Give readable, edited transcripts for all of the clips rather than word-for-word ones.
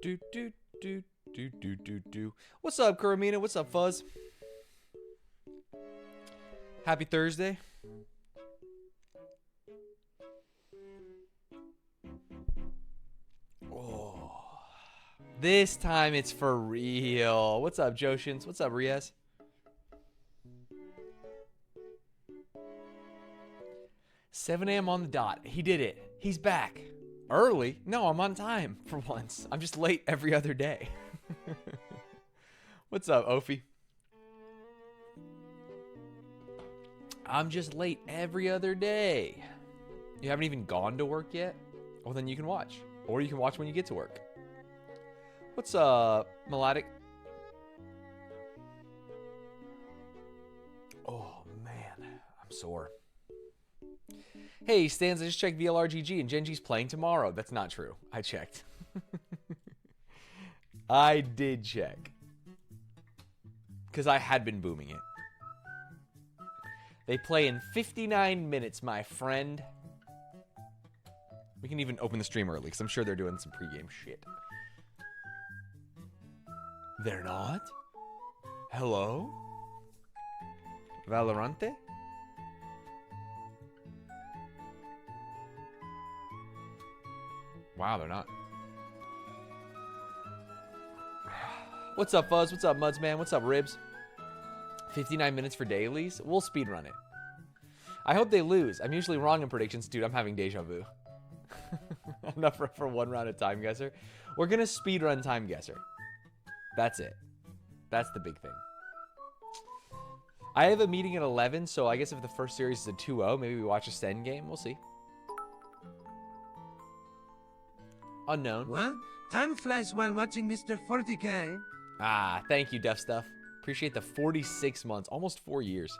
Do do do do do do do. What's up, Kuramina? What's up, Fuzz? Happy Thursday. Oh, this time it's for real. What's up, Joshins? What's up, Riaz? $7 a.m. on the dot. He did it. He's back. Early? No, I'm on time for once. I'm just late every other day. What's up, Ophi? I'm just late every other day. You haven't even gone to work yet? Well, then you can watch. Or you can watch when you get to work. What's up, Melodic? Oh, man. I'm sore. Hey, Stanz, I just checked VLRGG and GenG's playing tomorrow. That's not true. I checked. I did check. Because I had been booming it. They play in 59 minutes, my friend. We can even open the stream early, because I'm sure they're doing some pregame shit. They're not? Hello? Valorante? Wow, they're not. What's up, Fuzz? What's up, Mudsman? What's up, Ribs? 59 minutes for dailies? We'll speedrun it. I hope they lose. I'm usually wrong in predictions. Dude, I'm having deja vu. Enough for one round of Time Guesser. We're going to speedrun Time Guesser. That's it. That's the big thing. I have a meeting at 11, so I guess if the first series is a 2-0, maybe we watch a Sten game. We'll see. Unknown. What? Time flies while watching Mr. 40K. Ah, thank you, Def Stuff. Appreciate the 46 months, almost 4 years.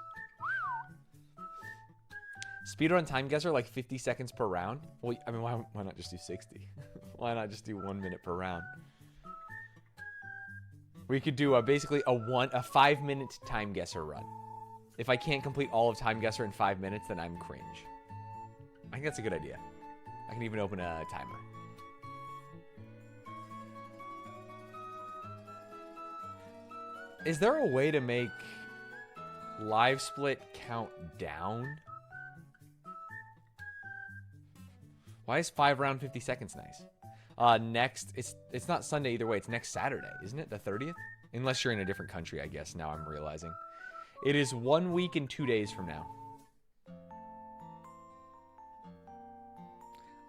Speedrun Time Guesser, like 50 seconds per round? Well, I mean, why not just do 60? Why not just do 1 minute per round? We could do basically a 5-minute Time Guesser run. If I can't complete all of Time Guesser in 5 minutes, then I'm cringe. I think that's a good idea. I can even open a timer. Is there a way to make live split count down? Why is 5 round 50 seconds nice? Next, it's not Sunday either way. It's next Saturday, isn't it? The 30th? Unless you're in a different country, I guess. Now I'm realizing. It is 1 week and 2 days from now.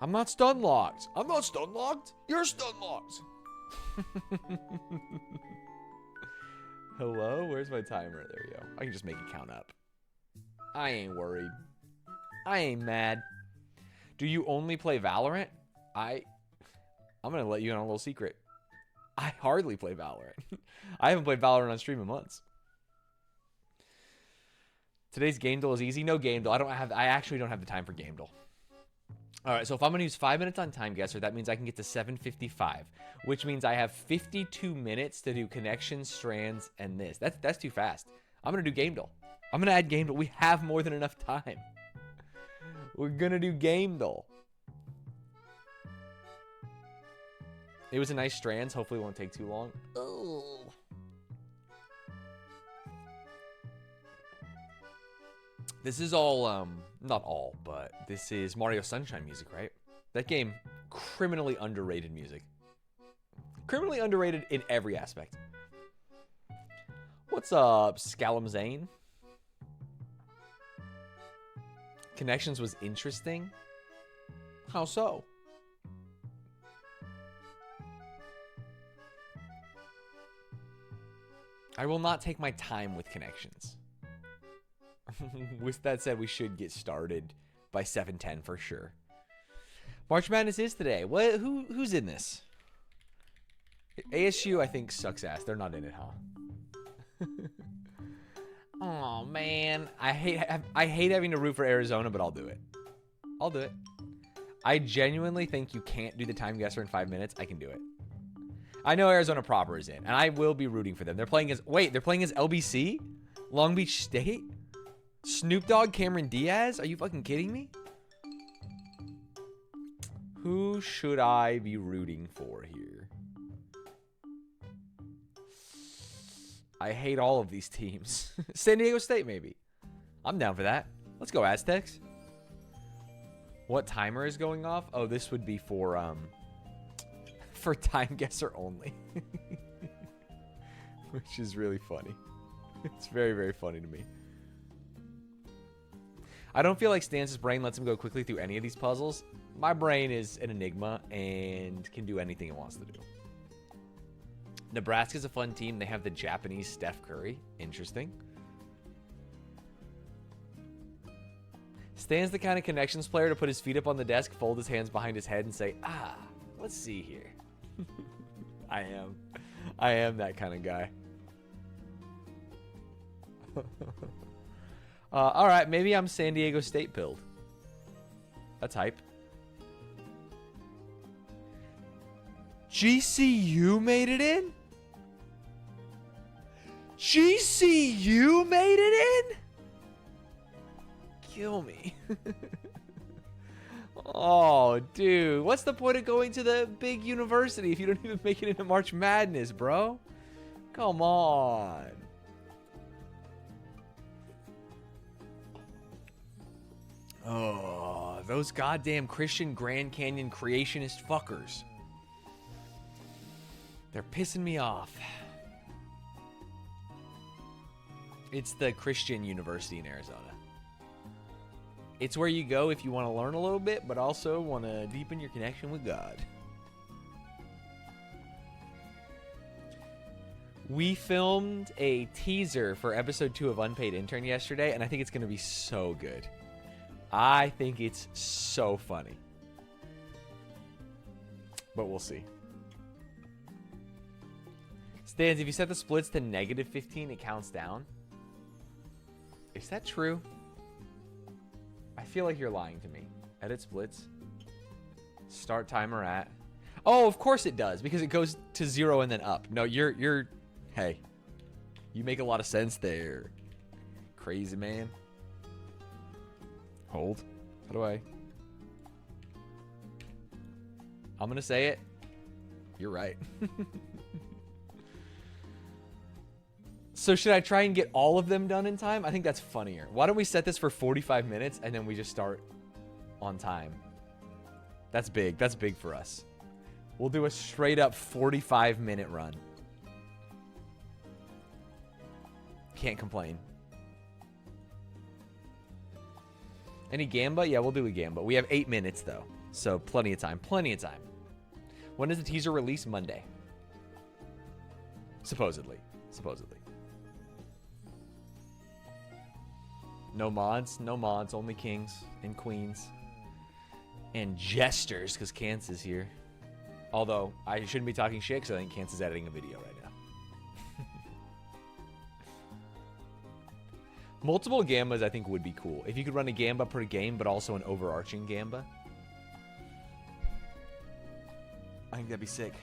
I'm not stun locked. I'm not stun locked. You're stun locked. Hello? Where's my timer? There we go. I can just make it count up. I ain't worried. I ain't mad. Do you only play Valorant? I'm going to let you in on a little secret. I hardly play Valorant. I haven't played Valorant on stream in months. Today's game duel is easy. No game duel. I actually don't have the time for game duel. All right, so if I'm going to use 5 minutes on Time Guesser, that means I can get to 7:55, which means I have 52 minutes to do connections, strands, and this. That's too fast. I'm going to do game duel. I'm going to add game duel. We have more than enough time. We're going to do game duel. It was a nice strands. Hopefully it won't take too long. Oh. This is all, not all, but this is Mario Sunshine music, right? That game, criminally underrated music. Criminally underrated in every aspect. What's up, Scallum Zane? Connections was interesting. How so? I will not take my time with connections. With that said, we should get started by 7:10 for sure. March Madness is today. What? Who's in this? ASU, I think, sucks ass. They're not in it, huh? Oh man, I hate having to root for Arizona, but I'll do it. I'll do it. I genuinely think you can't do the Time Guesser in 5 minutes. I can do it. I know Arizona proper is in, and I will be rooting for them. They're playing as they're playing as LBC, Long Beach State. Snoop Dogg, Cameron Diaz? Are you fucking kidding me? Who should I be rooting for here? I hate all of these teams. San Diego State, maybe. I'm down for that. Let's go, Aztecs. What timer is going off? Oh, this would be for time guesser only. Which is really funny. It's very, very funny to me. I don't feel like Stanz's brain lets him go quickly through any of these puzzles. My brain is an enigma and can do anything it wants to do. Nebraska's a fun team. They have the Japanese Steph Curry. Interesting. Stan's the kind of connections player to put his feet up on the desk, fold his hands behind his head, and say, let's see here. I am that kind of guy. All right, maybe I'm San Diego State pilled. That's hype. GCU made it in? GCU made it in? Kill me. Oh, dude. What's the point of going to the big university if you don't even make it into March Madness, bro? Come on. Oh, those goddamn Christian Grand Canyon creationist fuckers. They're pissing me off. It's the Christian University in Arizona. It's where you go if you want to learn a little bit, but also want to deepen your connection with God. We filmed a teaser for episode 2 of Unpaid Intern yesterday, and I think it's going to be so good. I think it's so funny. But we'll see. Stanz, if you set the splits to -15, it counts down. Is that true? I feel like you're lying to me. Edit splits. Start timer at. Oh, of course it does, because it goes to 0 and then up. No, you're hey. You make a lot of sense there. Crazy man. Hold. How do I? I'm gonna say it. You're right. So should I try and get all of them done in time? I think that's funnier. Why don't we set this for 45 minutes and then we just start on time? That's big. That's big for us. We'll do a straight up 45-minute run. Can't complain. Any Gamba? Yeah, we'll do a Gamba. We have 8 minutes though. So plenty of time. Plenty of time. When is the teaser release? Monday. Supposedly. Supposedly. No mods, no mods, only kings and queens. And jesters, because Kance is here. Although, I shouldn't be talking shit, because I think Kance is editing a video right now. Multiple Gambas, I think, would be cool. If you could run a Gamba per game, but also an overarching Gamba. I think that'd be sick.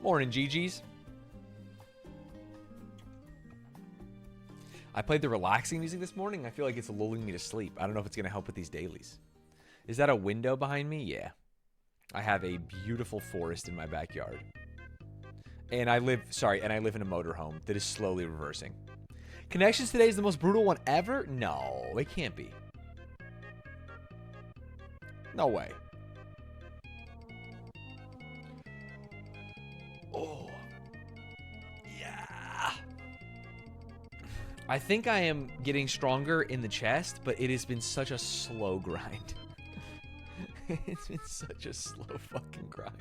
Morning, GG's. I played the relaxing music this morning. I feel like it's lulling me to sleep. I don't know if it's going to help with these dailies. Is that a window behind me? Yeah. I have a beautiful forest in my backyard. And I live in a motorhome that is slowly reversing. Connections today is the most brutal one ever? No, it can't be. No way. Oh. Yeah. I think I am getting stronger in the chest, but it has been such a slow grind. It's been such a slow fucking grind.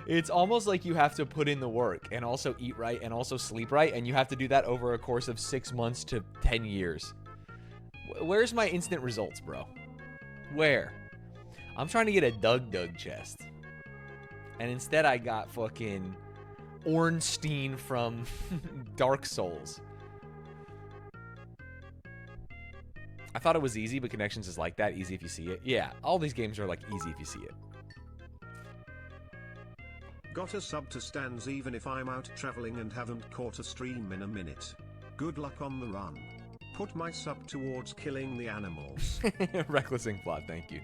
It's almost like you have to put in the work and also eat right and also sleep right, and you have to do that over a course of 6 months to 10 years. Where's my instant results, bro? Where? I'm trying to get a Doug chest. And instead I got fucking Ornstein from Dark Souls. I thought it was easy, but Connections is like that. Easy if you see it. Yeah, all these games are like easy if you see it. Got a sub to Stanz even if I'm out traveling and haven't caught a stream in a minute. Good luck on the run. Put my sub towards killing the animals. Reckless Ink Plot, thank you.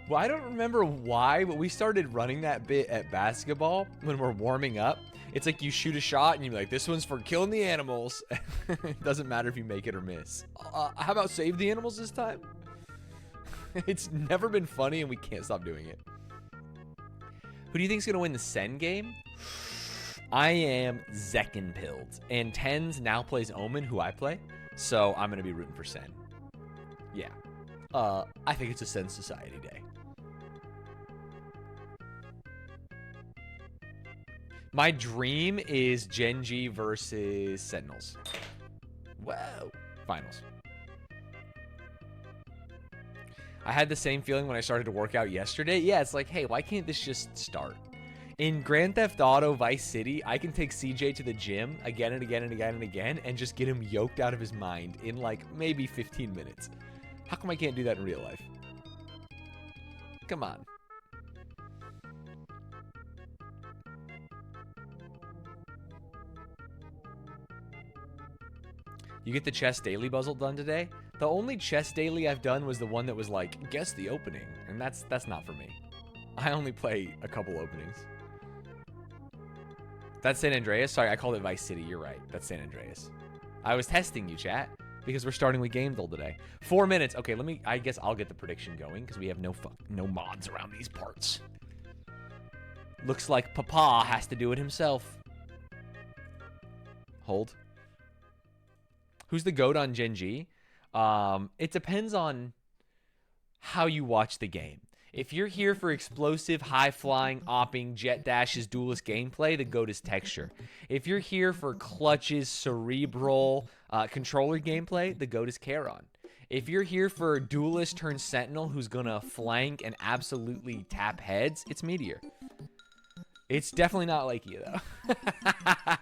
Well, I don't remember why, but we started running that bit at basketball when we're warming up. It's like you shoot a shot and you're like, this one's for killing the animals. It doesn't matter if you make it or miss. How about save the animals this time? It's never been funny and we can't stop doing it. Who do you think is going to win the Sen game? I am Zeckenpilled. And Tens now plays Omen, who I play. So I'm going to be rooting for Sen. Yeah. I think it's a Sen Society day. My dream is GenG versus Sentinels. Whoa. Finals. I had the same feeling when I started to work out yesterday. Yeah, it's like, hey, why can't this just start? In Grand Theft Auto Vice City, I can take CJ to the gym again and again and again and again and just get him yoked out of his mind in like maybe 15 minutes. How come I can't do that in real life? Come on. You get the chess daily puzzle done today? The only chess daily I've done was the one that was like, guess the opening. And that's not for me. I only play a couple openings. That's San Andreas? Sorry, I called it Vice City. You're right. That's San Andreas. I was testing you, chat, because we're starting with Game Duel today. 4 minutes. Okay, I guess I'll get the prediction going because we have no mods around these parts. Looks like Papa has to do it himself. Hold. Who's the GOAT on GenG? It depends on how you watch the game. If you're here for explosive, high-flying, opping, jet dashes, duelist gameplay, the GOAT is Texture. If you're here for clutches, cerebral, controller gameplay, the GOAT is Charon. If you're here for duelist turned sentinel who's gonna flank and absolutely tap heads, it's Meteor. It's definitely not like you, though.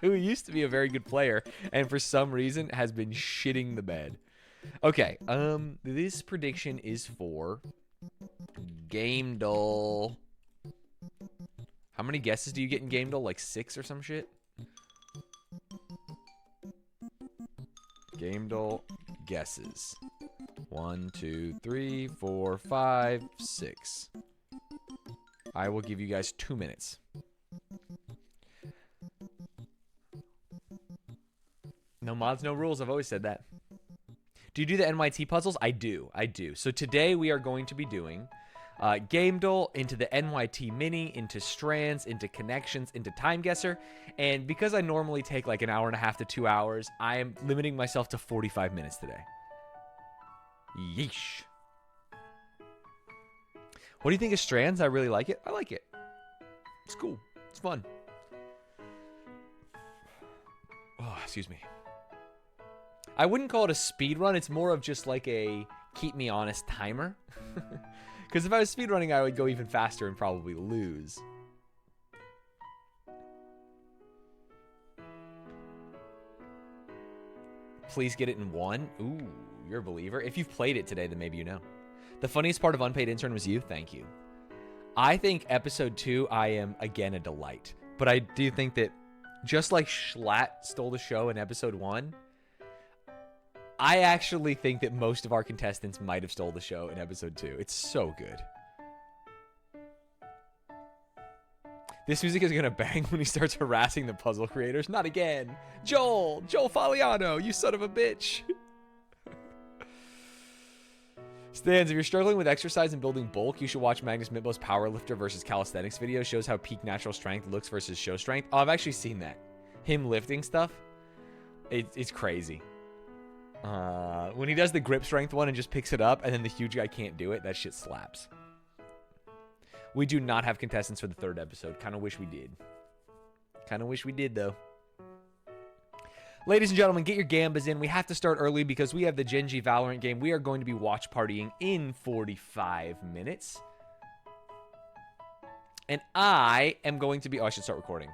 Who used to be a very good player and for some reason has been shitting the bed. Okay, this prediction is for Game Duel. How many guesses do you get in Game Duel? Like 6 or some shit? Game Duel guesses. 1, 2, 3, 4, 5, 6. I will give you guys 2 minutes. No mods, no rules. I've always said that. Do you do the NYT puzzles? I do. So today we are going to be doing Game Duel into the NYT Mini, into Strands, into Connections, into Time Guesser. And because I normally take like an hour and a half to 2 hours, I am limiting myself to 45 minutes today. Yeesh. What do you think of Strands? I really like it. I like it. It's cool. It's fun. Oh, excuse me. I wouldn't call it a speed run. It's more of just like a keep me honest timer. Because if I was speedrunning, I would go even faster and probably lose. Please get it in 1. Ooh, you're a believer. If you've played it today, then maybe you know. The funniest part of Unpaid Intern was you. Thank you. I think episode 2, I am, again, a delight. But I do think that just like Schlatt stole the show in episode 1, I actually think that most of our contestants might have stole the show in episode 2. It's so good. This music is going to bang when he starts harassing the puzzle creators. Not again. Joel Faliano, you son of a bitch. Stanz, if you're struggling with exercise and building bulk, you should watch Magnus Mitbo's Powerlifter versus Calisthenics video. Shows how peak natural strength looks versus show strength. Oh, I've actually seen that. Him lifting stuff. It's crazy. When he does the grip strength one and just picks it up and then the huge guy can't do it, that shit slaps. We do not have contestants for the 3rd episode. Kind of wish we did. Though. Ladies and gentlemen, get your gambas in. We have to start early because we have the GenG Valorant game. We are going to be watch partying in 45 minutes. And I am going to be... Oh, I should start recording.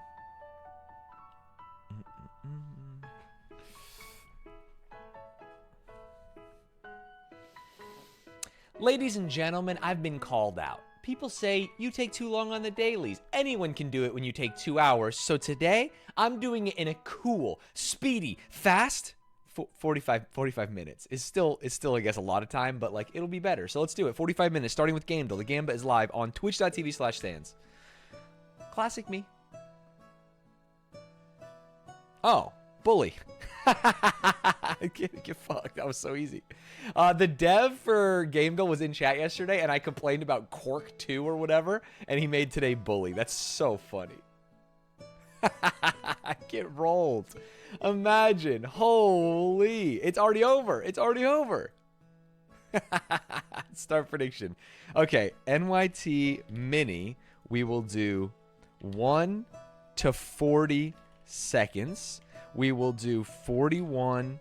Ladies and gentlemen, I've been called out. People say, you take too long on the dailies. Anyone can do it when you take 2 hours. So today, I'm doing it in a cool, speedy, fast 45 minutes is still, I guess, a lot of time, but like it'll be better. So let's do it. 45 minutes, starting with Gamble. The Gamba is live on twitch.tv/Stanz. Classic me. Oh, bully. Get fucked. That was so easy. The dev for Gamble was in chat yesterday, and I complained about Cork 2 or whatever, and he made today bully. That's so funny. Get rolled. Imagine. Holy. It's already over. It's already over. Start prediction. Okay. NYT Mini. We will do 1 to 40 seconds. We will do 41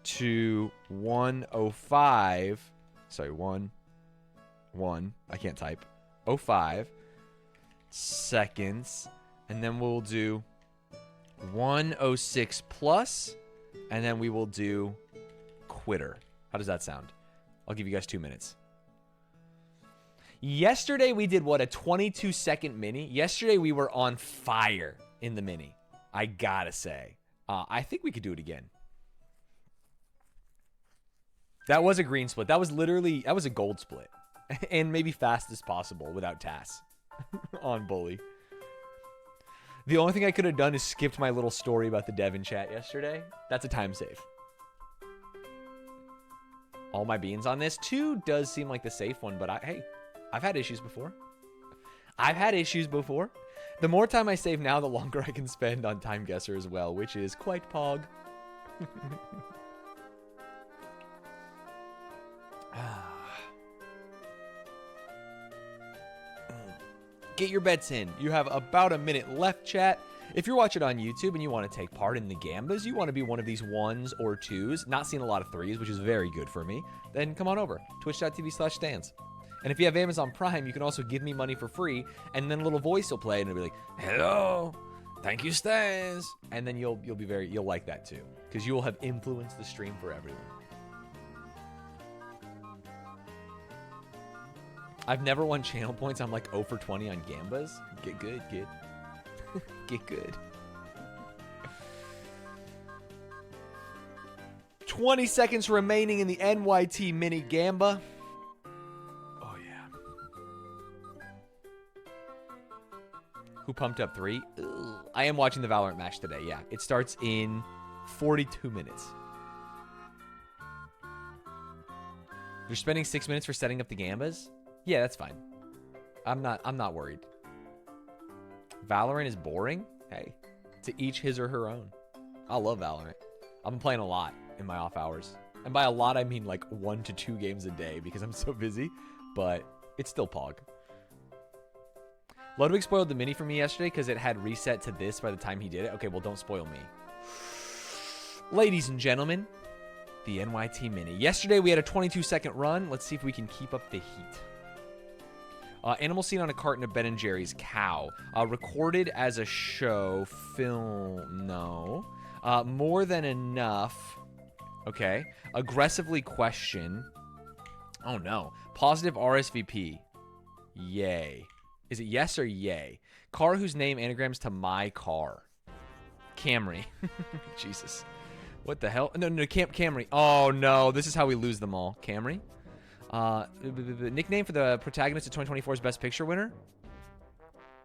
to 105. Sorry, 1. I can't type. 05 seconds. And then we'll do 106 plus. And then we will do quitter. How does that sound? I'll give you guys 2 minutes. Yesterday we did what? A 22-second mini? Yesterday we were on fire in the mini. I gotta say. I think we could do it again. That was a green split. That was a gold split. And maybe fast as possible without TAS on bully. The only thing I could have done is skipped my little story about the dev in chat yesterday. That's a time save. All my beans on this. 2 does seem like the safe one, but hey, I've had issues before. The more time I save now, the longer I can spend on Time Guesser as well, which is quite pog. Get your bets in. You have about a minute left, chat. If you're watching on YouTube and you want to take part in the Gambas, you want to be one of these 1s or 2s, not seeing a lot of 3s, which is very good for me, then come on over. Twitch.tv/Stanz. And if you have Amazon Prime, you can also give me money for free, and then a little voice will play, and it'll be like, "Hello, thank you, Stanz," and then you'll like that too, because you will have influenced the stream for everyone. I've never won channel points. I'm like 0 for 20 on Gambas. Get good, kid. Get good. 20 seconds remaining in the NYT Mini Gamba. Who pumped up 3? Ugh. I am watching the Valorant match today. Yeah, it starts in 42 minutes. You're spending 6 minutes for setting up the Gambas? Yeah, that's fine. I'm not worried. Valorant is boring? Hey, to each his or her own. I love Valorant. I'm playing a lot in my off hours. And by a lot, I mean like 1 to 2 games a day because I'm so busy. But it's still pog. Ludwig spoiled the mini for me yesterday because it had reset to this by the time he did it. Okay, well, don't spoil me. Ladies and gentlemen, the NYT mini. Yesterday, we had a 22-second run. Let's see if we can keep up the heat. Animal seen on a carton of Ben & Jerry's cow. Recorded as a show. Film. No. More than enough. Okay. Aggressively question. Oh, no. Positive RSVP. Yay. Is it yes or yay? Car whose name anagrams to my car. Camry. Jesus. What the hell? No, Camry. Oh, no. This is how we lose them all. Camry. Nickname for the protagonist of 2024's Best Picture winner?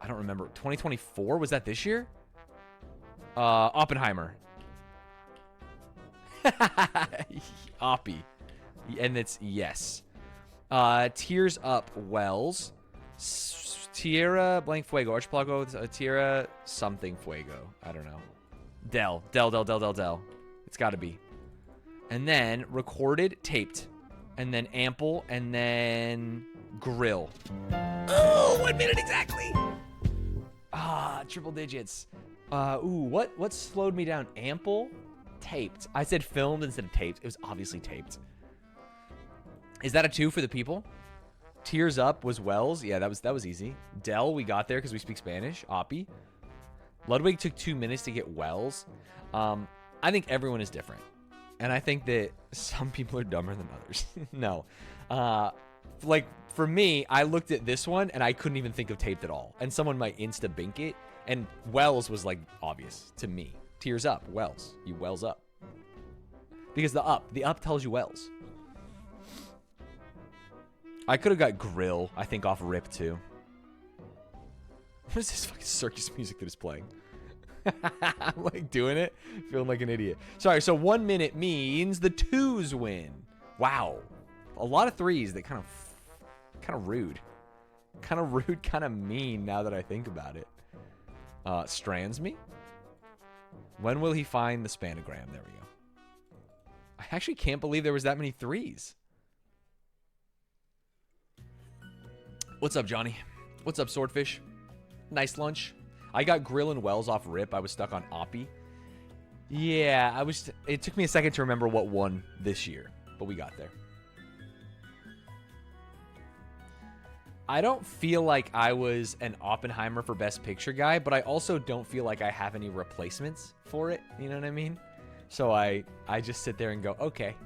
I don't remember. 2024? Was that this year? Oppenheimer. Oppie. And it's yes. Tears Up Wells. Tierra blank fuego. Archipelago. Tierra something fuego. I don't know. Del. It's got to be. And then recorded, taped. And then ample. And then grill. Oh, 1 minute exactly. Triple digits. What slowed me down? Ample, taped. I said filmed instead of taped. It was obviously taped. Is that a 2 for the people? Tears Up was Wells. Yeah, that was easy. Del, we got there because we speak Spanish. Oppie. Ludwig took 2 minutes to get Wells. I think everyone is different. And I think that some people are dumber than others. No. Like, for me, I looked at this one, and I couldn't even think of taped at all. And someone might insta-bink it. And Wells was, like, obvious to me. Tears Up. Wells. You Wells up. Because the up tells you Wells. I could have got Grill, I think, off Rip, too. What is this fucking circus music that is playing? I'm, like, doing it. Feeling like an idiot. Sorry, so 1 minute means the 2s win. Wow. A lot of 3s that kind of rude. Kind of rude, kind of mean now that I think about it. Strands me? When will he find the spanogram? There we go. I actually can't believe there was that many 3s. What's up, Johnny? What's up, Swordfish? Nice lunch. I got Grill and Wells off Rip. I was stuck on Oppie. Yeah, it took me a second to remember what won this year, but we got there. I don't feel like I was an Oppenheimer for Best Picture guy, but I also don't feel like I have any replacements for it. You know what I mean? So I just sit there and go, okay.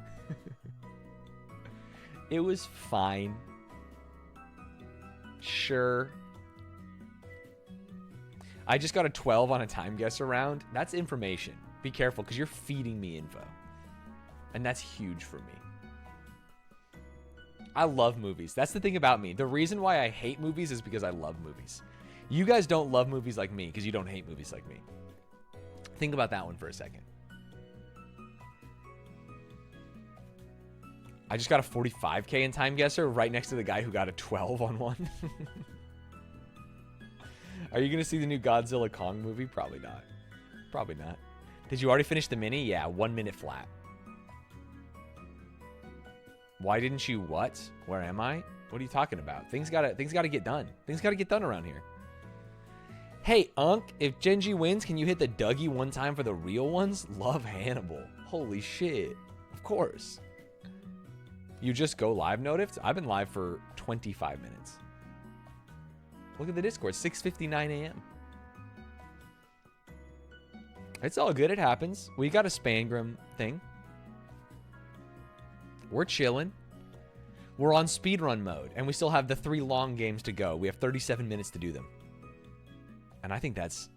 It was fine. Sure. I just got a 12 on a time guesser round. That's information. Be careful, because you're feeding me info. And that's huge for me. I love movies. That's the thing about me. The reason why I hate movies is because I love movies. You guys don't love movies like me because you don't hate movies like me. Think about that one for a second. I just got a 45K in time guesser right next to the guy who got a 12 on one. Are you going to see the new Godzilla Kong movie? Probably not. Probably not. Did you already finish the mini? Yeah, 1 minute flat. Why didn't you what? Where am I? What are you talking about? Things gotta get done. Things gotta get done around here. Hey, Unc, if GenG wins, can you hit the Dougie one time for the real ones? Love Hannibal. Holy shit. Of course. You just go live, Notifs? I've been live for 25 minutes. Look at the Discord, 6:59 a.m. It's all good, it happens. We got a Spangram thing. We're chilling. We're on speedrun mode, and we still have the 3 long games to go. We have 37 minutes to do them. And I think that's,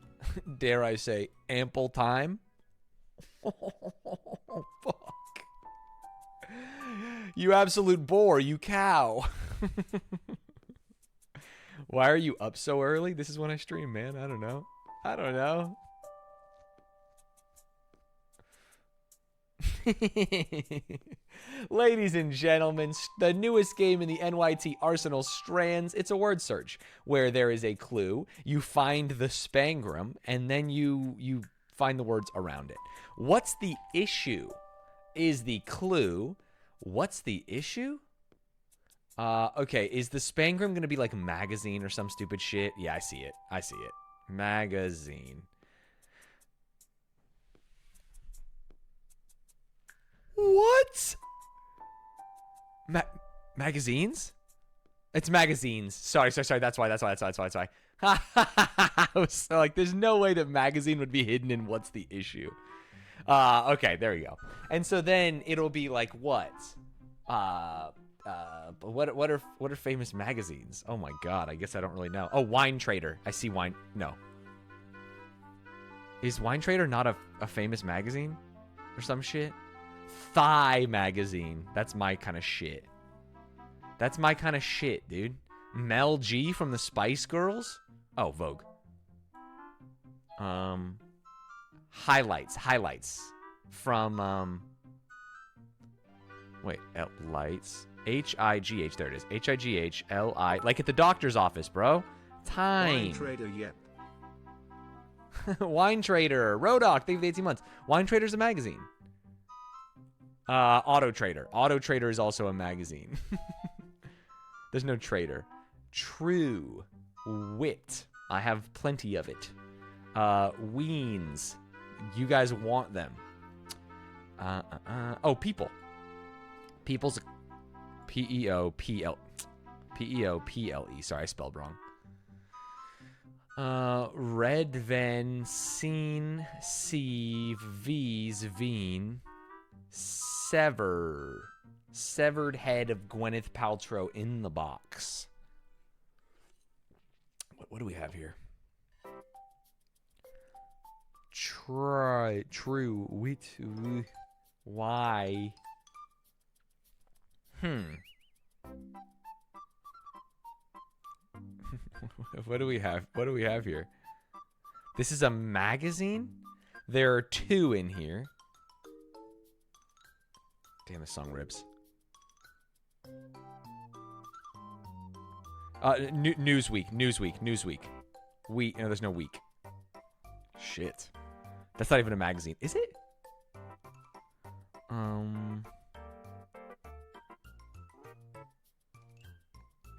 dare I say, ample time. Oh, fuck. You absolute bore, you cow. Why are you up so early? This is when I stream, man. I don't know. I don't know. Ladies and gentlemen, the newest game in the NYT Arsenal, Strands. It's a word search where there is a clue. You find the spangram, and then you find the words around it. What's the issue is the clue. What's the issue? Okay, is the spangram going to be like a magazine or some stupid shit? Yeah, I see it. I see it. Magazine. What? Magazines? It's magazines. Sorry. That's why. I was like, there's no way that magazine would be hidden in what's the issue. Okay, there we go. And so then it'll be like what? What are famous magazines? Oh my god, I guess I don't really know. Oh, Wine Trader. I see Wine. No. Is Wine Trader not a famous magazine or some shit? Thigh magazine. That's my kind of shit. That's my kind of shit, dude. Mel G from the Spice Girls? Oh, Vogue. Highlights from wait, lights. H-I-G-H, there it is. H-I-G-H-L-I, like at the doctor's office, bro. Time. Wine Trader, yep. Wine Trader. Rodoc, thank you for the 18 months. Wine Trader's a magazine. Auto Trader. Auto Trader is also a magazine. There's no trader. True. Wit. I have plenty of it. Weens. You guys want them. Oh, people. People's P-E-O-P-L. P-E-O-P-L-E. Sorry, I spelled wrong. Red Ven Scene C V's Veen. Severed head of Gwyneth Paltrow in the box. What do we have here? True. Why? What do we have? What do we have here? This is a magazine? There are 2 in here. Damn, this song rips. Newsweek. No, there's no week. Shit. That's not even a magazine. Is it?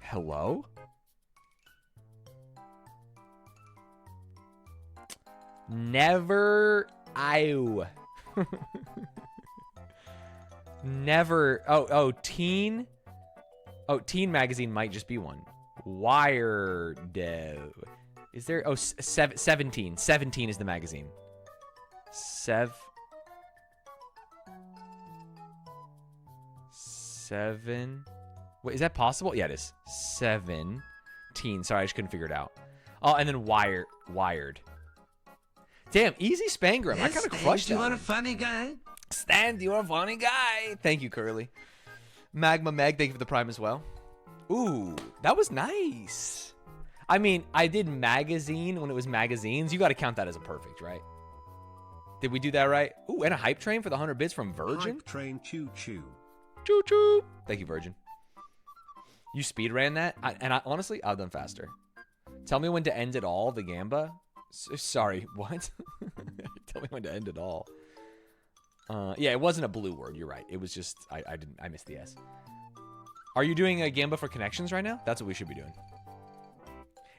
Hello? Never. Ew. Never. Oh, teen. Oh, teen magazine might just be one. Wired. Is there? Oh, 17. 17 is the magazine. 7. Wait, is that possible? Yeah, it is. 17. Sorry, I just couldn't figure it out. Oh, and then Wired. Damn, easy Spangram. I kind of crushed that. You are a funny guy. Stanz, you are a funny guy. Thank you, Curly. Magma Meg, thank you for the prime as well. Ooh, that was nice. I mean, I did magazine when it was magazines. You got to count that as a perfect, right? Did we do that right? Ooh, and a hype train for the 100 bits from Virgin. Hype train choo choo. Choo choo. Thank you, Virgin. You speed ran that? Honestly, I've done faster. Tell me when to end it all, the Gamba. Sorry, what? Tell me when to end it all. Yeah, it wasn't a blue word. You're right. It was just I missed the S. Are you doing a Gamba for connections right now? That's what we should be doing.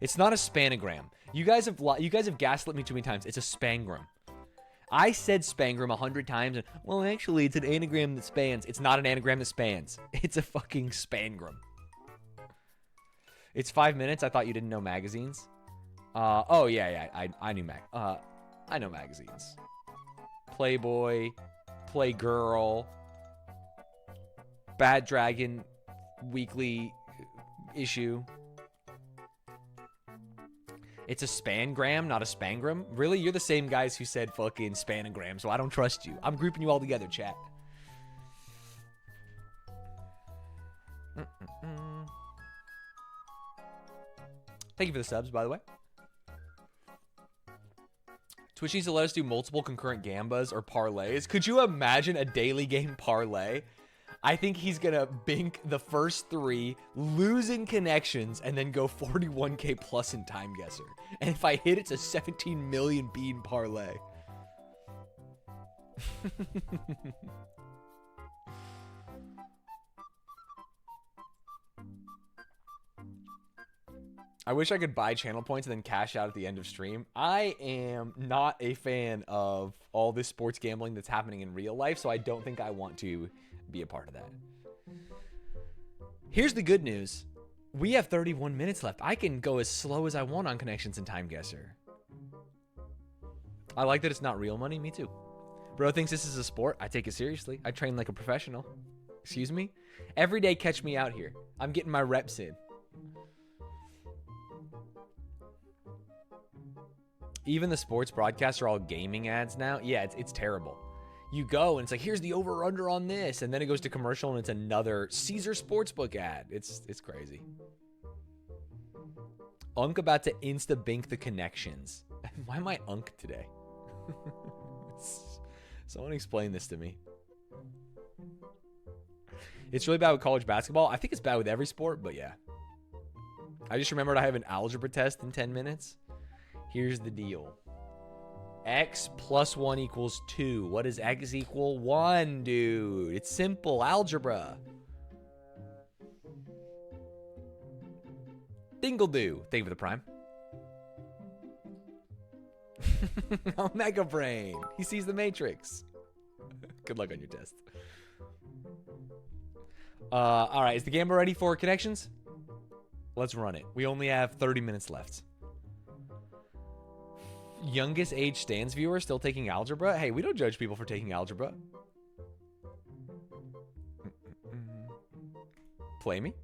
It's not a spanogram. You guys have gaslit me too many times. It's a spangram. I said spangram 100 times, and well, actually, it's an anagram that spans. It's not an anagram that spans. It's a fucking spangram. It's 5 minutes. I thought you didn't know magazines. Oh yeah. I knew I know magazines. Playboy, Playgirl, Bad Dragon, weekly issue. It's a spangram, not a spangram. Really? You're the same guys who said fucking spanagram, so I don't trust you. I'm grouping you all together, chat. Thank you for the subs, by the way. Twitch needs to let us do multiple concurrent gambas or parlays. Could you imagine a daily game parlay? I think he's going to bink the first 3, lose in connections, and then go 41k plus in time guesser. And if I hit, it's a 17 million bean parlay. I wish I could buy channel points and then cash out at the end of stream. I am not a fan of all this sports gambling that's happening in real life, so I don't think I want to be a part of that. Here's the good news. We have 31 minutes left. I can go as slow as I want on connections and time guesser. I like that it's not real money. Me too. Bro thinks this is a sport. I take it seriously. I train like a professional. Excuse me? Every day, catch me out here. I'm getting my reps in. Even the sports broadcasts are all gaming ads now. Yeah, it's terrible. You go and it's like, here's the over-under on this, and then it goes to commercial and it's another Caesar Sportsbook ad. It's crazy. Unk about to insta-bink the connections. Why am I Unk today? Someone explain this to me. It's really bad with college basketball. I think it's bad with every sport, but yeah. I just remembered I have an algebra test in 10 minutes. Here's the deal. X plus 1 equals 2. What does X equal? 1, dude. It's simple algebra. Dingle-doo. Thank you for the prime. Omega Brain. He sees the Matrix. Good luck on your test. All right. Is the game ready for connections? Let's run it. We only have 30 minutes left. Youngest age Stanz viewer still taking algebra? Hey, we don't judge people for taking algebra. Play me.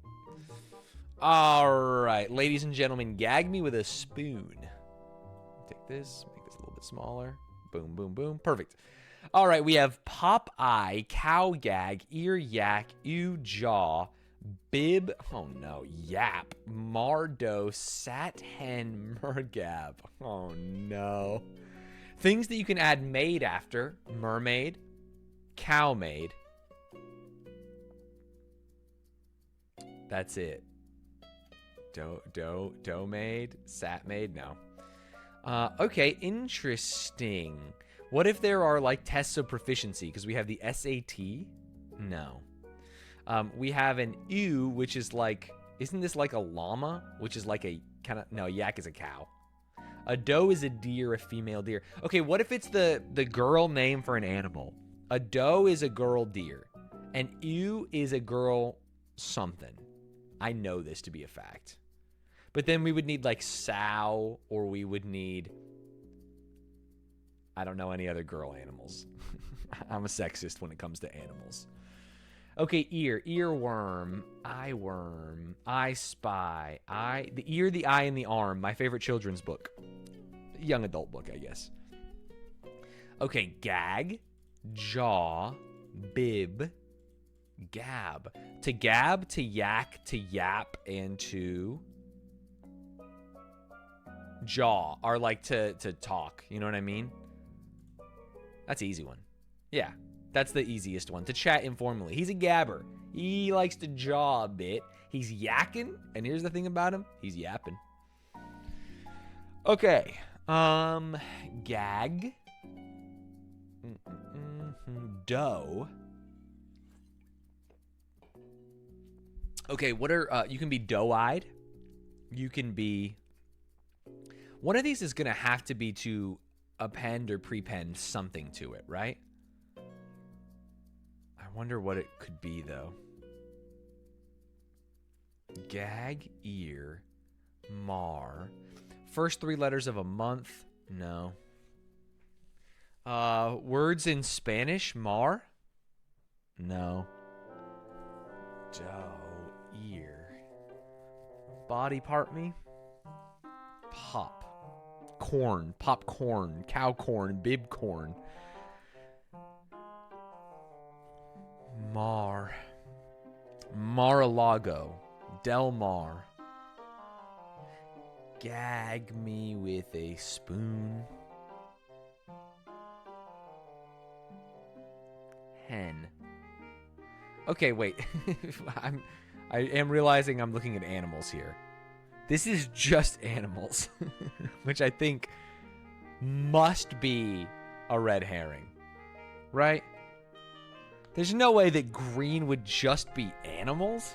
All right, ladies and gentlemen, gag me with a spoon. Take this, make this a little bit smaller. Boom, boom, boom. Perfect. All right, we have pop eye, cow gag, ear yak, ew jaw, bib, oh no, yap, mardo, sat hen, mergab. Oh no. Things that you can add maid after: mermaid, cow maid. That's it. Do maid, sat maid, no. Okay, interesting. What if there are like tests of proficiency? Because we have the SAT. No. We have an ewe, which is like, isn't this like a llama? Which is like a kind of, no, yak is a cow. A doe is a deer, a female deer. Okay, what if it's the girl name for an animal? A doe is a girl deer. An ewe is a girl something. I know this to be a fact. But then we would need like sow, or we would need, I don't know any other girl animals. I'm a sexist when it comes to animals. Okay, ear, earworm, eyeworm, I spy, the ear, the eye, and the arm. My favorite children's book. Young adult book, I guess. Okay, gag, jaw, bib, gab. To gab, to yak, to yap, and to jaw are like to talk. You know what I mean? That's an easy one. Yeah, that's the easiest one. To chat informally. He's a gabber. He likes to jaw a bit. He's yakking, and here's the thing about him. He's yapping. Okay. Gag. Doe. Okay, what are, you can be doe-eyed. You can be, one of these is going to have to be to append or prepend something to it, right? I wonder what it could be, though. Gag, ear, mar. First 3 letters of a month? No. Words in Spanish? Mar? No. Doe, ear. Body part me? Pop. Corn. Popcorn. Cow corn. Bib corn. Mar. Mar-a-Lago. Del Mar. Gag me with a spoon. Hen. Okay, wait. I am realizing I'm looking at animals here. This is just animals, which I think must be a red herring, right? There's no way that green would just be animals.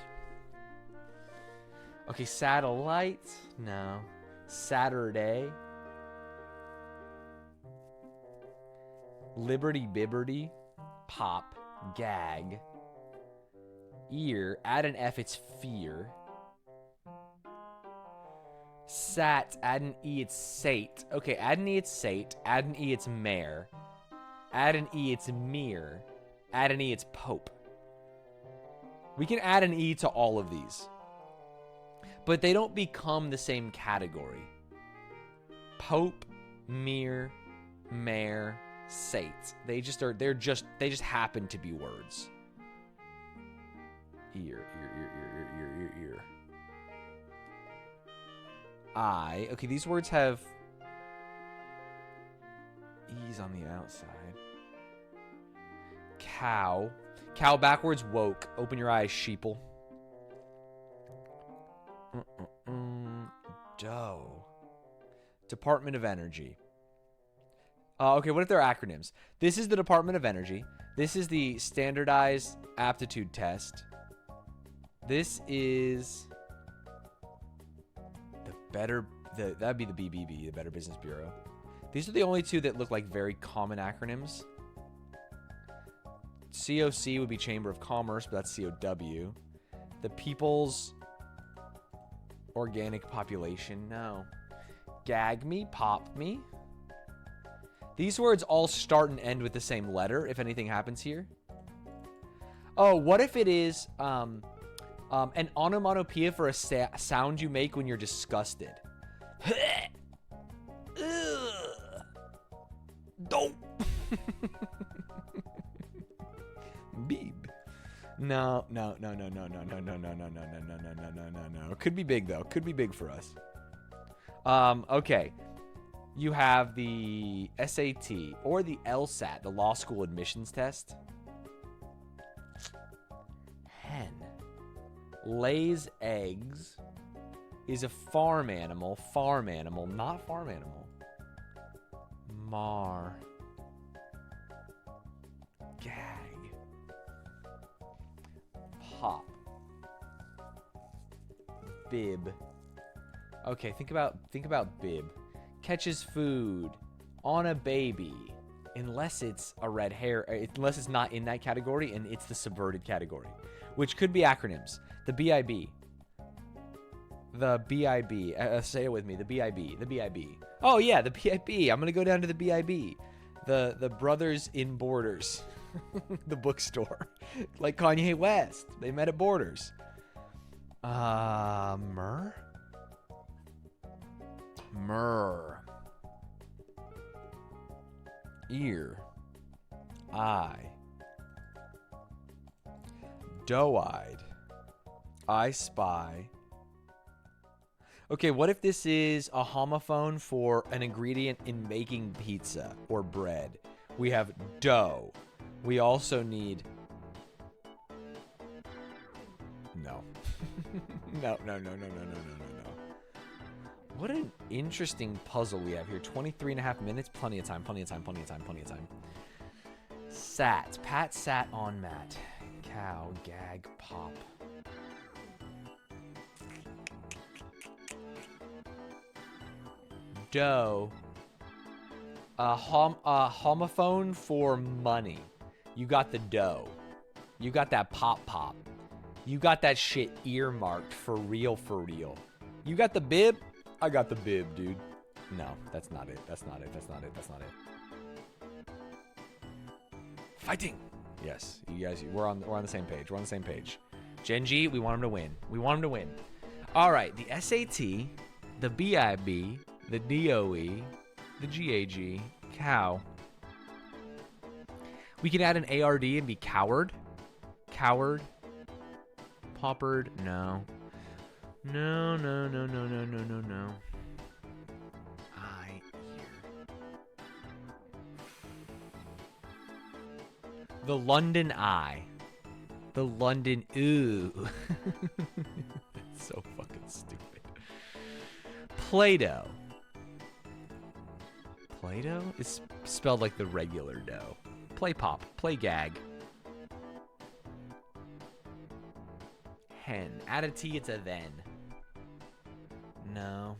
Okay, satellite. No. Saturday. Liberty Bibberty. Pop. Gag. Ear. Add an F, it's fear. Sat. Add an E, it's sate. Okay, add an E, it's sate. Add an E, it's mare. Add an E, it's mere. Add an E, it's pope. We can add an E to all of these. But they don't become the same category. Pope, mere, mare, sate. They just happen to be words. Ear. I. Okay, these words have E's on the outside. Cow. Cow backwards, woke. Open your eyes, sheeple. Doe. Department of Energy. Okay, what if they're acronyms? This is the Department of Energy. This is the Standardized Aptitude Test. This is that'd be the BBB, the Better Business Bureau. These are the only two that look like very common acronyms. COC would be Chamber of Commerce, but that's COW. The People's Organic Population, no. Gag me, pop me. These words all start and end with the same letter, if anything happens here. Oh, what if it is an onomatopoeia for a sound you make when you're disgusted? Dope. Beeb. No. Could be big though. Could be big for us. Okay. You have the SAT or the LSAT, the law school admissions test. Hen lays eggs, is a farm animal, not farm animal. Mar. Gag. Pop. Bib. Okay, think about bib. Catches food on a baby, unless it's a red hair, unless it's not in that category and it's the subverted category, which could be acronyms. The BIB. The BIB. Say it with me. The BIB. The BIB. Oh yeah, the BIB. I'm gonna go down to the BIB. The Brothers in Borders, the bookstore, like Kanye West. They met at Borders. Myrrh. Ear. Eye. Doe-eyed. I spy. Okay, what if this is a homophone for an ingredient in making pizza or bread? We have dough. We also need... No. No. What an interesting puzzle we have here. 23 and a half minutes. Plenty of time. Sat. Pat sat on mat. Cow. Gag. Pop. Dough. Homophone for money. You got the dough. You got that pop. You got that shit earmarked for real. You got the bib? I got the bib, dude. No, that's not it. That's not it. Fighting. Yes, you guys, we're on the same page. We're on the same page. GenG, we want him to win. All right, the SAT, the BIB, the DOE, the GAG, cow. We can add an ARD and be coward. Coward. Poppered. No. No. Eye, ear. The London Eye. The London Ooh. That's so fucking stupid. Play-Doh. Play-Doh? It's spelled like the regular dough. Play pop. Play gag. Hen. Add a T, it's a then. No.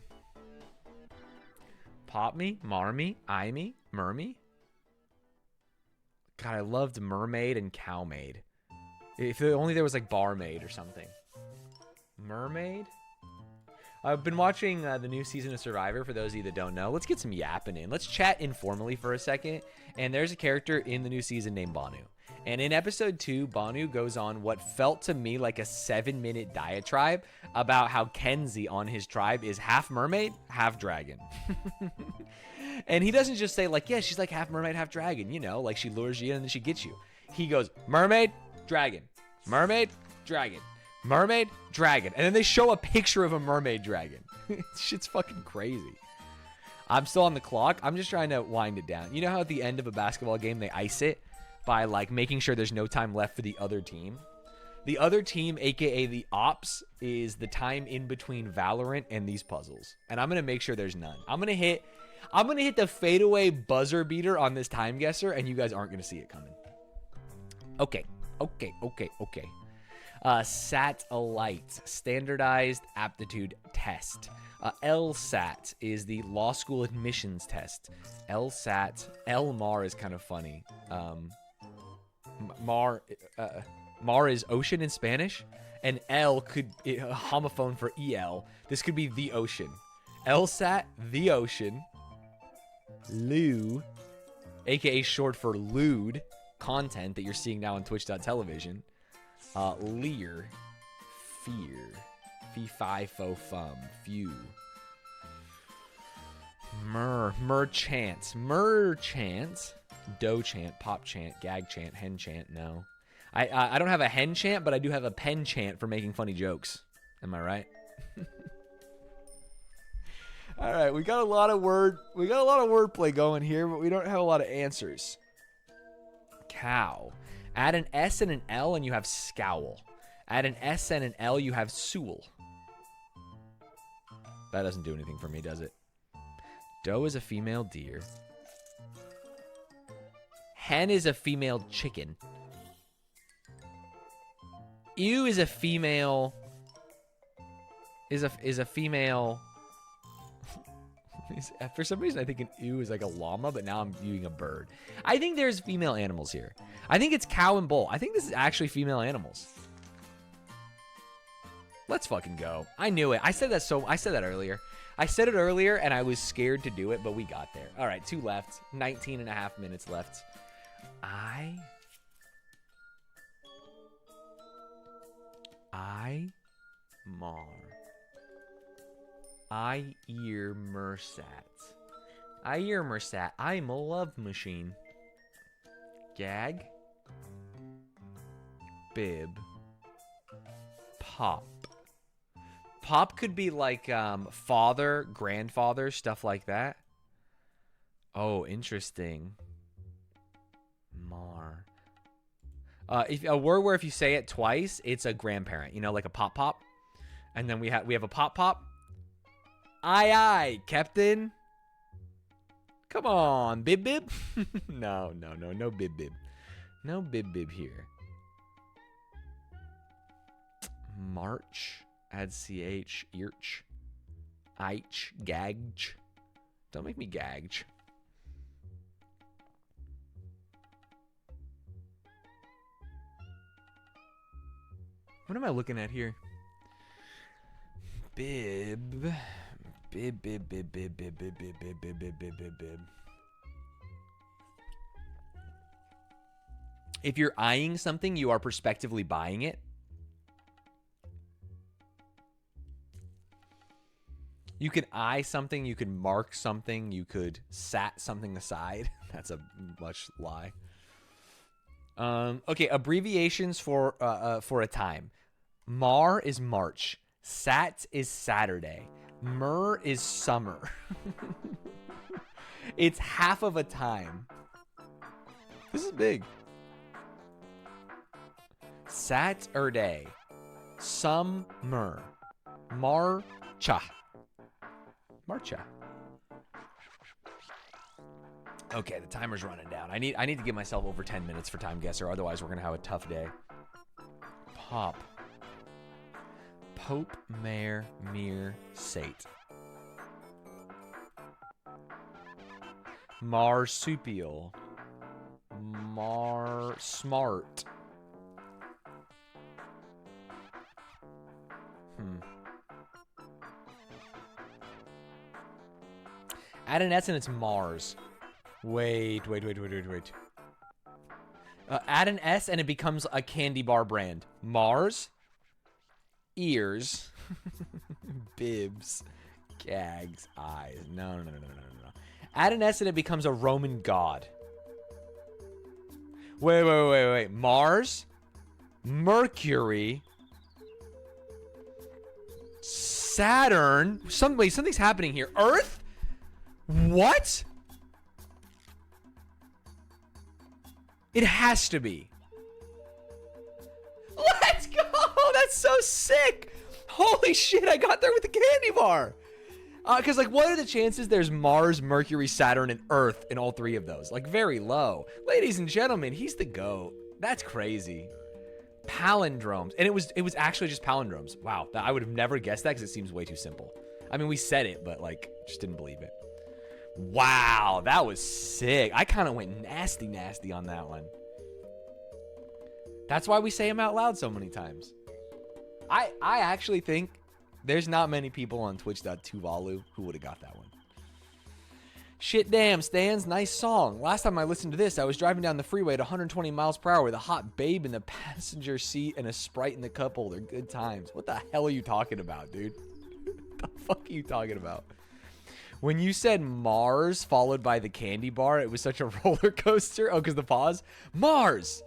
Pop me, mar me, eye me, mer me. God, I loved mermaid and cowmaid. If only there was like barmaid or something. Mermaid? I've been watching the new season of Survivor, for those of you that don't know. Let's get some yapping in. Let's chat informally for a second. And there's a character in the new season named Banu. And in episode 2, Banu goes on what felt to me like a 7-minute diatribe about how Kenzie on his tribe is half mermaid, half dragon. And he doesn't just say like, yeah, she's like half mermaid, half dragon, you know, like she lures you in and then she gets you. He goes, mermaid, dragon, mermaid, dragon, mermaid, dragon. And then they show a picture of a mermaid dragon. Shit's fucking crazy. I'm still on the clock. I'm just trying to wind it down. You know how at the end of a basketball game, they ice it by like making sure there's no time left for the other team? The other team, aka the ops, is the time in between Valorant and these puzzles. And I'm gonna make sure there's none. I'm gonna hit the fadeaway buzzer beater on this time guesser, and you guys aren't gonna see it coming. Okay. Satellite, standardized aptitude test. LSAT is the law school admissions test. LSAT, Mar is kind of funny. Mar is ocean in Spanish, and L could a homophone for EL. This could be the ocean. LSAT, the ocean. Loo, aka short for lewd content that you're seeing now on Twitch.tv. Leer, fear, fee fi fo fum, few. Merchant, dough chant, pop chant, gag chant, hen chant. No, I don't have a hen chant, but I do have a pen chant for making funny jokes. Am I right? All right, we got a lot of wordplay going here, but we don't have a lot of answers. Cow. Add an S and an L and you have scowl. Add an S and an L, you have sool. That doesn't do anything for me, does it? Doe is a female deer. Hen is a female chicken. Ewe is a female. Is a female. For some reason, I think an ewe is like a llama, but now I'm viewing a bird. I think there's female animals here. I think it's cow and bull. I think this is actually female animals. Let's fucking go. I knew it. I said that earlier. I said it earlier, and I was scared to do it, but we got there. All right, 2 left. 19 and a half minutes left. Mar. I ear Mersat. I'm a love machine. Gag. Bib. Pop. Pop could be like father, grandfather, stuff like that. Oh, interesting. Mar. If a word where if you say it twice, it's a grandparent. You know, like a pop. And then we have a pop. Aye, Captain. Come on, bib. No, bib. No bib here. March. Add CH. Earch. Ich. Gagge. Don't make me gagge. What am I looking at here? Bib. If you're eyeing something, you are prospectively buying it. You could eye something, you could mark something, you could sat something aside. That's a much lie. Okay, abbreviations for a time. Mar is March. Sat is Saturday. Mer is summer. It's half of a time. This is big. Saturday. Summer. Marcha. Okay, the timer's running down. I need to give myself over 10 minutes for time guesser, otherwise we're gonna have a tough day. Pop. Pope, Mare, Mere, Sate. Marsupial. Smart. Add an S and it's Mars. Wait. Add an S and it becomes a candy bar brand. Mars. Ears. Bibs. Gags. Eyes. No. Add an S and it becomes a Roman god. Wait. Mars. Mercury. Saturn. Something's happening here. Earth? What? It has to be. Let's go! That's so sick! Holy shit, I got there with the candy bar! Because, like, what are the chances there's Mars, Mercury, Saturn, and Earth in all three of those? Like, very low. Ladies and gentlemen, he's the GOAT. That's crazy. Palindromes. And it was actually just palindromes. Wow, I would have never guessed that because it seems way too simple. I mean, we said it, but, like, just didn't believe it. Wow, that was sick. I kind of went nasty on that one. That's why we say them out loud so many times. I actually think there's not many people on Twitch.tuvalu who would have got that one. Shit damn, Stanz, nice song. Last time I listened to this, I was driving down the freeway at 120 miles per hour with a hot babe in the passenger seat and a Sprite in the cup holder. Good times. What the hell are you talking about, dude? What the fuck are you talking about? When you said Mars followed by the candy bar, it was such a roller coaster. Oh, because the pause? Mars!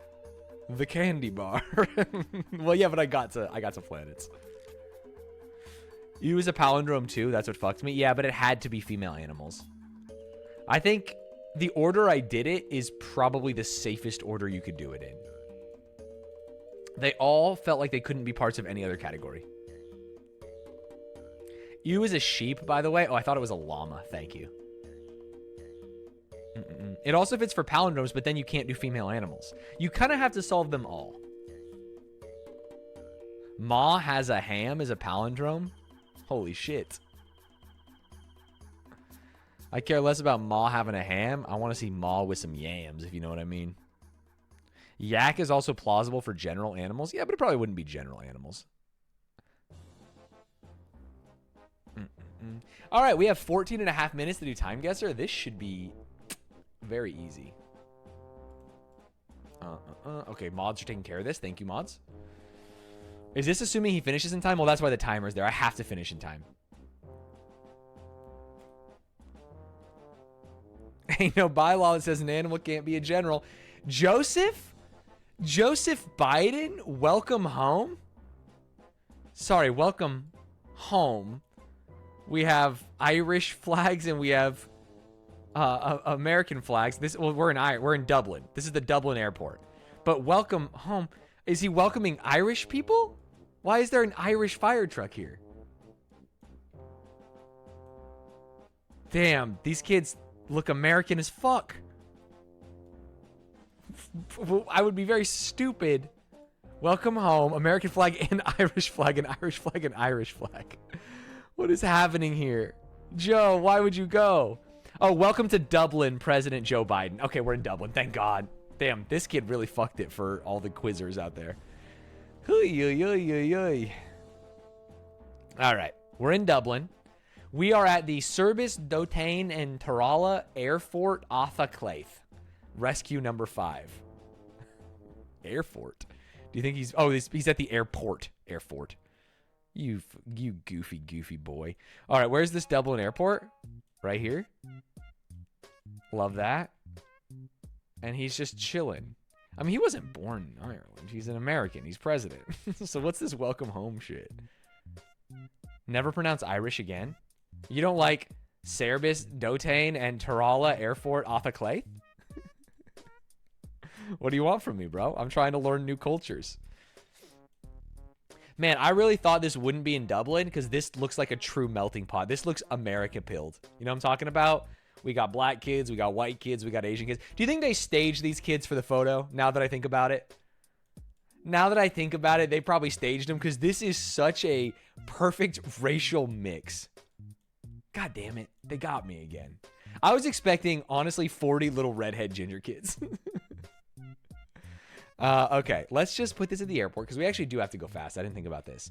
The candy bar. Well, yeah, but I got to planets. You was a palindrome too. That's what fucked me. Yeah, but it had to be female animals. I think the order I did it is probably the safest order you could do it in. They all felt like they couldn't be parts of any other category. You is a sheep, by the way. Oh, I thought it was a llama. Thank you. It also fits for palindromes, but then you can't do female animals. You kind of have to solve them all. Ma has a ham as a palindrome. Holy shit. I care less about Ma having a ham. I want to see Ma with some yams, if you know what I mean. Yak is also plausible for general animals. Yeah, but it probably wouldn't be general animals. All right, we have 14 and a half minutes to do Time Guesser. This should be very easy. Okay, mods are taking care of this. Thank you, mods. Is this assuming he finishes in time? Well, that's why the timer's there. I have to finish in time. Ain't no bylaw that says an animal can't be a general. Joseph Biden, welcome home. Sorry, welcome home. We have Irish flags and we have American flags. Well, we're in Dublin. This is the Dublin airport. But welcome home. Is he welcoming Irish people? Why is there an Irish fire truck here? Damn, these kids look American as fuck. I would be very stupid. Welcome home, American flag and Irish flag and Irish flag and Irish flag. What is happening here? Joe, why would you go? Oh, welcome to Dublin, President Joe Biden. Okay, we're in Dublin. Thank God. Damn, this kid really fucked it for all the quizzers out there. All right, we're in Dublin. We are at the Serbis, Dotain, and Tarala Airfort Athaclaith. Rescue number 5. Airfort. Do you think he's... Oh, he's at the airport. Airfort. You goofy boy. All right, where's this Dublin airport? Right here. Love that. And he's just chilling. I mean, he wasn't born in Ireland. He's an American. He's president. So what's this welcome home shit? Never pronounce Irish again? You don't like Serbis, Dotain, and Tarala Airfort Athaclaith? What do you want from me, bro? I'm trying to learn new cultures. Man, I really thought this wouldn't be in Dublin because this looks like a true melting pot. This looks America-pilled. You know what I'm talking about? We got black kids, we got white kids, we got Asian kids. Do you think they staged these kids for the photo, now that I think about it? Now that I think about it, they probably staged them because this is such a perfect racial mix. God damn it. They got me again. I was expecting, honestly, 40 little redhead ginger kids. Okay, let's just put this at the airport because we actually do have to go fast. I didn't think about this.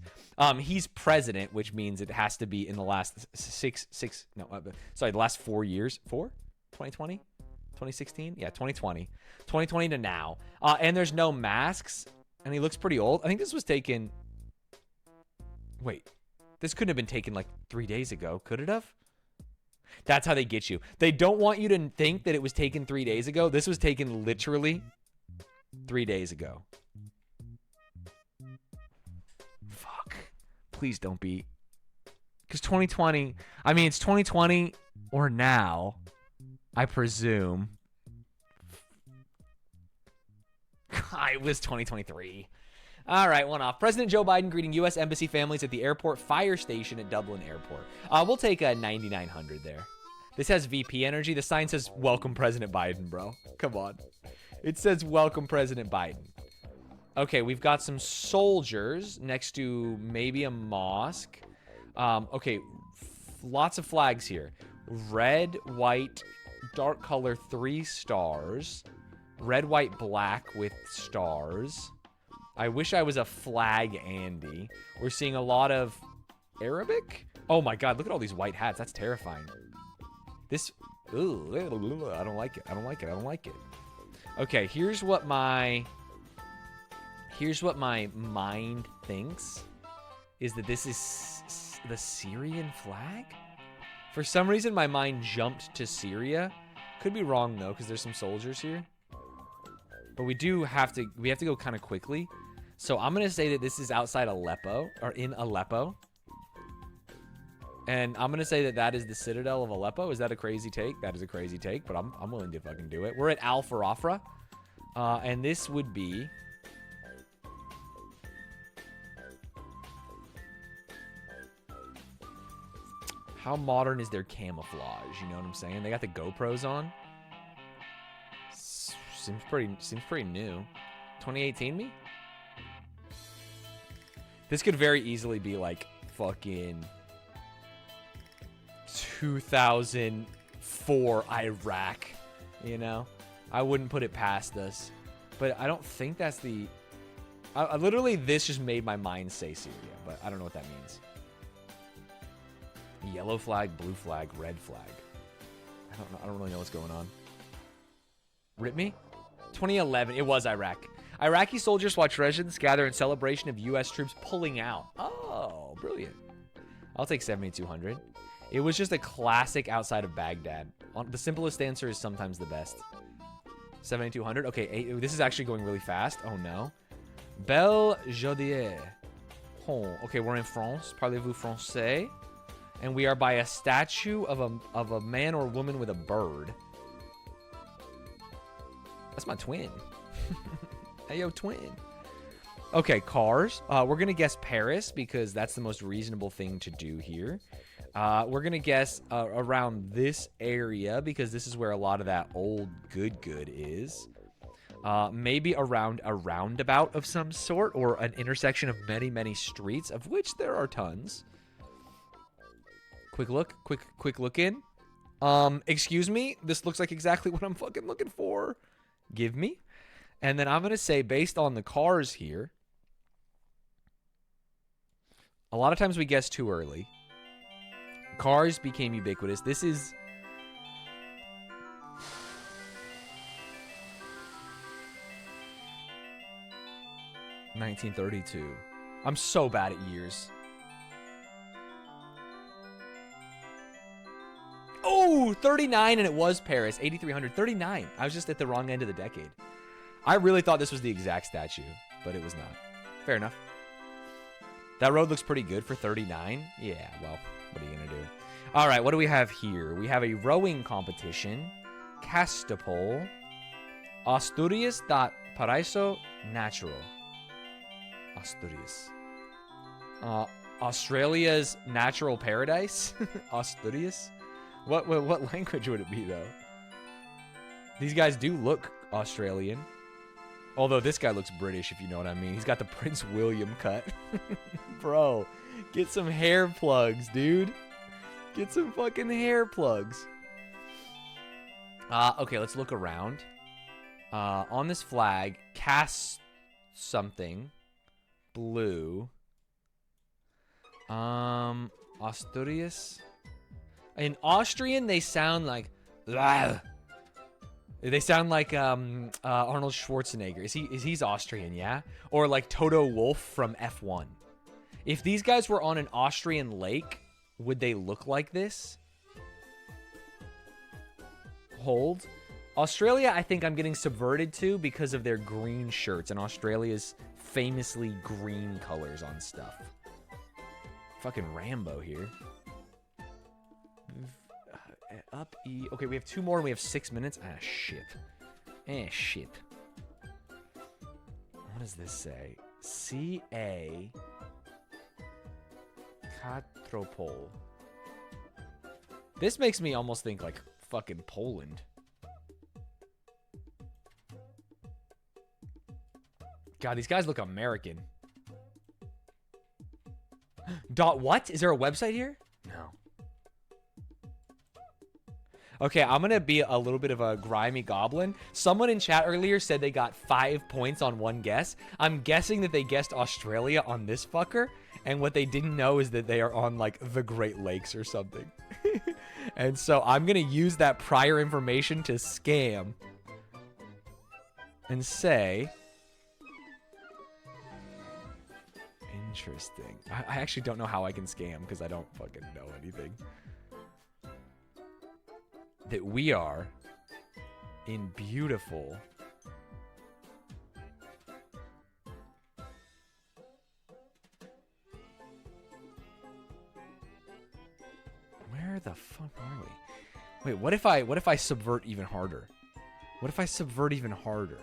He's president, which means it has to be in the last the last 4 years. 2020? 2016? Yeah, 2020. 2020 to now. And there's no masks, and he looks pretty old. I think this was taken... Wait, this couldn't have been taken like 3 days ago. Could it have? That's how they get you. They don't want you to think that it was taken 3 days ago. This was taken literally 3 days ago. Fuck. Please don't be. Because 2020, I mean, it's 2020 or now, I presume. It was 2023. All right, one off. President Joe Biden greeting U.S. Embassy families at the airport fire station at Dublin Airport. We'll take a 9,900 there. This has VP energy. The sign says, welcome President Biden, bro. Come on. It says, welcome President Biden. Okay, we've got some soldiers next to maybe a mosque. Okay, lots of flags here. Red, white, dark color, 3 stars. Red, white, black with stars. I wish I was a flag Andy. We're seeing a lot of Arabic. Oh my God, look at all these white hats. That's terrifying. This, ooh, I don't like it. I don't like it. I don't like it. Okay, here's what my mind thinks is that this is the Syrian flag. For some reason, my mind jumped to Syria. Could be wrong though, because there's some soldiers here. But we have to go kind of quickly. So I'm going to say that this is outside Aleppo, or in Aleppo. And I'm going to say that that is the citadel of Aleppo. Is that a crazy take? That is a crazy take, but I'm willing to fucking do it. We're at Al Farafra. And this would be... How modern is their camouflage? You know what I'm saying? They got the GoPros on. Seems pretty new. 2018 me? This could very easily be like fucking 2004 Iraq, you know? I wouldn't put it past us. But I don't think that's the... literally, this just made my mind say Syria, but I don't know what that means. Yellow flag, blue flag, red flag. I don't really know what's going on. Rip me? 2011. It was Iraq. Iraqi soldiers watch residents gather in celebration of U.S. troops pulling out. Oh, brilliant. I'll take 7200. It was just a classic outside of Baghdad. The simplest answer is sometimes the best. 7200. Okay, this is actually going really fast. Oh, no. Belle Jodier. Oh, okay, we're in France. Parlez-vous français? And we are by a statue of a man or woman with a bird. That's my twin. Hey, yo, twin. Okay, cars. We're going to guess Paris because that's the most reasonable thing to do here. We're going to guess around this area because this is where a lot of that old good is. Maybe around a roundabout of some sort or an intersection of many, many streets, of which there are tons. Quick look. Quick look in. Excuse me? This looks like exactly what I'm fucking looking for. Give me. And then I'm going to say, based on the cars here, a lot of times we guess too early. Cars became ubiquitous. This is... ...1932. I'm so bad at years. Oh, 39, and it was Paris. 8300. 39. I was just at the wrong end of the decade. I really thought this was the exact statue, but it was not. Fair enough. That road looks pretty good for 39. Yeah, well, what are you going to do? All right, what do we have here? We have a rowing competition. Castopol. Asturias dot Paraiso Natural. Asturias. Australia's natural paradise? Asturias? What language would it be, though? These guys do look Australian. Although this guy looks British, if you know what I mean. He's got the Prince William cut. Bro, get some hair plugs, dude. Get some fucking hair plugs. Okay, let's look around. On this flag, cast something. Blue. Asturias. In Austrian, they sound like... They sound like Arnold Schwarzenegger. He's Austrian, yeah? Or like Toto Wolff from F1. If these guys were on an Austrian lake, would they look like this? Hold. Australia, I think I'm getting subverted to because of their green shirts and Australia's famously green colors on stuff. Fucking Rambo here. Up E. Okay, we have 2 more and we have 6 minutes. Ah, shit. Shit. What does this say? C-A... Katropol. This makes me almost think like fucking Poland. God, these guys look American. Dot what? Is there a website here? No. Okay, I'm going to be a little bit of a grimy goblin. Someone in chat earlier said they got 5 points on one guess. I'm guessing that they guessed Australia on this fucker. And what they didn't know is that they are on, like, the Great Lakes or something. And so I'm going to use that prior information to scam. And say... Interesting. I actually don't know how I can scam because I don't fucking know anything. That we are in beautiful Where the fuck are we? Wait, what if I subvert even harder? What if I subvert even harder?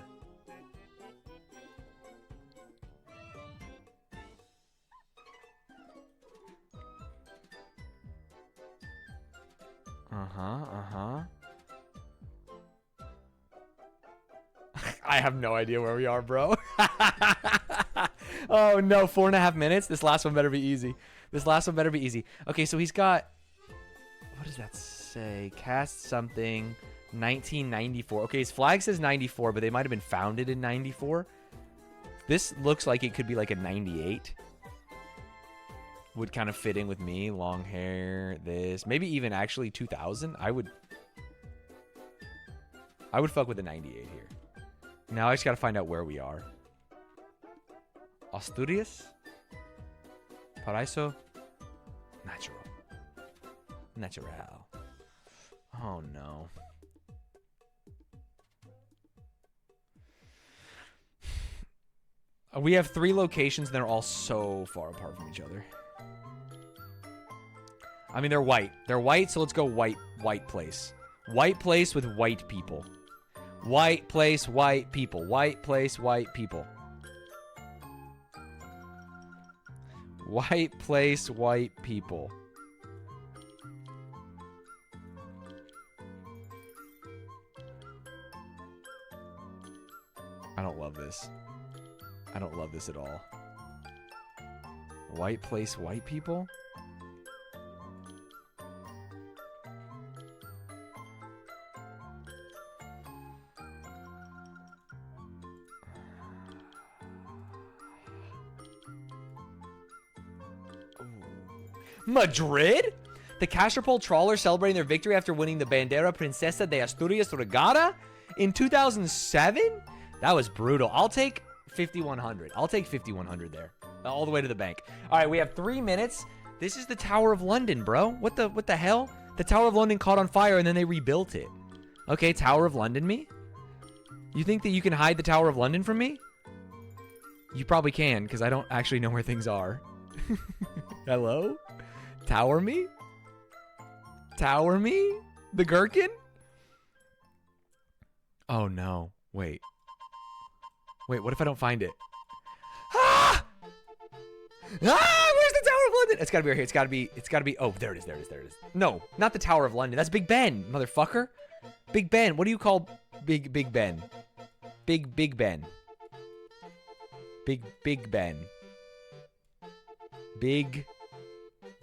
I have no idea where we are, bro. Oh, no. 4.5 minutes? This last one better be easy. This last one better be easy. Okay, so he's got... What does that say? Cast something. 1994. Okay, his flag says 94, but they might have been founded in 94. This looks like it could be like a 98. Would kind of fit in with me. Long hair, this. Maybe even actually 2000. I would fuck with the 98 here. Now I just got to find out where we are. Asturias? Paraíso? Natural. Oh, no. We have 3 locations and they're all so far apart from each other. I mean, they're white. They're white, so let's go white place. White place with white people. White place, white people. White place, white people. White place, white people. I don't love this. I don't love this at all. White place, white people? Madrid? The Castropol trawler celebrating their victory after winning the Bandera Princesa de Asturias Regatta in 2007? That was brutal. I'll take 5,100. I'll take 5,100 there. All the way to the bank. All right, we have 3 minutes. This is the Tower of London, bro. What the hell? The Tower of London caught on fire and then they rebuilt it. Okay, Tower of London me? You think that you can hide the Tower of London from me? You probably can, because I don't actually know where things are. Hello? Tower me? Tower me? The gherkin? Oh, no. Wait. Wait, what if I don't find it? Ah! Ah! Where's the Tower of London? It's gotta be right here. It's gotta be. Oh, there it is. No, not the Tower of London. That's Big Ben, motherfucker. Big Ben. What do you call Big Ben? Big Ben. Big Ben.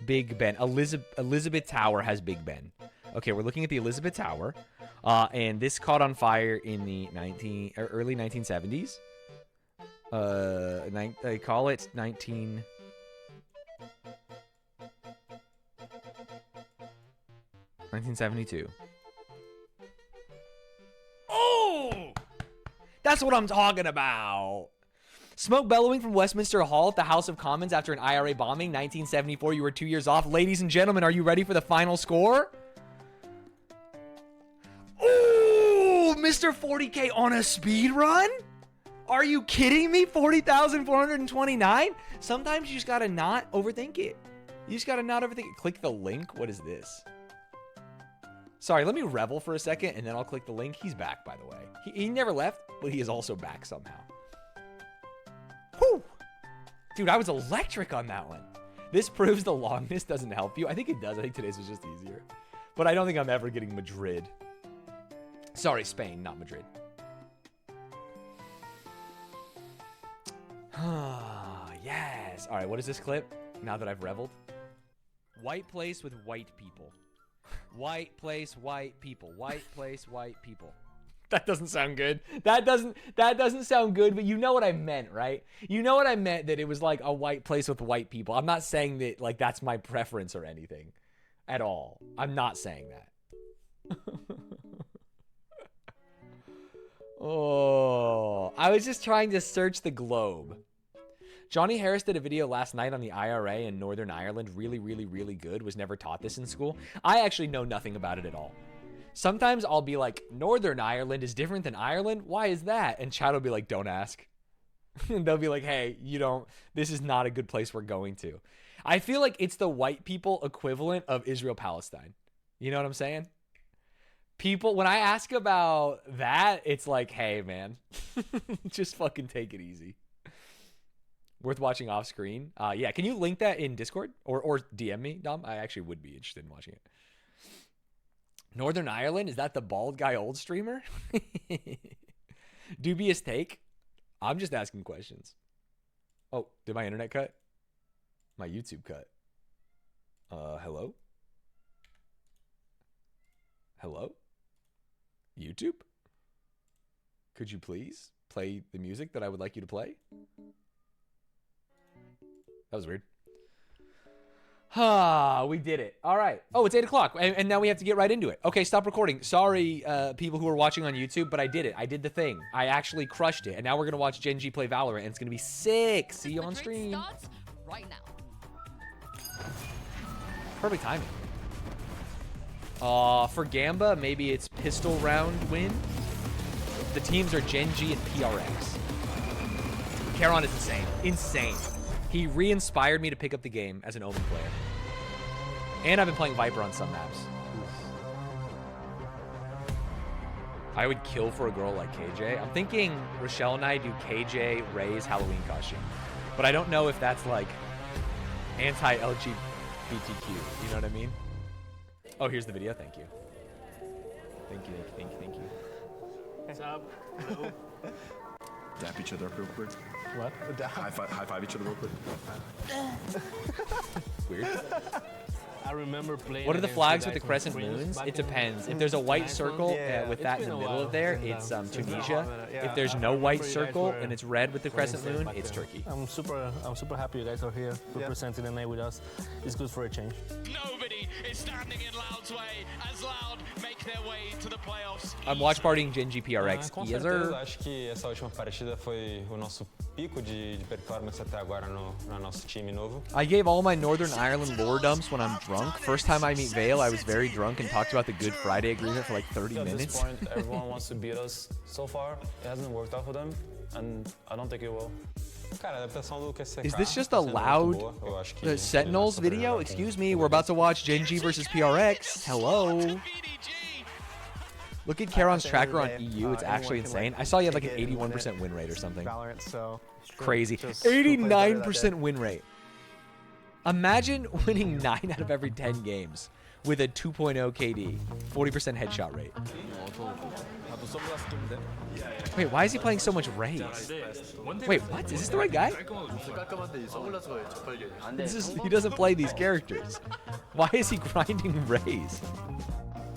Big Ben. Elizabeth Tower has Big Ben. Okay, we're looking at the Elizabeth Tower. And this caught on fire in the early 1970s. They call it 1972. Oh! That's what I'm talking about. Smoke bellowing from Westminster Hall at the House of Commons after an IRA bombing, 1974. You were 2 years off. Ladies and gentlemen, are you ready for the final score? Oh, Mr. 40K on a speed run? Are you kidding me? 40,429? Sometimes you just gotta not overthink it. You just gotta not overthink it. Click the link. What is this? Sorry, let me revel for a second, and then I'll click the link. He's back, by the way. He never left, but he is also back somehow. Whew. Dude, I was electric on that one. This proves the longness doesn't help you. I think it does. I think today's was just easier. But I don't think I'm ever getting Madrid. Sorry, Spain, not Madrid. Yes. All right, what is this clip? Now that I've reveled. White place with white people. White place, white people. White place, white people. That doesn't sound good. That doesn't sound good, but you know what I meant, right? You know what I meant, that it was like a white place with white people. I'm not saying that like that's my preference or anything at all. I'm not saying that. Oh, I was just trying to search the globe. Johnny Harris did a video last night on the IRA in Northern Ireland. Really, really, really good. Was never taught this in school. I actually know nothing about it at all. Sometimes I'll be like, Northern Ireland is different than Ireland? Why is that? And Chad will be like, don't ask. And they'll be like, hey, this is not a good place we're going to. I feel like it's the white people equivalent of Israel-Palestine. You know what I'm saying? People, when I ask about that, it's like, hey, man, just fucking take it easy. Worth watching off screen. Yeah, can you link that in Discord or DM me, Dom? I actually would be interested in watching it. Northern Ireland, is that the bald guy old streamer? Dubious take. I'm just asking questions. Oh, did my internet cut? My YouTube cut. Hello? Hello? YouTube? Could you please play the music that I would like you to play? That was weird. We did it. All right. Oh, it's 8 o'clock, and now we have to get right into it. Okay, stop recording. Sorry, people who are watching on YouTube, but I did it. I did the thing. I actually crushed it, and now we're going to watch GenG play Valorant, and it's going to be sick. See you on stream. Starts right now. Perfect timing. For Gamba, maybe it's pistol round win. The teams are GenG and PRX. Charon is insane. Insane. He re-inspired me to pick up the game as an Omen player. And I've been playing Viper on some maps. I would kill for a girl like KJ. I'm thinking Rochelle and I do KJ Ray's Halloween costume. But I don't know if that's like anti-LGBTQ. You know what I mean? Oh, here's the video. Thank you. Thank you, thank you, thank you. What's up? Hello. Dap each other up real quick. What? High five each other real quick. Weird. I remember playing. What are the against flags you with the guys crescent from moons? back It in depends. If there's a white circle with that in the middle of there, it's Tunisia. If there's no white circle and it's red with the crescent moon, it's Turkey. I'm super happy you guys are here representing the night with us. It's good for a change. Nobody is standing in Loud's way as Loud make their way to the playoffs. I'm watch partying GenG PRX. Com Yes, certeza, sir. acho que essa última partida foi o nosso pico de performance até agora no nosso time novo. I gave all my Northern Ireland lore dumps when I'm drunk. First time I meet Vale, I was very drunk and talked about the Good Friday Agreement for like 30 At this minutes. point, everyone wants to beat us. So far, it hasn't worked out for them, and I don't think it will. Cara, a adaptação do QCK Is this just tá a sendo loud muito boa. Eu acho que Sentinels ele vai video? saber Excuse com- me, we're about to watch GenG versus PRX. Hello. Look at Charon's tracker on EU. It's actually insane. I saw you had like an 81% win rate or something. Valorant, so Crazy. just who plays better that 89% win rate. Imagine winning 9 out of every 10 games with a 2.0 KD, 40% headshot rate. Wait, why is he playing so much Raze? Wait, what? Is this the right guy? He doesn't play these characters. Why is he grinding Raze?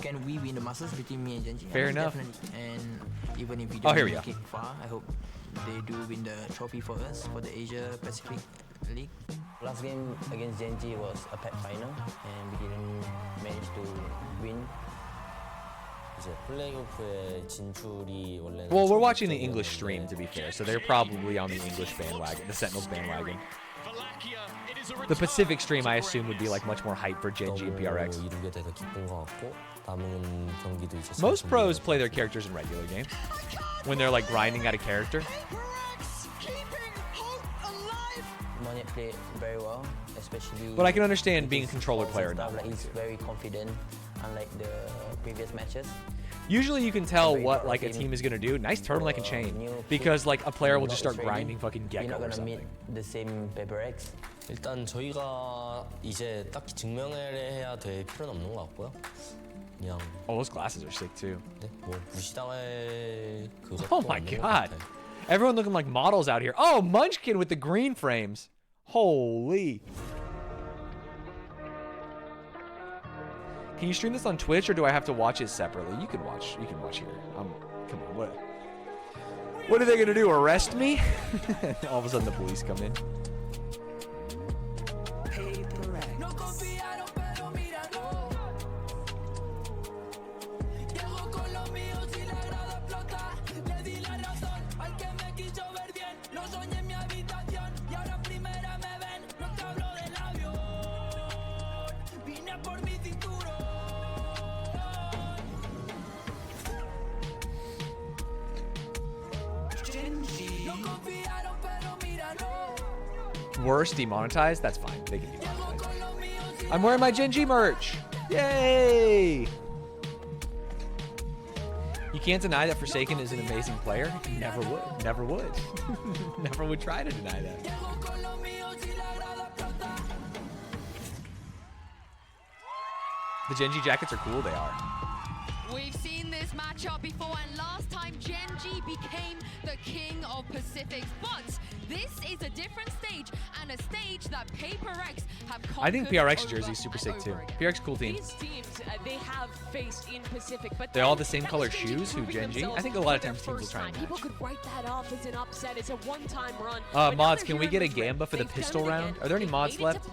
Can we win the Masters between me and GenG? Fair enough. Definitely. And even if we Oh, don't here we make go. it far, I hope they do win the trophy for us for the Asia Pacific League. Last game against GenG was a pack final and we didn't manage to win. Well, we're watching the English stream, to be fair, so they're probably on the English bandwagon, the Sentinels bandwagon. The Pacific stream, I assume, would be like much more hype for GenG and PRX. Most pros play their characters in regular games when they're like grinding out a character. Monyet played very well, especially. But I can understand being a controller player and not Like wanting he's to. very confident, unlike the previous matches. Usually you can tell what like a team is gonna do. Nice turtleneck and chain, because like a player will just start grinding fucking We're Gecko not or gonna meet something. the same paper X. 일단 저희가 이제 딱히 증명을 해야 될 필요는 없는 것 같고요. 그냥 Oh, those glasses are sick too. 네, 뭐 무시당할 그것도 Oh my 없는 것 god. 같아요. Everyone looking like models out here. Oh, Munchkin with the green frames. Holy. Can you stream this on Twitch or do I have to watch it separately? You can watch here. Come on, what are they gonna do? Arrest me? All of a sudden the police come in. Worse, demonetized? That's fine. They can demonetize. I'm wearing my GenG merch. Yay! You can't deny that Forsaken is an amazing player. Never would. Never would. Never would try to deny that. The GenG jackets are cool. They are. We've seen this matchup before, and last time GenG became the king of Pacifics. But this is a different stage, and a stage that PaperX have conquered. I think PRX jersey is super sick too. PRX cool team. These teams they have faced in Pacific, but they all the same color shoes. Who GenG? I think a lot of times teams will try and match. People could write that off as an upset. It's a one-time run. Mods, can we get a Gamba for the pistol round? Are there any mods left?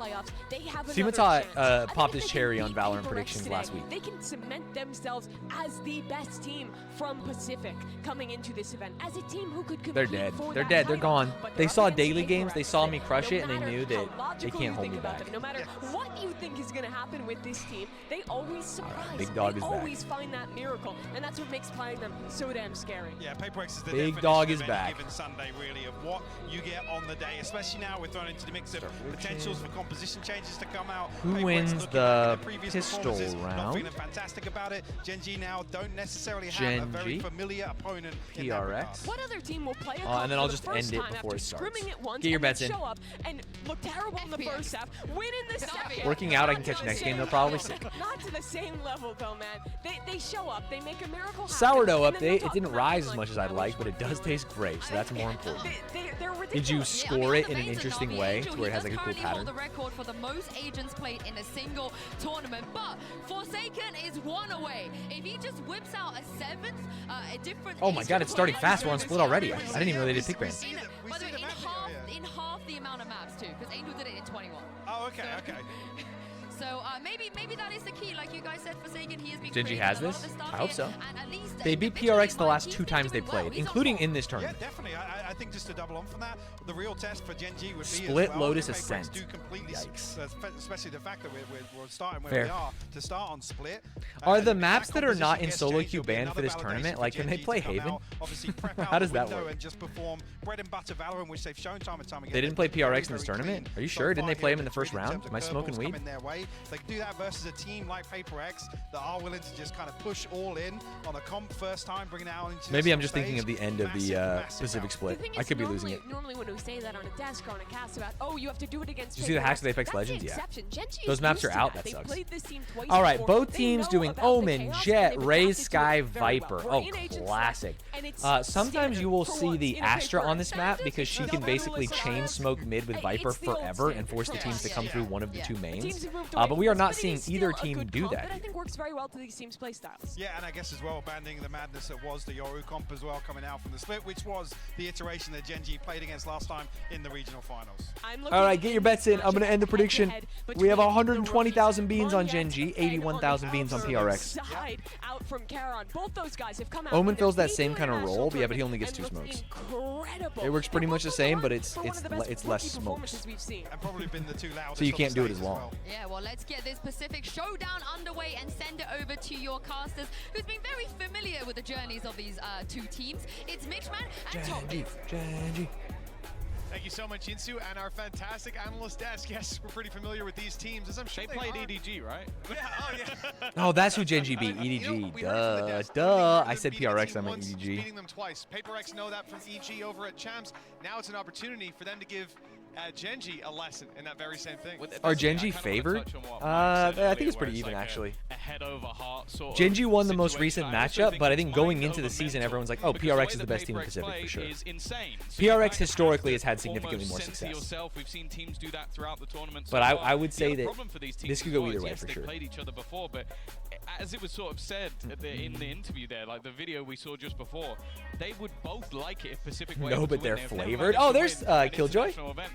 Simata popped his cherry on Valorant predictions last week. They can cement themselves as the best team from Pacific coming into this event. As a team who could compete. They're dead. They're dead. They're gone. They saw daily games. They saw me crush it, and they knew that they can't hold me back. No matter what you think is going to happen with this team, they always surprise. Big Dog is back. back. They always find that miracle, and that's what makes playing them so damn scary. Yeah, PaperX is the Big Dog is of back. any given Sunday, really, of what you get on the day, especially now we're thrown into the mix of potentials for composition changes to come out. Who PaperX wins the pistol not round? feeling fantastic about it. GenG now don't necessarily have a very familiar opponent. PRX. What other team will play a and then I'll just end it before it starts. Get your bets in. Show up and look terrible in the first half, win in the second. Working out, I can catch next game. They'll probably see. Not to the same level though, man. They show up, they make a miracle happen. Sourdough update. It didn't rise as much as I'd like, but it does taste great, so that's more important. Did you score it in an interesting way to where it has like a cool pattern? The record for the most agents played in a single tournament, but Forsaken is one away. If he just whips out a seventh, a different. Oh my God! It's starting fast. We're on split already. I didn't even know they did pick ban. By the way, in half the amount of maps too, because Angel did it in 21. Oh, okay, okay. So maybe that is the key, like you guys said, Forsaken. He has been. GenG has this. I hope so. And at least they beat PRX the last 2 times they played, including in this tournament. Yeah, definitely. I think just to double on from that, the real test for GenG would be Split as well, Lotus if Ascent. do completely, Yikes. especially the fact that we're starting where Fair. we are to start on Split. Are the maps that are not in solo queue banned for this tournament? Like, can they play Haven? How does that work? And just perform bread and butter Valorant, which they've shown time and time again. They didn't play PRX in this tournament? Are you sure? Didn't they play him in the first round? Am I smoking weed? They can do that versus a team like PaperX that are willing to just kind of push all in on a comp first time, bringing it out into Maybe I'm just thinking of the end of the Pacific split. I could be losing it. Normally when we say that on a desk or on a cast about, oh, you have to do it against. Did you see the hacks of the Apex Legends? Yeah. Those maps are out. That sucks. All right, both teams doing Omen, Jet, Raze, Sky, Viper. Oh, classic. Sometimes you will see the Astra on this map because she can basically chain smoke mid with Viper forever and force the teams to come through one of the 2 mains. But we are not seeing either team do that. I think works very well to these teams' play styles. Yeah, and I guess as well, banding the madness that was the Yoru comp as well coming out from the split, which was the iteration that GenG played against last time in the regional finals. All right, get your bets in. I'm going to end the prediction. We have 120,000 beans on GenG, 81,000 beans on PRX. Out from Charon. Both those guys have come out. Omen fills that same kind of role, but yeah, but he only gets 2 smokes. It works pretty much the same, but it's less smokes. And probably been the 2 loudest. So you can't do it as long. Yeah, well, let's get this Pacific Showdown underway and send it over to your casters, who's been very familiar with the journeys of these 2 teams. It's Mixman and Tommy. GenG. Thank you so much, Insu, and our fantastic analyst desk. Yes, we're pretty familiar with these teams, as I'm sure they played EDG, right? Yeah, oh yeah. Oh, that's who GenG beat. EDG. Duh. I said PRX, I meant EDG. Beating them twice. PaperX know that from EG over at Champs. Now it's an opportunity for them to give GenG a lesson in that very same thing. Are GenG favored? I think it's pretty even, actually. GenG won the most recent matchup, but I think going into the season, everyone's like, oh, PRX is the best team in Pacific for sure. PRX historically has had significantly more success. But I would say that this could go either way for sure. As it was sort of said in the interview there, like the video we saw just before, they would both like it if Pacific Wave No, but they're flavored. Oh, there's Killjoy.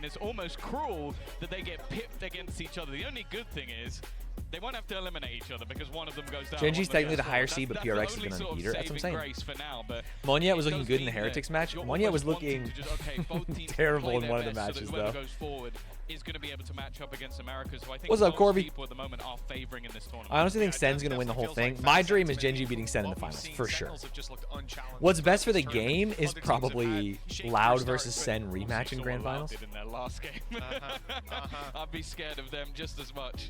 It's almost cruel that they get pipped against each other. The only good thing is they won't have to eliminate each other because one of them goes down. GenG's technically the higher seed, but PRX is going to beat her. That's what I'm saying. Monyet was looking good in the Heretics match. Monyet was looking terrible in one of the matches, though. Is going to be able to match up against America. So I think what's up, Corby? People at the moment are favoring in this tournament. I honestly think Sen's going to win the whole thing. My dream is GenG beating Sen in the finals, for sure. What's best for the game is probably Loud versus Sen rematch in Grand Finals. In their last game. I'd be scared of them just as much.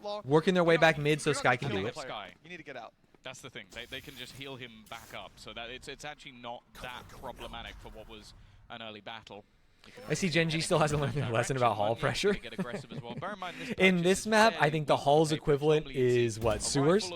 Outlaw. Working their way No, back mid so you're not Sky can gonna do kill it. the player. You need to get out. That's the thing. They can just heal him back up, so that it's actually not that problematic for what was an early battle. I see GenG still hasn't learned their lesson about hall pressure. In this map, I think the hall's equivalent is what, sewers?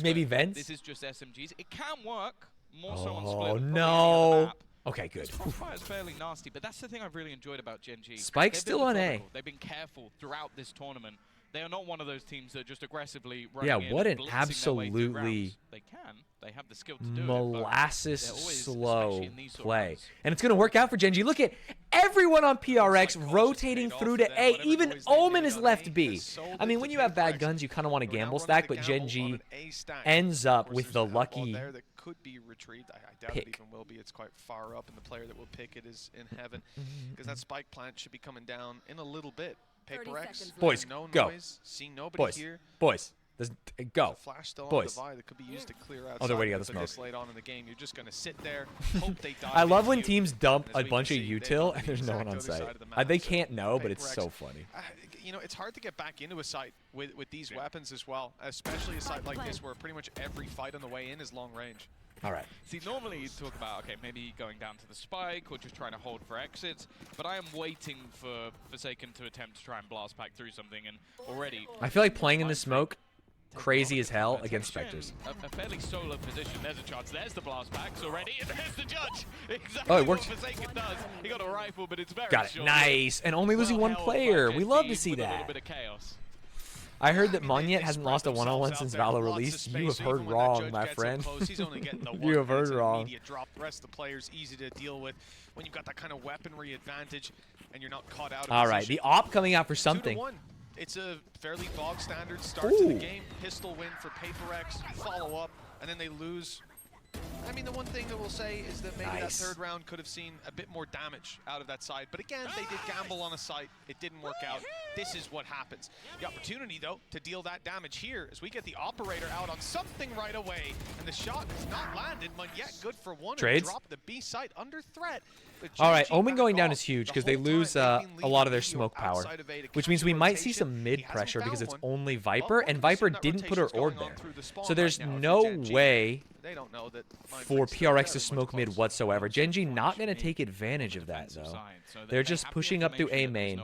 Maybe vents? This is just SMGs. It can work more so on split. Oh no. Okay, good. Crossfire's fairly nasty, but that's the thing I've really enjoyed about GenG. Spike's still on A. They've been careful throughout this tournament. They are not one of those teams that just aggressively running Yeah, in what and an blitzing their way through absolutely rounds. They can. They have the skill to do molasses it, but they're always, slow especially in these sort of play. rounds. And it's going to work out for GenG. Look at everyone on PRX rotating through to A. Even Omen is left B. I mean, when you have bad guns, you kind of want to gamble stack, but GenG ends up with the lucky there that could be retrieved. I doubt pick. it even will be. It's quite far up, and the player that will pick it is in heaven, because that spike plant should be coming down in a little bit. Paper X, Boys, no go. noise, see nobody Boys, here. boys, go. Flash still Boys. on the Vi that could be used to clear out. Oh, they're waiting out the smoke. This late on in the game, you're just gonna sit there, hope they die. I love when teams dump a bunch of util and there's no one on site. They can't know, but it's so funny. You know, it's hard to get back into a site with these weapons as well, especially a site like this where pretty much every fight on the way in is long range. All right. See, normally you talk about, okay, maybe going down to the spike or just trying to hold for exits, but I am waiting for Forsaken to attempt to try and blast back through something, and already... I feel like playing in the smoke, crazy as hell against Spectres. A fairly solo position. There's a chance. There's the blast backs already, and there's the judge. Exactly Oh, it worked. what Forsaken does. He got a rifle, but it's very Got it. short. Nice. And only losing one player. We love to see with a little that. bit of chaos. I heard that Monyet hasn't lost a one-on-one since Valor released. You have heard wrong, my friend. You have heard wrong. Drop. The rest of the players easy to deal with when you've got that kind of weaponry advantage and you're not caught out of All right, position. the op coming out for something. 2-1. It's a fairly bog standard start to the game. Pistol win for Paper X, follow up, and then they lose. I mean, the one thing that we'll say is that maybe that third round could have seen a bit more damage out of that side. But again, they did gamble on a site. It didn't work out. This is what happens. The opportunity, though, to deal that damage here as we get the operator out on something right away. And the shot is not landed, but yet good for one. Trades. And drop the B site under threat. All right, Omen going down is huge because they lose a lot of their smoke power, which means we might see some mid pressure because it's only Viper, and Viper didn't put her orb there. So there's no way for PRX to smoke mid whatsoever. GenG not going to take advantage of that, though. They're just pushing up through A main.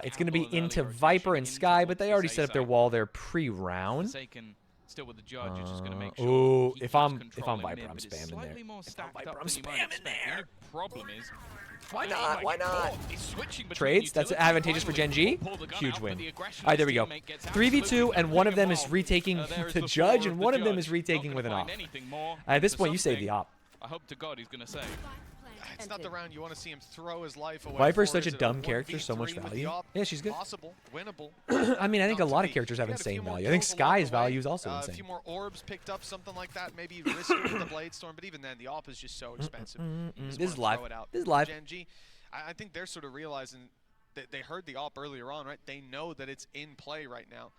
It's going to be into Viper and Sky, but they already set up their wall there pre-round. Still with the judge, who's just going to make sure. Ooh, he if I'm keeps Viper, controlling I'm mid, but it's spamming there. slightly more stacked Viper, up I'm than you might spamming expect. there. The only problem is, Why not? Why not? he's switching between Trades, that's utility. advantageous for Finally, GenG. pull the gun Huge out, win. but the aggression All right, there of we his go. teammate gets 3v2, absolutely and one of them bring is him retaking home. There is the the judge, floor and of one the of them is judge. retaking Not with an gonna op. find anything more. At this There's point, you save something the op. I hope to God he's going to save. It's not the round you want to see him throw his life away. Viper's for. such a Is it dumb character, so much 1v3 with the value. op? Yeah, she's good. Possible, winnable. I mean, I think a Not lot to of be. characters have You got a insane few more value. I think kills along Sky's the way. value is also A insane. few more orbs picked up, something like that. Maybe risk it with the Blade Storm, but even then, the op is just so expensive. You just This is wanna live. throw it out. This is live. GenG, I think they're sort of realizing that they heard the op earlier on, right? They know that it's in play right now.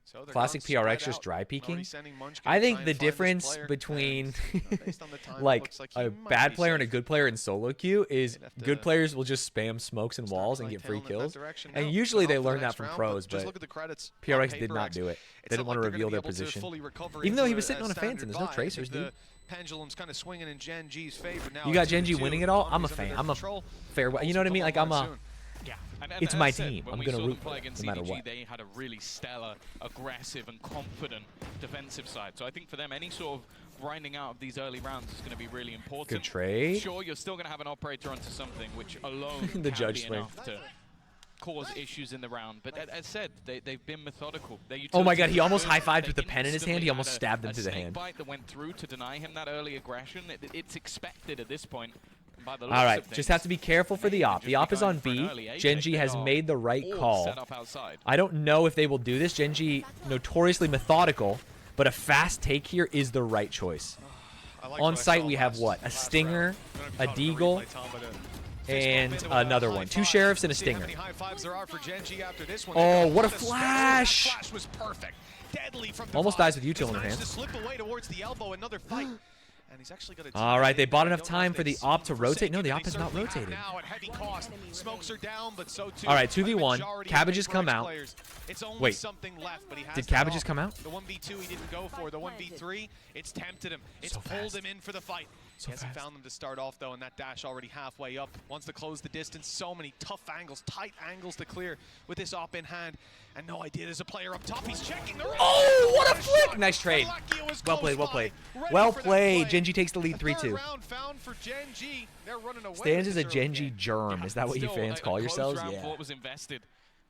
So they're Classic gonna PRX spread just out. dry Already peeking. sending Munchkin I to think try the and find this difference player, between and, based on the time, it like looks like he a might bad be player and a safe. good player in solo queue is have good to players will just spam smokes and walls and get free kills. And usually they learn that from pros, just but look at the credits. PRX did not do it. They didn't want to reveal their position. Even though he was sitting on a fence and there's no tracers, dude. Pendulum's kind of swinging in GenG's favor now. You got GenG winning it all? I'm a fan. I'm a fair. You know what I mean? Like I'm a. It's my team. I'm going to root for it, no matter what. They had a really stellar, aggressive, and confident defensive side. So I think for them, any sort of grinding out of these early rounds is going to be really important. Good trade. Sure, you're still going to have an operator onto something, which alone The can judge be swing. enough to cause issues in the round. But as said, they've been methodical. Oh my God, he almost high-fived They with the pen in his hand. He instantly almost had stabbed him a to the snake hand. bite that went through to deny him that early aggression. It's expected at this point. All right, just have to be careful for the op. The op is on B. GenG has made the right call. I don't know if they will do this. GenG, notoriously methodical, but a fast take here is the right choice. On site, we have what? A Stinger, a Deagle, and another one. 2 Sheriffs and a Stinger. Oh, what a flash! Flash was perfect. Deadly from Almost dies with util in her hand. to slip away towards the elbow. Another fight. And he's actually got a All right, they bought enough time for the op to rotate. No, the op has not rotated. Now at heavy cost. Smokes are down, but so too. All right, 2v1. Cabbages come out. It's only Wait, something left, but he has did Cabbages come out? The 1v2 he didn't go for. The 1v3, it's tempted him. It's pulled him in for the fight. He hasn't found them to start off, though, and that dash already halfway up. Wants to close the distance. So many tough angles, tight angles to clear with this op in hand. And no idea there's a player up top. He's checking the right. Oh, what a flick! Nice trade. Well played, well played. Well played. GenG takes the lead 3-2. Stanz is a GenG germ. Is that what you fans call yourselves? Yeah. Was invested.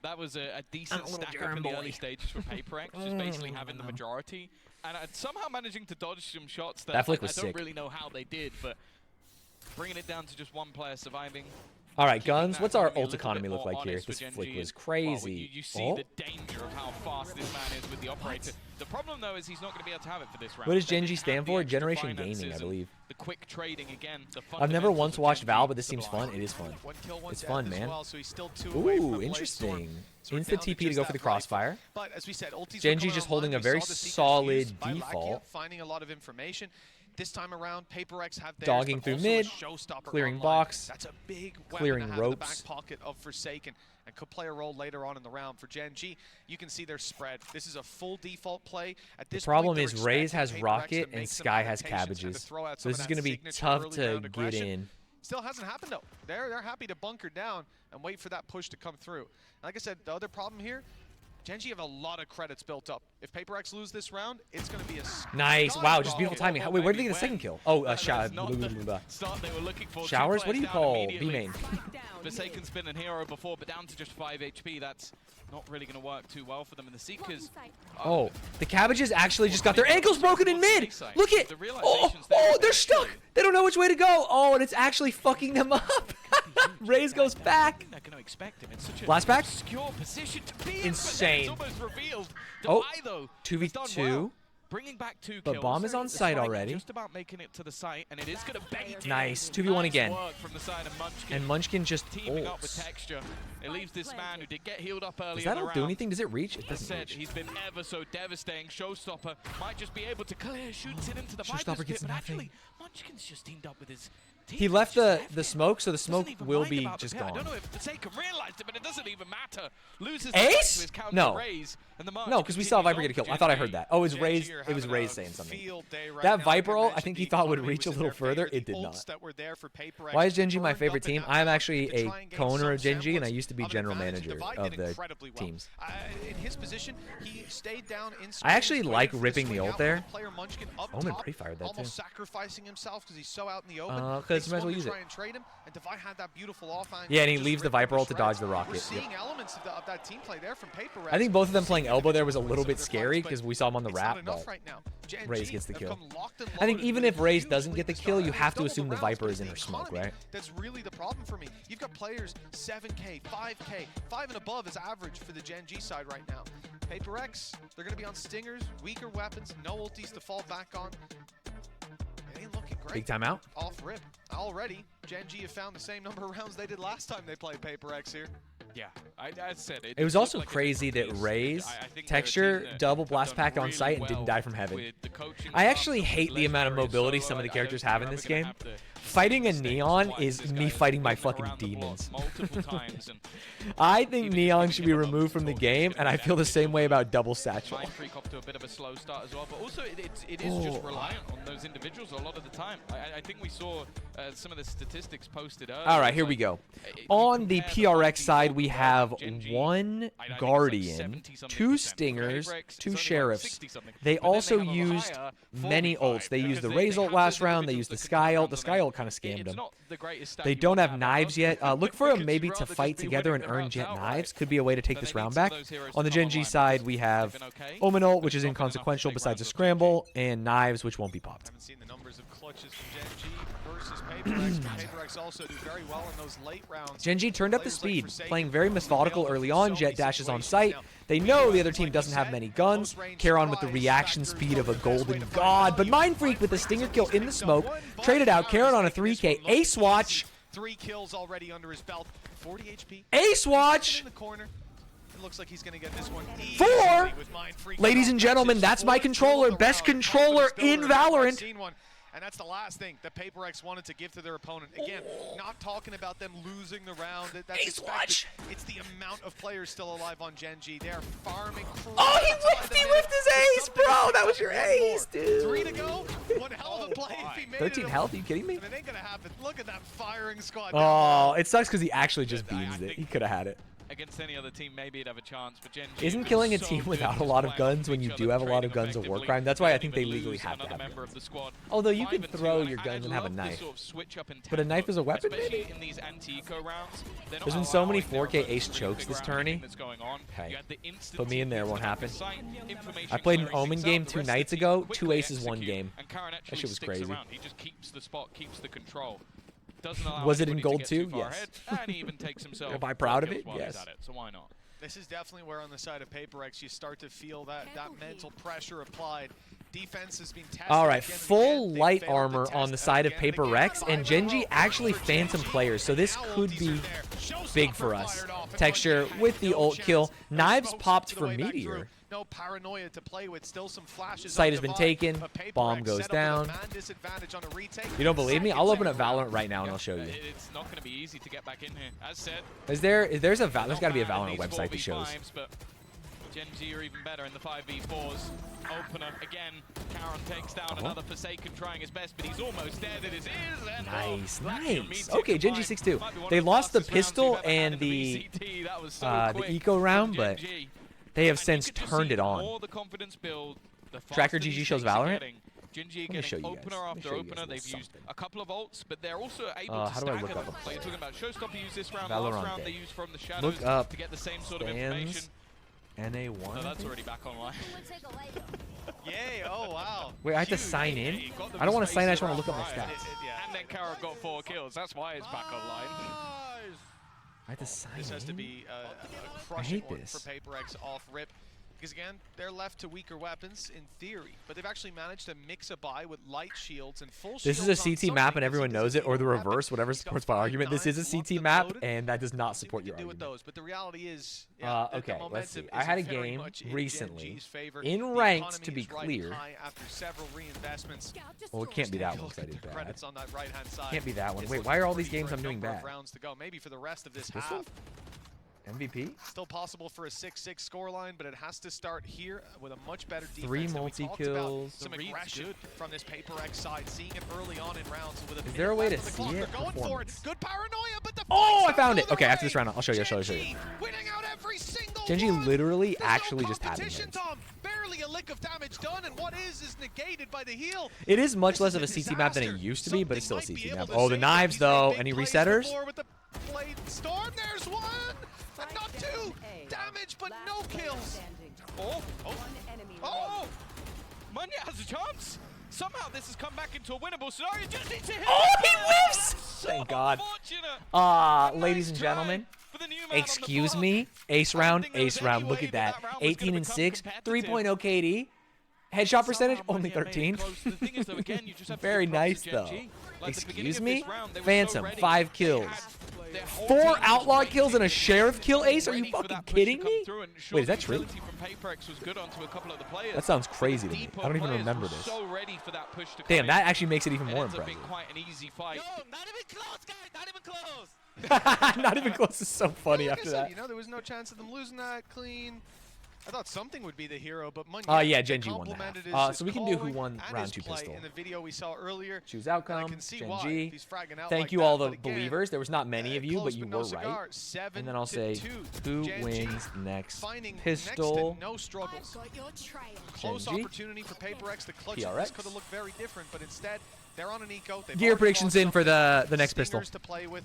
That was a decent stack up in the early stages for PaperX, just basically having the majority. And somehow managing to dodge some shots that flick was I don't sick. really know how they did, but bringing it down to just one player surviving. All right, Guns, what's our ult economy look like here? This flick was crazy. Well, you see the danger of how fast this man is with the operator. The problem, though, is he's not going to be able to have it for this round. What does GenG stand for? Generation Gaming, I believe. The quick trading again. I've never once watched Val, but this seems fun. It is fun. It's fun, man. Ooh, interesting. Instant TP to go for the crossfire. But as we said, GenG just holding a very solid default. Finding a lot of information. This time around, PaperX have theirs, dogging through mid, clearing online. box, That's a big clearing weapon to have ropes. in the back pocket of Forsaken, and could play a role later on in the round. For GenG, you can see their spread. This is a full default play. At this The problem point, is Raze has Rocket and Sky has Cabbages. So this is going to be tough to get in. Still hasn't happened, though. They're happy to bunker down and wait for that push to come through. And like I said, the other problem here, GenG have a lot of credits built up. If PaperX lose this round, it's going to be a nice. Wow, just beautiful timing. Wait, where did they get a second kill? Oh, Showers. What do you call B-main? Forsaken spin and hero before, but down to just 5 HP. That's not really going to work too well for them. And the Seekers... Oh, the Cabbages actually just got their ankles broken in mid. Look at... Oh, they're stuck. They don't know which way to go. Oh, and it's actually fucking them up. Raze goes back. They're going to expect him. It's such a Last back. obscure position to be insane. It's almost revealed. Oh, Defy, though, 2v2. well. Bringing back 2 But kills. bomb is on site already. Just about making it to the site, and it is going to bait. Nice. 2v1 again. From the side of Munchkin. And Munchkin just teaming up with ults. Texture. It leaves this man who did get healed up early. Does that ult do anything? Does it reach? It doesn't reach. He's been ever so devastating. Showstopper might just be able to clear, shoots it into the Showstopper Viper's gets pit, but nothing. actually, Munchkin's just teamed up with his team. He left the smoke, so the smoke will be just I gone. don't know if Forsaken realized it, but it doesn't even matter. Loses Ace? No. Raise, and the No, because we saw Viper get a kill. I thought I heard that. Oh, it was Raze. It was Raze saying something. That Viper ult, I think he thought would reach a little further. It did not. Why is GenG my favorite team? I'm actually a co-owner of GenG, and I just to be general manager of the teams. In his position, he stayed down in I actually like ripping the ult there. Omen top, pre-fired that too. almost sacrificing himself because he's so out in the open. Because might as well use it. Try and trade him, and Defy had that beautiful off-angle. Yeah, and he leaves the Viper ult to dodge the rocket. We're seeing elements of that team play there from PaperX. I think both of them playing elbow there was a little bit scary because we saw him on the wrap, but Raze gets the kill. I think even if Raze doesn't get the kill, you have to assume the Viper is in her smoke, right? That's really the problem for me. You've got players 7K, 5K, 5 and above is average for the GenG side right now. PaperX, they're going to be on stingers, weaker weapons, no ultis to fall back on. It ain't looking great. Big timeout. Off rip. Already, GenG have found the same number of rounds they did last time they played PaperX here. Yeah, I said it. It was also crazy that Raze, Texture, double blast pack on site and didn't die from heaven. I actually hate the amount of mobility some of the characters have in this game. Fighting a Neon is me fighting my fucking demons. I think Neon should be removed from the game, and I feel the same way about Double Satchel. Mind Freak off to a bit of a slow start as well, but also it is just reliant on those individuals a lot of the time. I think we saw some of the statistics posted earlier. All right, here we go. On the PRX side, we have 1 Guardian, 2 Stingers, 2 Sheriffs. They also used many ults. They used the Raze ult last round. They used the Sky ult. The Sky ult kind of scammed them. They don't have knives yet. Look for them maybe to fight together and earn Jet knives. Could be a way to take this round back. On the GenG side, we have Omen ult, which is inconsequential besides a scramble, and knives, which won't be popped. Haven't seen the numbers of clutches from GenG versus PaperX. PaperX also do very well in those late rounds. GenG turned up the speed, playing very methodical early on. Jet dashes on site. They know the other team doesn't have many guns. Charon with the reaction speed of a golden god. But Mind Freak with the stinger kill in the smoke. Traded out. Charon on a 3K. Ace watch. 3 kills already under his belt. 40 HP. Ace watch. In the corner. It looks like he's going to get this one. 4. Ladies and gentlemen, that's my controller. Best controller in Valorant. And that's the last thing that PaperX wanted to give to their opponent. Again, not talking about them losing the round. That's expected. It's the amount of players still alive on GenG. They're farming. Oh, he whiffed his ace, bro. That was your ace, dude. 3 to go. One hell of a play if he made 13 it. health? Are you kidding me? It ain't gonna happen. Look at that firing squad. Oh, it sucks because he actually just beams it. He could have had it. Against any other team, maybe he'd have a chance, but GenG Isn't killing a team without a lot of guns when you do have a lot of guns a war crime? That's why I think they legally have to have guns. Although you can throw your guns and have a knife. But a knife is a weapon, maybe? There's been so many 4K ace chokes this tourney. Hey, put me in there, won't happen. I played an Omen game 2 nights ago, 2 aces 1 game. That shit was crazy. He just keeps the spot, keeps the control. Was it in gold too? Yes. And he even takes himself. Am I proud of it? Yes. So why not? This is definitely where on the side of PaperX you start to feel that mental pressure applied. Defense has been tested. All right, full light armor on the side of PaperX, and GenG actually fanned some players, so this could be big for us. Texture with the ult kill. Knives popped for Meteor. No paranoia to play with. Still some flashes. Site has been taken. Bomb goes down. You don't believe me? I'll open up Valorant right now and I'll show you. It's not going to be easy to get back in here. As said, there's got to be a Valorant website that shows. But GenG are even better in the 5v4s. Opener again. Karen takes down another Forsaken, trying his best, but he's almost dead. It is. And Nice. Okay, GenG 6-2. They lost the pistol and the eco round, but they have since turned it on. Tracker GG shows Valorant. GenG getting opener after opener. They've used a couple of ults, but they're also able to stagger them. Like you're talking about Showstopper used this round. Last round they used From the Shadows to get the same sort of information. NA1. No, that's already back online. Yay! Oh wow. Wait, I have to sign in? I don't want to sign in, I just want to look at my stats. And then Kara got 4 kills. That's why it's back online. I have to sign in? This has to be a crushing one for PaperX off rip. Because again, they're left to weaker weapons in theory, but they've actually managed to mix a buy with light shields and full shields. This is a CT map and everyone knows it, or the reverse, whatever supports my argument. This is a CT map and that does not support your argument. But the reality is, okay, let's see. I had a game recently in ranked, to be clear. Well, it can't be that one because I did bad. Can't be that one. Wait, why are all these games I'm doing bad? Maybe for the rest of this half. half. MVP? Still possible for a 6-6 scoreline, but it has to start here with a much better defense. 3 multi-kills. Some aggression from this PaperX side, seeing it early on in rounds. With is there a way to see it? Going for it. Good paranoia, but the I found it. Okay, after this round, I'll show you. Winning out every single GenG literally actually just had it. Barely a lick of damage done, and what is negated by the heal. It is much less of a CT map than it used to be, but it's still a CT map. Oh, the knives though. Any resetters? Storm, there's one. Not 2 damage, but no kills. Oh! Munya has a chance. Somehow this has come back into a winnable scenario. Just needs to hit. Oh, he whiffs! Thank God. Ladies and gentlemen, excuse me. Ace round. Look at that. 18 and 6, 3.0 KD. Headshot percentage only 13. Very nice though. Excuse me. Phantom 5 kills. 4 outlaw kills and a sheriff kill ace? Are you fucking kidding me? Wait, is that true? That sounds crazy to me. I don't even remember this. Damn, that actually makes it even more impressive. Not even close is so funny after that. You know, there was no chance of them losing that clean. I thought something would be the hero, but Munya yeah, GenG won that. So we can do who won round 2 pistol. In the video we saw earlier, choose outcome, GenG. Thank you all the believers. There was not many of you, but you were right. And then I'll say who wins next pistol. No struggles. Close opportunity for PaperX. The clutch could have looked very different, but instead they're on an eco. Gear predictions in for the next pistol. To play with.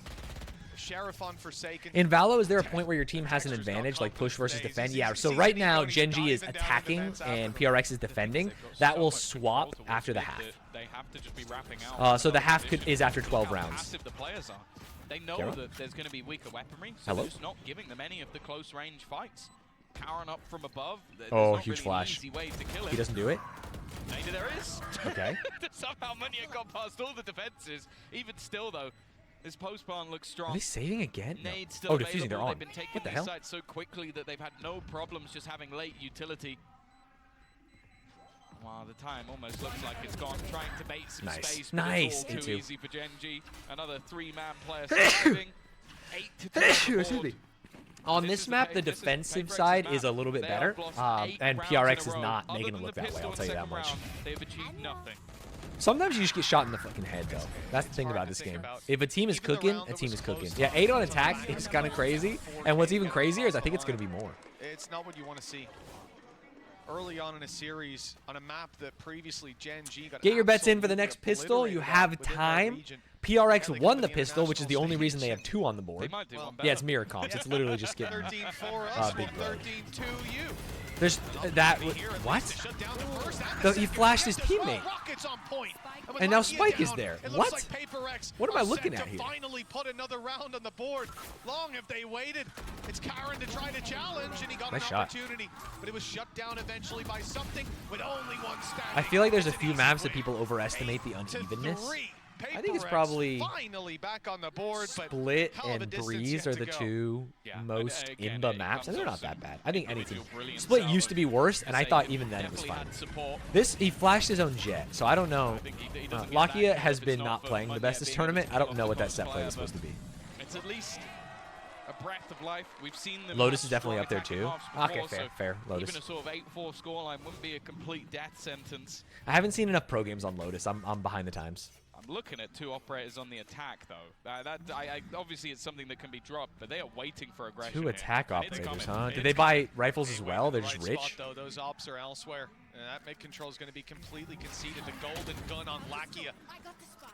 Sheriff on Forsaken. In Valo, is there a point where your team has an advantage, like push versus defend? Yeah, so right now, GenG is attacking and PRX is defending. That will swap after the half. They have to just be wrapping out. So the half is after 12 rounds. The players are. They know that there's going to be weaker weaponry, so they're just not giving them any of the close range fights. Karen up from above. Oh, huge flash. He doesn't do it? Maybe there is. Okay. Somehow Munya got past all the defenses. Even still, though, this post plan looks strong. Are they saving again? No. Oh, defusing, they're on. They've been taking these sites so quickly that they've had no problems just having late utility. Wow, Oh, the time almost looks like it's gone. Trying to bait some space, but Nice. it's all too easy for GenG. Another 3-man player saving. 8-2 on this map, the defensive side is a little bit better, and PRX is not making it look that way, I'll tell you that much. They've achieved nothing. Sometimes you just get shot in the fucking head, though. That's the thing about this game. If a team is cooking, a team is cooking. Yeah, 8 on attack is kind of crazy, and what's even crazier is I think it's going to be more. It's not what you want to see. Early on in a series, on a map that previously GenG got. Get your bets in for the next pistol. You have time. PRX won the pistol, which is the only reason they have 2 on the board. Yeah, it's mirror comps. It's literally just getting big bro. There's that. What? He flashed his teammate. And now Spike is there. What? What am I looking at here? Finally put another round on the board. Long have they waited. It's Karen to try to challenge, and he got an opportunity, but it was shut down eventually by something with only one stat. I feel like there's a few maps that people overestimate the unevenness. I think it's probably Split and Breeze are the 2 most imba maps, and they're not that bad. I think anything. Split used to be worse, and I thought even then it was fine. He flashed his own jet, so I don't know. Lakia has been not playing the best this tournament. I don't know what that set play is supposed to be. It's at least a breath of life. We've seen them. Lotus is definitely up there too. Okay, fair. Lotus. Even a sort of 8-4 scoreline wouldn't be a complete death sentence. I haven't seen enough pro games on Lotus. I'm behind the times. I'm looking at 2 operators on the attack, though. Obviously, it's something that can be dropped, but they are waiting for aggression. 2 attack operators, huh? Did they buy rifles as well? They're just rich. Spot, though. Those ops are elsewhere. And that mid control is going to be completely conceded. The golden gun on Lakia.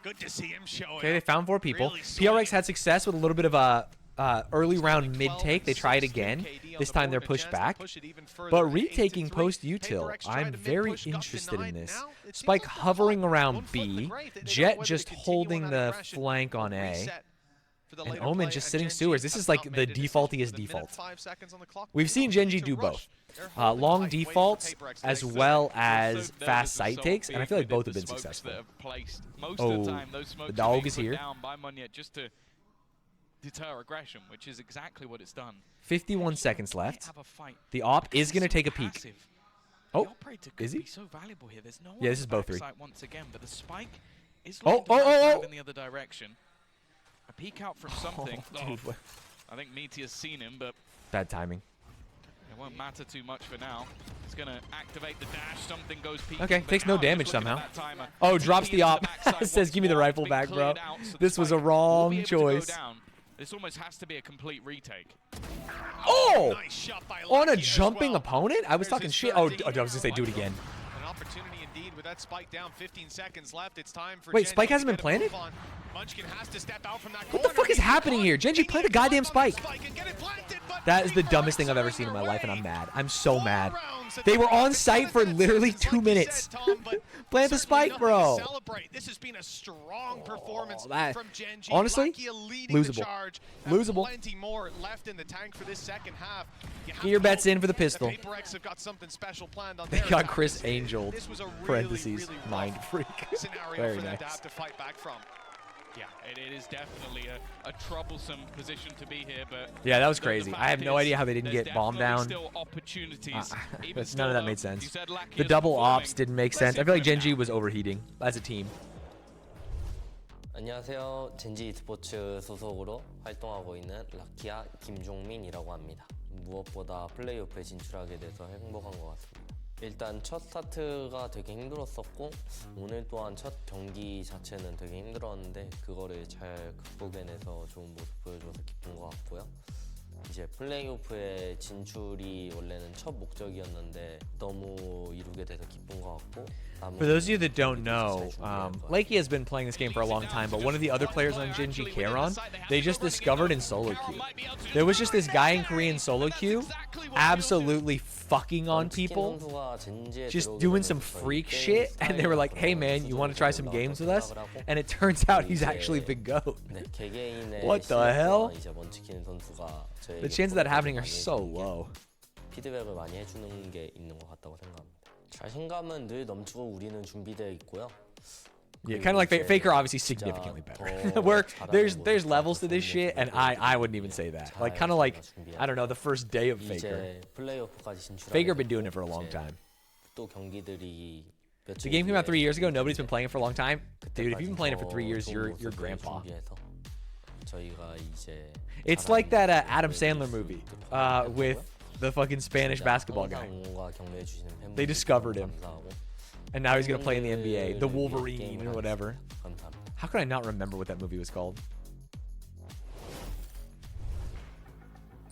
Good to see him showing. Okay, they found 4 people. PRX had success with a little bit of a early round mid take. They tried again. This time they're pushed back. But retaking post util, I'm very interested in this. Spike hovering around B. Jet just holding the flank on A. And Omen just sitting sewers. This is like the defaultiest default. We've seen GenG do both. Long defaults as well as fast sight takes, and I feel like both have been successful. Oh, the dog is here. Deter aggression, which is exactly what it's done. 51 seconds left. The op is going to take a peek. Oh, is he? So valuable here. There's no yeah, this is both 3. Once again, but the Spike is oh in the other direction. A peek out from something. Dude, I think Meteor's seen him, but bad timing. It won't matter too much for now. It's going to activate the dash. Something goes peeking. Okay, takes no damage somehow. Oh, drops the op. Says, give me the rifle back, bro. This was a wrong choice. This almost has to be a complete retake. Oh! On a jumping opponent? I was talking shit. Oh, I was going to say do it again. An opportunity indeed with that Spike down. 15 seconds left. It's time for Wait, Spike hasn't been planted? What the fuck is happening here? GenG, plant the goddamn Spike. That is the dumbest thing I've ever seen in my life, and I'm mad. I'm so mad. They were on site for literally 2 minutes. Plant the Spike, bro. This has been a strong performance from GenG. Honestly, losable. Losable. Plenty more left in the tank for this second half. Get your bets in for the pistol. PaperX have got something special planned on they got Chris Angel, parentheses, mind freak. Very nice. To fight back from. Yeah, it is definitely a troublesome position to be here, but yeah, that was crazy. I have no idea how they didn't get bombed down. Still opportunities. None of that made sense. The double ops didn't make sense. I feel like GenG was overheating as a team. 안녕하세요. 젠지 e스포츠 소속으로 활동하고 있는 라키아 김종민이라고 합니다. 무엇보다 플레이오프에 진출하게 돼서 행복한 것 같습니다. 일단 첫 스타트가 되게 힘들었었고 오늘 또한 첫 경기 자체는 되게 힘들었는데 그거를 잘 극복해내서 좋은 모습 보여줘서 기쁜 것 같고요. 이제 플레이오프에 진출이 원래는 첫 목적이었는데 너무 이루게 돼서 기쁜 것 같고. For those of you that don't know, Lakey has been playing this game for a long time, but one of the other players on GenG, Karen, they just discovered in solo queue. There was just this guy in Korean solo queue absolutely fucking on people, just doing some freak shit, and they were like, hey man, you want to try some games with us? And it turns out he's actually the GOAT. What the hell? The chances of that happening are so low. 피드백을 많이 해주는 게 있는 것 같다고 생각합니다. 자신감은 늘 넘치고 우리는 준비되어 있고요. Yeah, kind of like Faker, obviously significantly better. Where there's levels to this shit, and I wouldn't even say that. Like kind of like I don't know, the first day of Faker. Faker been doing it for a long time. 또 경기들이 The game came out 3 years ago. Nobody's been playing it for a long time. Dude, if you've been playing it for 3 years, you're grandpa. It's like that Adam Sandler movie with the fucking Spanish basketball guy. They discovered him. And now he's going to play in the NBA. The Wolverine or whatever. How could I not remember what that movie was called?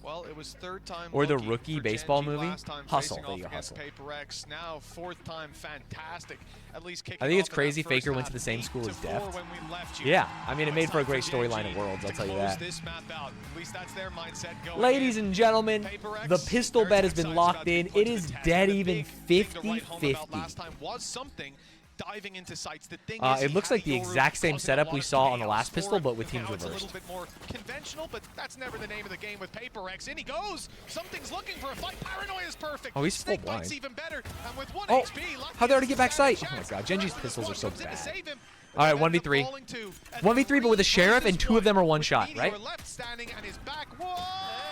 Well, it was third time. Or the rookie baseball movie. Hustle. There you go, Hustle. Paper-X. Now fourth time, fantastic. At least kicking I think it's off in crazy that Faker first went to the same half, school as 8-4 Deft. when we left you. Yeah, I mean, it Now made it's for a time great GenG storyline of Worlds, I'll to tell you close that. this map out. At least that's their mindset going Ladies in. and gentlemen, Paper-X, the pistol very bet has been excited locked about to in. be put It to is the test. dead The even big thing to write home 50-50. about last time was something. Diving into sights. The thing It looks like the exact same setup we saw on the last pistol, but with teams It's a reversed. little bit more conventional, but that's never the name of the game with Paper-X. In he goes. Something's looking for a fight. Paranoia is perfect. Oh, he's full Snake Bite's blind. even better. And with 1 Oh, HP, Lucky how'd they already has get back the sight? chance. Oh my god, Genji's pistols are so Comes in to bad. save him. All right, Ended up 1v3. falling to a 1v3, but with a sheriff, and 2 of them are one shot, Meteor right? left standing and his back. Whoa!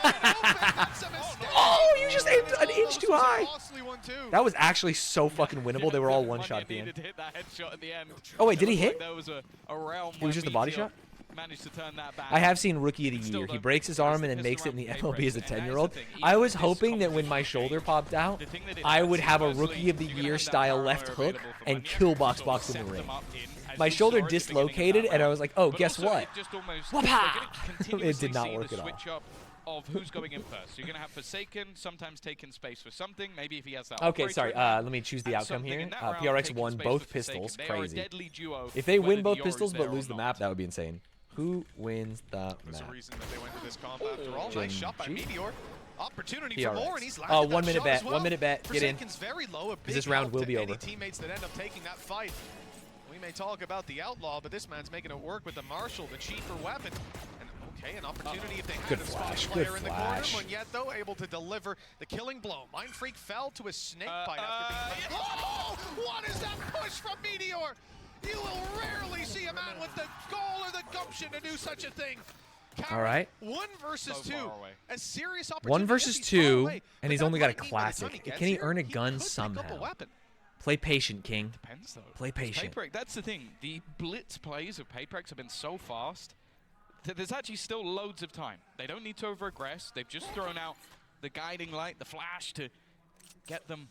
That's a mistake. Oh, you just aimed an inch too high. Costly one too. That was actually so fucking winnable. They were all one shot at the end. Needed to hit that headshot at the end. Oh, wait, did he It looked hit? like there was a realm It was just a body shot? Managed to turn that back. I have seen Rookie of the Year. He breaks his arm and then makes it in the MLB as a 10-year-old. I was hoping that when my shoulder popped out, I would have a Rookie of the Year style left hook and kill Box in the ring. My shoulder dislocated, and I was like, oh, guess what? It did not work at all. Of who's going in first. So you're going to have Forsaken, sometimes taking space for something. Maybe if he has that. Okay, sorry. Let me choose the outcome here. PRX won both pistols. Crazy. If they win both pistols but lose the map, that would be insane. Who wins the map? There's a reason that they went to this comp after all. Nice shot by Meteor. Opportunity PRX. for more, and he's landed 1 that minute shot bet. as well. 1 minute bet. Get in. Forsaken's very low. A big This round help will to be any over. teammates that end up taking that fight. We may talk about the outlaw, but this man's making it work with the Marshall, the cheaper weapon. And okay, an opportunity if they had Good a spot flash, player good in the corner, flash. but yet though able to deliver the killing blow. Mind Freak fell to a snake bite after being. Oh, what is that push from Meteor? You will rarely see a man with the gall or the gumption to do such a thing. All right. 1 versus 2. A serious opportunity. 1 versus Yes, he's far 2, away, and but he's that only got a might mean by the time classic. he gets Can he here, earn a he gun could pick up a somehow? weapon. Play patient, King. Depends though. Play patient. Paper-X, that's the thing. The blitz plays of Paper-X have been so fast that there's actually still loads of time. They don't need to over-aggress. They've just thrown out the guiding light, the flash to get them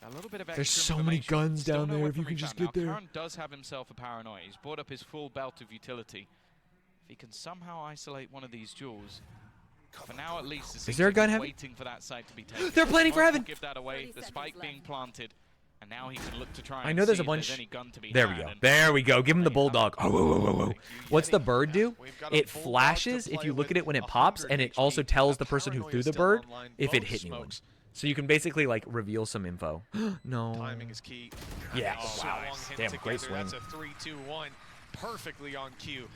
a little bit of extra There's so many information. guns Still down no there if you weaponry can just found. get Now, there. Karan does have himself a paranoia. He's brought up his full belt of utility. If he can somehow isolate one of these duels, for now at least, Is there a gun heaven? waiting for that site to be taken. They're planning for Won't heaven. Give that away. The spike being planted. And now he can look to try and I know there's see a if bunch. any gun to be There we had, go. and There we go. Give him the bulldog. Oh, whoa, whoa, whoa, whoa. What's the bird do? It flashes if you look at it when it pops, and it also tells the person who threw the bird if it hit anyone. So you can basically like reveal some info. No. Timing is key. Yeah. Oh, Wow. long hit Damn, great together. swing. That's a 3-2-1. Perfectly on cue.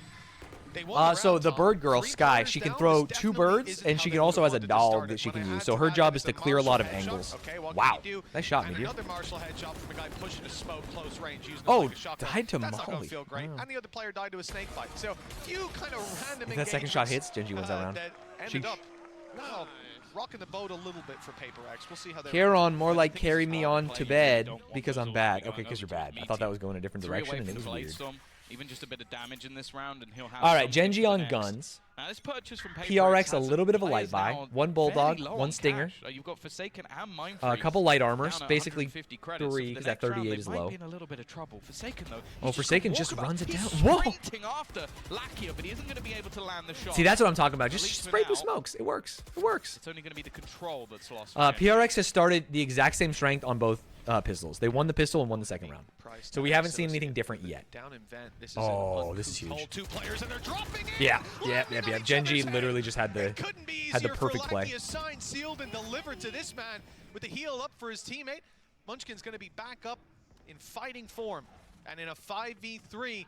They won So round, the Tom. bird girl, 3 Sky, players she can down. throw This 2 definitely birds, isn't and how she they can also has a wanted to dog start that it. she When can it use. had So to her happen, job it's is to a clear a lot of Marshall headshot. angles. Okay, what can Wow. you do? Nice shot, And Meteor. another Marshall headshot from a guy pushing a smoke close range using Oh, like a shotgun. died to That's not Molly. gonna feel great. Wow. And the other player died to a snake bite. So few kind of random If that second shot engagements, hits, GenG wins that round. That ended Sheesh. up, well, rocking the boat a little bit for Paper-X. We'll see how they Kieran, more like carry me on to bed because I'm bad. Okay, because you're bad. I thought that was going a different 3 away direction, and from it was the weird. Bladestorm. Even just a bit of damage in this round, and he'll have. All right, something GenG for on next. guns. Now, this purchase from PRX, a has little bit of a players light buy. now 1 bulldog, fairly low 1 on stinger. cash. You've got Forsaken and Mind A Freak couple light armors, down at basically 150 credits. 3 So because for the that next round, 38 they is might low. be in a little bit of trouble. Forsaken though, Oh, he's Forsaken just got walkabout. runs it He's down. Whoa! sprinting after Lakia, but he isn't going to be able to land the shot. See, that's what I'm talking about. At Just least for spray through now. smokes. It works. It works. It's only going to be the control that's lost. for GenG. PRX has started the exact same strength on both pistols. They won the pistol and won the second round. So we haven't seen anything different yet. Down in vent. This is Oh, this is huge. 2 players and they're dropping in. Yeah. GenG literally just had the perfect play. He is signed, sealed, and delivered to this man with the heel up for his teammate. Munchkin's going to be back up in fighting form, and in a 5v3.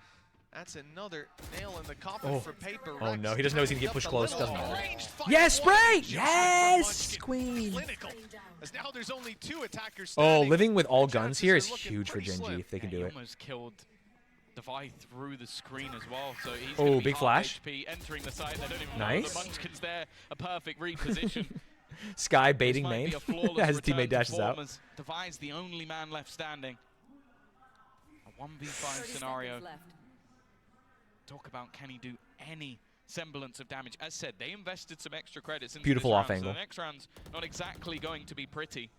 That's another nail in the coffin for Paper-X. Oh no, he doesn't know he's gonna get pushed close. Doesn't matter. Ranged fight. Yes, spray! Just Yes, from queen. Clinical. As now there's only 2 attackers Oh, standing. living with all The guns chances here are is looking huge for pretty GenG slim. if they can He do it. almost killed Devi through the screen as well. So he's Oh, gonna be big half flash. HP entering the site. They don't even Nice. know the Munchkin's there. A perfect reposition. Sky baiting This might main be a flawless as his return teammate to dashes form out. as Devi's the only man left standing. A 1v5 scenario. Talk about can he do any semblance of damage. As said, they invested some extra credits into Beautiful this off round, angle. So the next round's not exactly going to be pretty.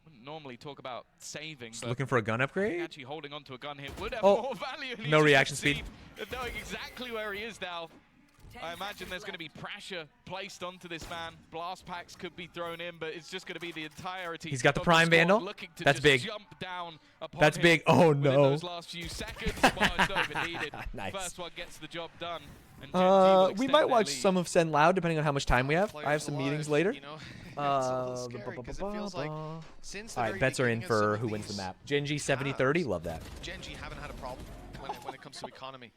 Wouldn't normally talk about saving. Just but looking for a gun upgrade. actually holding onto a gun here would have Oh, more value. And no he's reaction seen, speed. knowing exactly where he is now. I imagine there's going to be pressure placed onto this man. Blast packs could be thrown in, but it's just going to be the entirety. He's got the of Prime squad Vandal. looking to That's just big. Jump down upon That's him big. Oh within no. those last few seconds. Well, it's not even needed. Nice. First one gets the job done. And GenG will We extend might their watch lead. some of Send Loud depending on how much time we have. I have some alive, meetings later. you know? It's a little scary 'cause it feels like since the All right, very bets are in beginning of some for of who wins the these map. GenG 70-30, love that. GenG haven't had a problem when it comes to economy.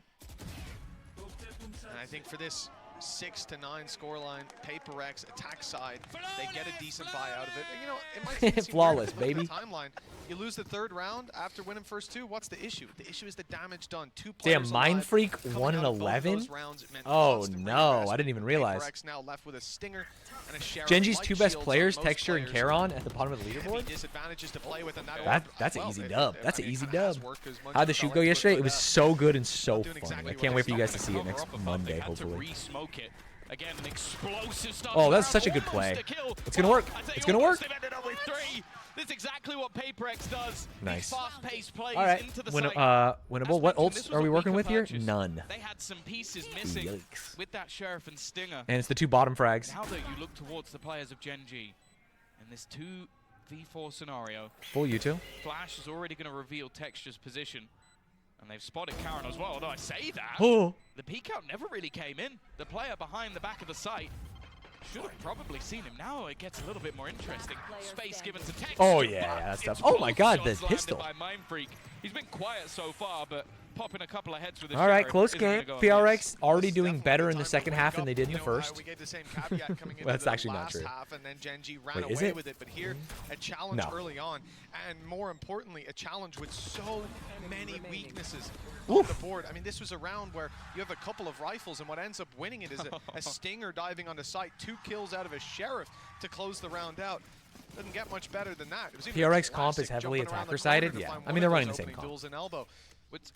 And I think for this 6-9 scoreline, PaperX attack side, they get a decent buy out of it. You know, it might seem Flawless, weird, but look baby. at the timeline. You lose the third round after winning first two. What's the issue? The issue is the damage done. Two Damn, players Mind alive. Freak Coming 1 and out of both of 11. those rounds, it meant Oh constant no, reinvestment. I didn't even realize. PaperX now left with a stinger and a sheriff. GenG's Light two best shields on players, most Texture and players. Charon, at the bottom of the Heavy leaderboard. disadvantages to play with, and that That's an well, easy dub. That's an I mean, easy it has dub. worked as much How'd the as shoot I go like to yesterday? put It was out. so good and so Doing funny. exactly I what can't wait for you they're guys to see it Cover next up above, Monday, they had to hopefully. re-smoke it. Again, an explosive start. Oh, that's round, such a good almost play. a kill. It's gonna work. I tell It's you gonna what, work. they've ended up with 3. This is exactly what PaperX does. Nice. These fast-paced plays All right, into the winnable. site. Winnable. What As mentioned, this ults was are a we working weaker with here? purchase. None. They had some pieces missing Yikes. with that Sheriff and Stinger. And it's the two bottom frags. Now that you look towards the players of GenG in this 2v4 scenario, Full U2. Flash is already going to reveal Texture's position. And they've spotted Karen as well. Although I say that, Oh. the peek out never really came in. The player behind the back of the site should have probably seen him. Now it gets a little bit more interesting. Space given to Texture. Oh, yeah, that's tough. Oh, my God, the Shots landed pistol. by Mind Freak. He's been quiet so far, but popping a couple of heads with his All right, Sheriff close isn't game. gonna go PRX already This is doing definitely better the in the time second to half wake than they up. did in the You know, first. we gave the same caveat coming into Well, that's the actually not last true. half, and then GenG ran Wait, is away it? with it. But here, a challenge No. early on, and more importantly, a challenge with so many weaknesses on the board. I mean, this was a round where you have a couple of rifles, and what ends up winning it is a Stinger diving onto site, 2 kills out of a Sheriff to close the round out. Doesn't get much better than that. It was even PRX comp classic is heavily jumping around the attacker-sided, corner to yeah. find I one mean, they're of running those the same opening comp. duels in elbow.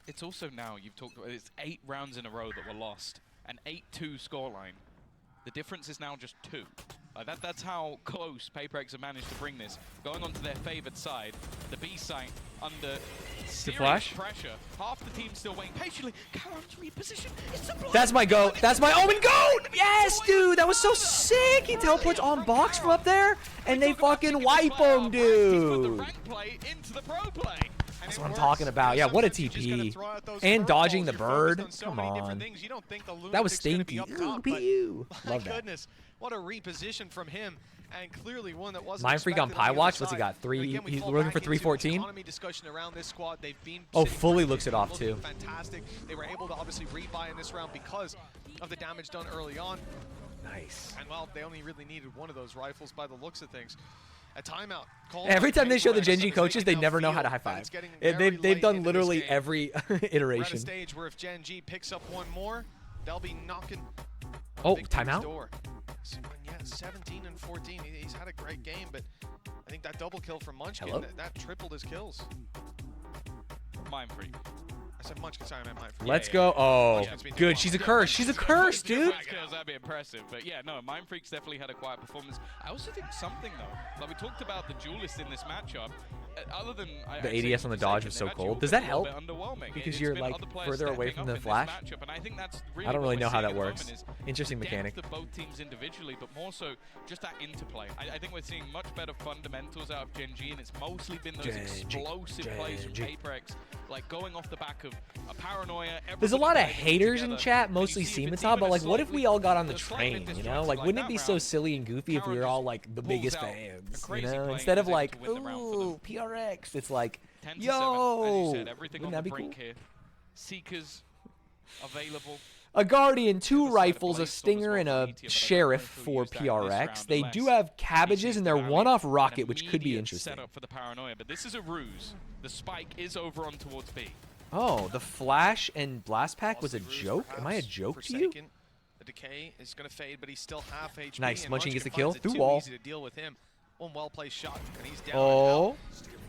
It's also now, you've talked about, it's 8 rounds in a row that were lost. An 8-2 scoreline. The difference is now just 2. That's how close PaperX have managed to bring this. Going on to their favored side, the B site under serious flash? pressure. Half the team still waiting patiently. Karen's reposition. It's a block. That's my goat. That's my Omen goat. Yes, dude. That was so sick. He teleports on box from up there, and they fucking wipe him, dude. Rank play into the pro play. That's what I'm talking about. Yeah, what a TP. And dodging the bird. Come on. That was stinky. Ooh, pew. Love that. Goodness, what a reposition from him, and clearly one that wasn't Mind Freak on expected Pie the other Watch. What's he side. got? But again, we He's fall looking back for into 314. economy discussion around this squad. They've been Oh, sitting fully pretty looks it off, looking too. Fantastic. They were able to obviously rebuy in this round because of the damage done early on. Nice. And well, they only really needed one of those rifles by the looks of things. A timeout. Every time they show the GenG coaches, they never know how to high five. They've done literally every We're at a iteration. stage where if GenG picks up one more, they'll be knocking Oh, victory's timeout? door. So, yeah, 17 and 14. He's had a great game, but I think that double kill from Munchkin, Hello? that tripled his kills. Mind Freak. I said Munchkin, sorry, I meant Mind Freak. Let's go. Oh, Munchkin's been doing good. well. She's a curse. She's a curse, dude. Kills, that'd be impressive. But yeah, no, Mind Freak's definitely had a quiet performance. I also think something, though, like we talked about the duelist in this matchup, other than The ADS on the dodge was so cold. Does that help? Because you're like further away from the flash? Matchup, and I think that's I don't really know how that we're works. seeing at the moment is Interesting the mechanic. depth of both teams individually, but more so just that interplay. I think we're seeing much better fundamentals out of GenG, and it's mostly been those explosive plays from PaperX, like going off the back of a paranoia. There's a lot of everybody haters in together, chat, and you mostly see if it's Scimitar, even but a like, what if slightly- we all got on the a slightly train, you know? destructive Like, like wouldn't it that be so round, silly and goofy if we were all like the pulls biggest out a fans, you crazy know? play Instead and of is able like, to win the round for them. ooh, PRX, it's like, 10 to 7, as yo, you said, everything wouldn't on that the be cool? brink here. Seekers available. A Guardian, 2 The other side of rifles, a Blaze Stinger, Storm and as well a for Meteor, but I don't know Sheriff if he'll for use that in this PRX. round They unless do have he cabbages, sees and the their value. one-off An rocket, which could be immediate interesting. setup for the paranoia, but this is a ruse. The spike is over on towards B. Oh, the Flash and Blast Pack was a Lost the ruse, joke? Am I a perhaps, joke to you? Forsaken. The decay is going to fade, but he's still half HP. Nice. and Munchkin gets the finds kill. it Through too wall. easy to deal with him. One well-placed shot, and he's down. Oh.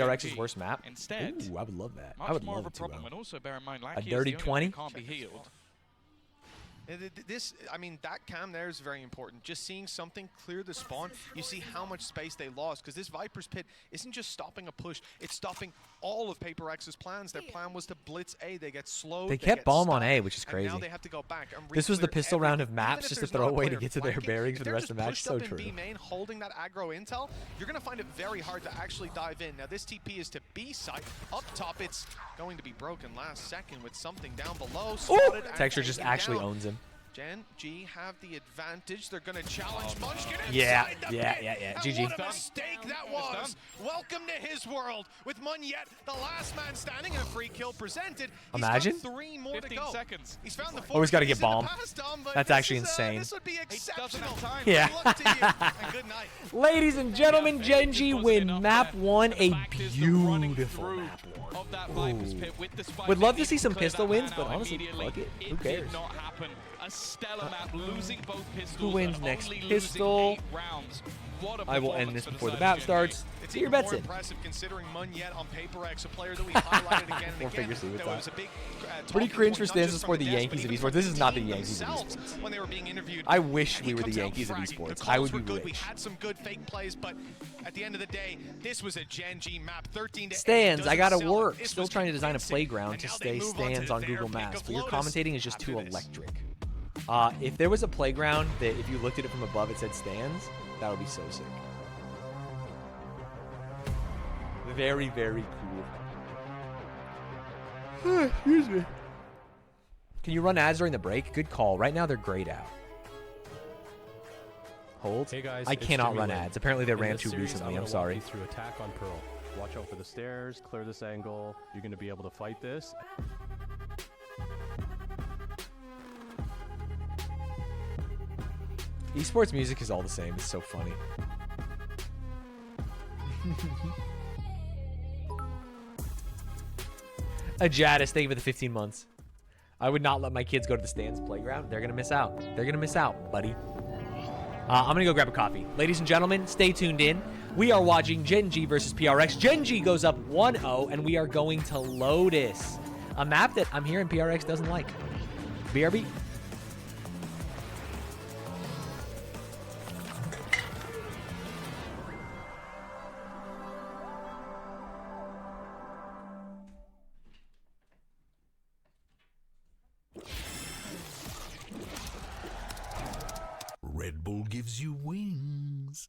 for PRX's GenG. worst map? Instead, Ooh, I would love that. much I would more love of a a 2-0. problem. And also bear in mind, A Lackey dirty is the only one 20? who can't be healed. This, I mean, that cam there is very important. Just seeing something clear the spawn, you see how much space they lost. Because this Viper's Pit isn't just stopping a push, it's stopping all of Paper X's plans. Their plan was to blitz A. They get slowed. They kept get bomb on stopped, A, which is and chrasy. now they have to go back and This was the re-clear pistol round of everything. maps, Even if just a there's not throwaway to player get to their flanking, bearings if for the they're rest of the just match. pushed So up in true. B main, holding that aggro intel, you're going to find it very hard to actually dive in. Now, this TP is to B site. Up top, it's going to be broken last second with something down below. Spotted and Texture just taken actually down. owns him. GenG have the advantage. They're going to challenge Munchkin Yeah, inside the yeah, pit. yeah, yeah. And GG. what a mistake that was. Welcome to his world with Munyet, the last man standing, and a free kill presented. Imagine. He's got 3 more to 15 go. seconds. He's found the Oh, he's got to fourth. get bombed. That's actually insane. This would be exceptional. Yeah. Good luck to you, and good night. Ladies and gentlemen, GenG win map 1, a beautiful map 1. Of that Viper's Pit with the spike. Would love They to see need some clear pistol that wins, man but out honestly, immediately. fuck it. Who It cares? did not happen. A stellar map, losing both pistols. Who wins and next only losing pistol? 8 rounds. What a I will end performance this for before the side map of starts. GenG. It's Get your even bets more in. impressive considering Munyet on Paper X, a player that we highlighted again and We'll again. figure see There what's was a up. big Pretty talking cringe point, for not Stanz just for from the devs, Yankees but of even esports. from This is not the team Yankees of themselves esports. when they were being interviewed. I wish And we he were the comes out Yankees of fragging. esports. The I calls would were be good. We rich. had some good fake plays, but at the end of the day, this was a GenG map. 13 to 8 Stands, I gotta doesn't sell it. work. This Still was trying to design a convincing. playground And to now they stay move on to stands on their Google pick Maps, of but your Lotus commentating is just after too this. electric. If there was a playground that if you looked at it from above it said stands, that would be so sick. Very, very cool. Excuse me. Can you run ads during the break? Good call. Right now they're grayed out. Hold. Hey guys, I it's cannot Jimmy run Lin. ads. Apparently they In ran this too series, recently. I'm I'm gonna walk sorry. you through attack on Pearl. Watch out for the stairs. Clear this angle. You're going to be able to fight this. Esports music is all the same. It's so funny. Ajadis, thank you for the 15 months. I would not let my kids go to the Stands playground. They're going to miss out. They're going to miss out, buddy. I'm going to go grab a coffee. Ladies and gentlemen, stay tuned in. We are watching GenG versus PRX. GenG goes up 1-0, and we are going to Lotus, a map that I'm hearing PRX doesn't like. BRB. Red Bull gives you wings.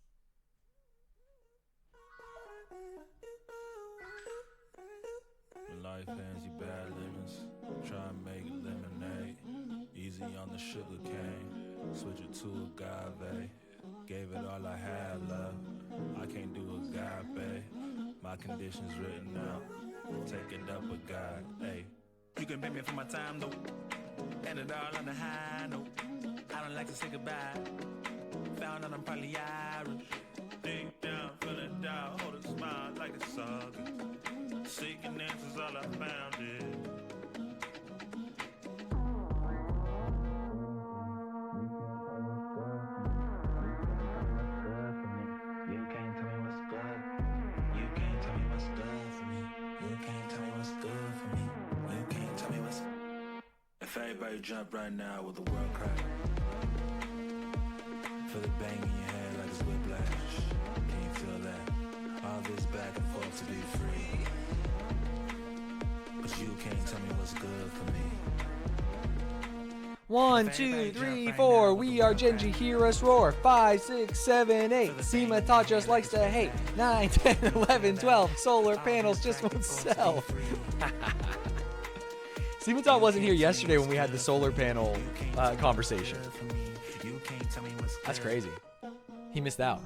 Life hands you bad lemons. Try and make lemonade. Easy on the sugar cane. Switch it to agave. Gave it all I had left. I can't do agape. My conditions written out. Take it up a God. Hey, you can pay me for my time though. And it all on the high note. I don't like to say goodbye. Found out I'm probably Irish. Deep down, feeling down. Hold a smile like it's all good. Seeking answers, all I found is. If everybody jump right now, will the world crack? Feel the bang in your head like it's whiplash. Can you feel that? All this back and forth to be free. But you can't tell me what's good for me. 1, 2, 3, 4. We are GenG. Hear us roar. 5, 6, 7, 8. Seema Tot just likes to hate. 9, 10, 11, 12. Solar panels just won't sell. Seema Tot wasn't here yesterday when we had the solar panel conversation. That's crazy. He missed out.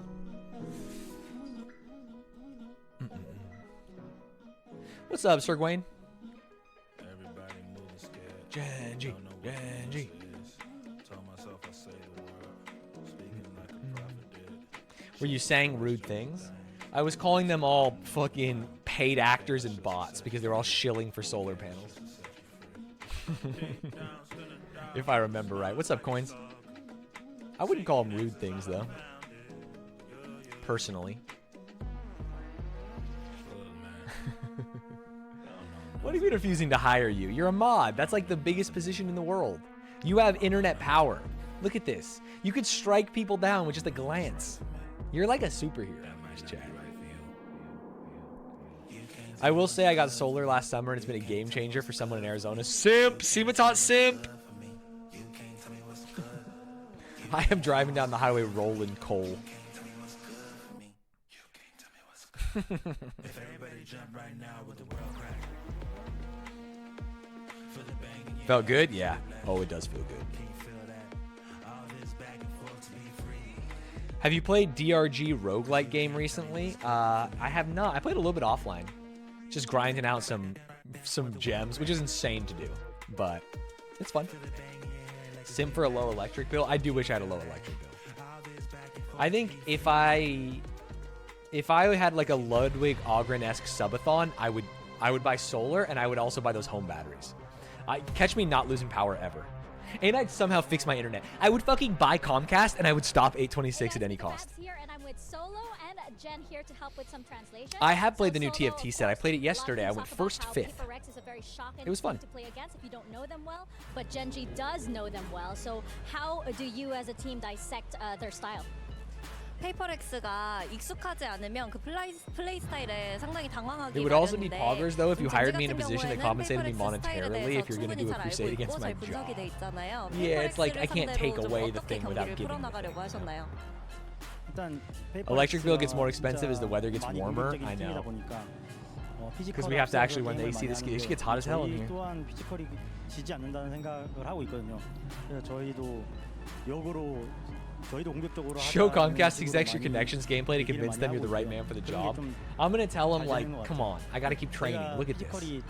What's up, Sir Gawain? GenG. GenG. Where you sang rude things? I was calling them all fucking paid actors and bots because they were all shilling for solar panels. If I remember right. What's up, Coins? I wouldn't call them rude things, though. Personally. What do you mean refusing to hire you? You're a mod. That's like the biggest position in the world. You have internet power. Look at this. You could strike people down with just a glance. You're like a superhero in this chat. I will say I got solar last summer and it's been a game changer for someone in Arizona. Simp! Sematot simp! I am driving down the highway rolling coal. Felt good? Yeah. Oh, it does feel good. Have you played DRG roguelike game recently? I have not. I played a little bit offline. Just grinding out some gems, which is insane to do, but it's fun. Sim for a low electric bill? I do wish I had a low electric bill. I think if I had like a Ludwig Ogren-esque subathon, I would buy solar, and I would also buy those home batteries. Catch me not losing power ever. And I'd somehow fix my internet. I would fucking buy Comcast, and I would stop 826 at any cost. Here, and I'm with Solo and Jen here to help with some translation. I have played the new TFT set. I played it yesterday. I went first, fifth. It was fun. To play against if you don't know them well, but GenG does know them well. So how do you as a team dissect their style? 페이퍼렉스가 익숙하지 않으면 그 플레이 스타일에 상당히 당황하기 It would also be poggers though if you hired me in a position that compensated me monetarily if you're going to do a crusade against my job. Yeah, it's like I can't take away the thing without giving it. Electric bill gets more expensive as the weather gets warmer. I know. Because we have to actually run the AC. This gets hot as hell in here. Show Comcast these extra connections gameplay to convince them you're the right man for the job. I'm gonna tell them like, come on, I gotta keep training. Look at this.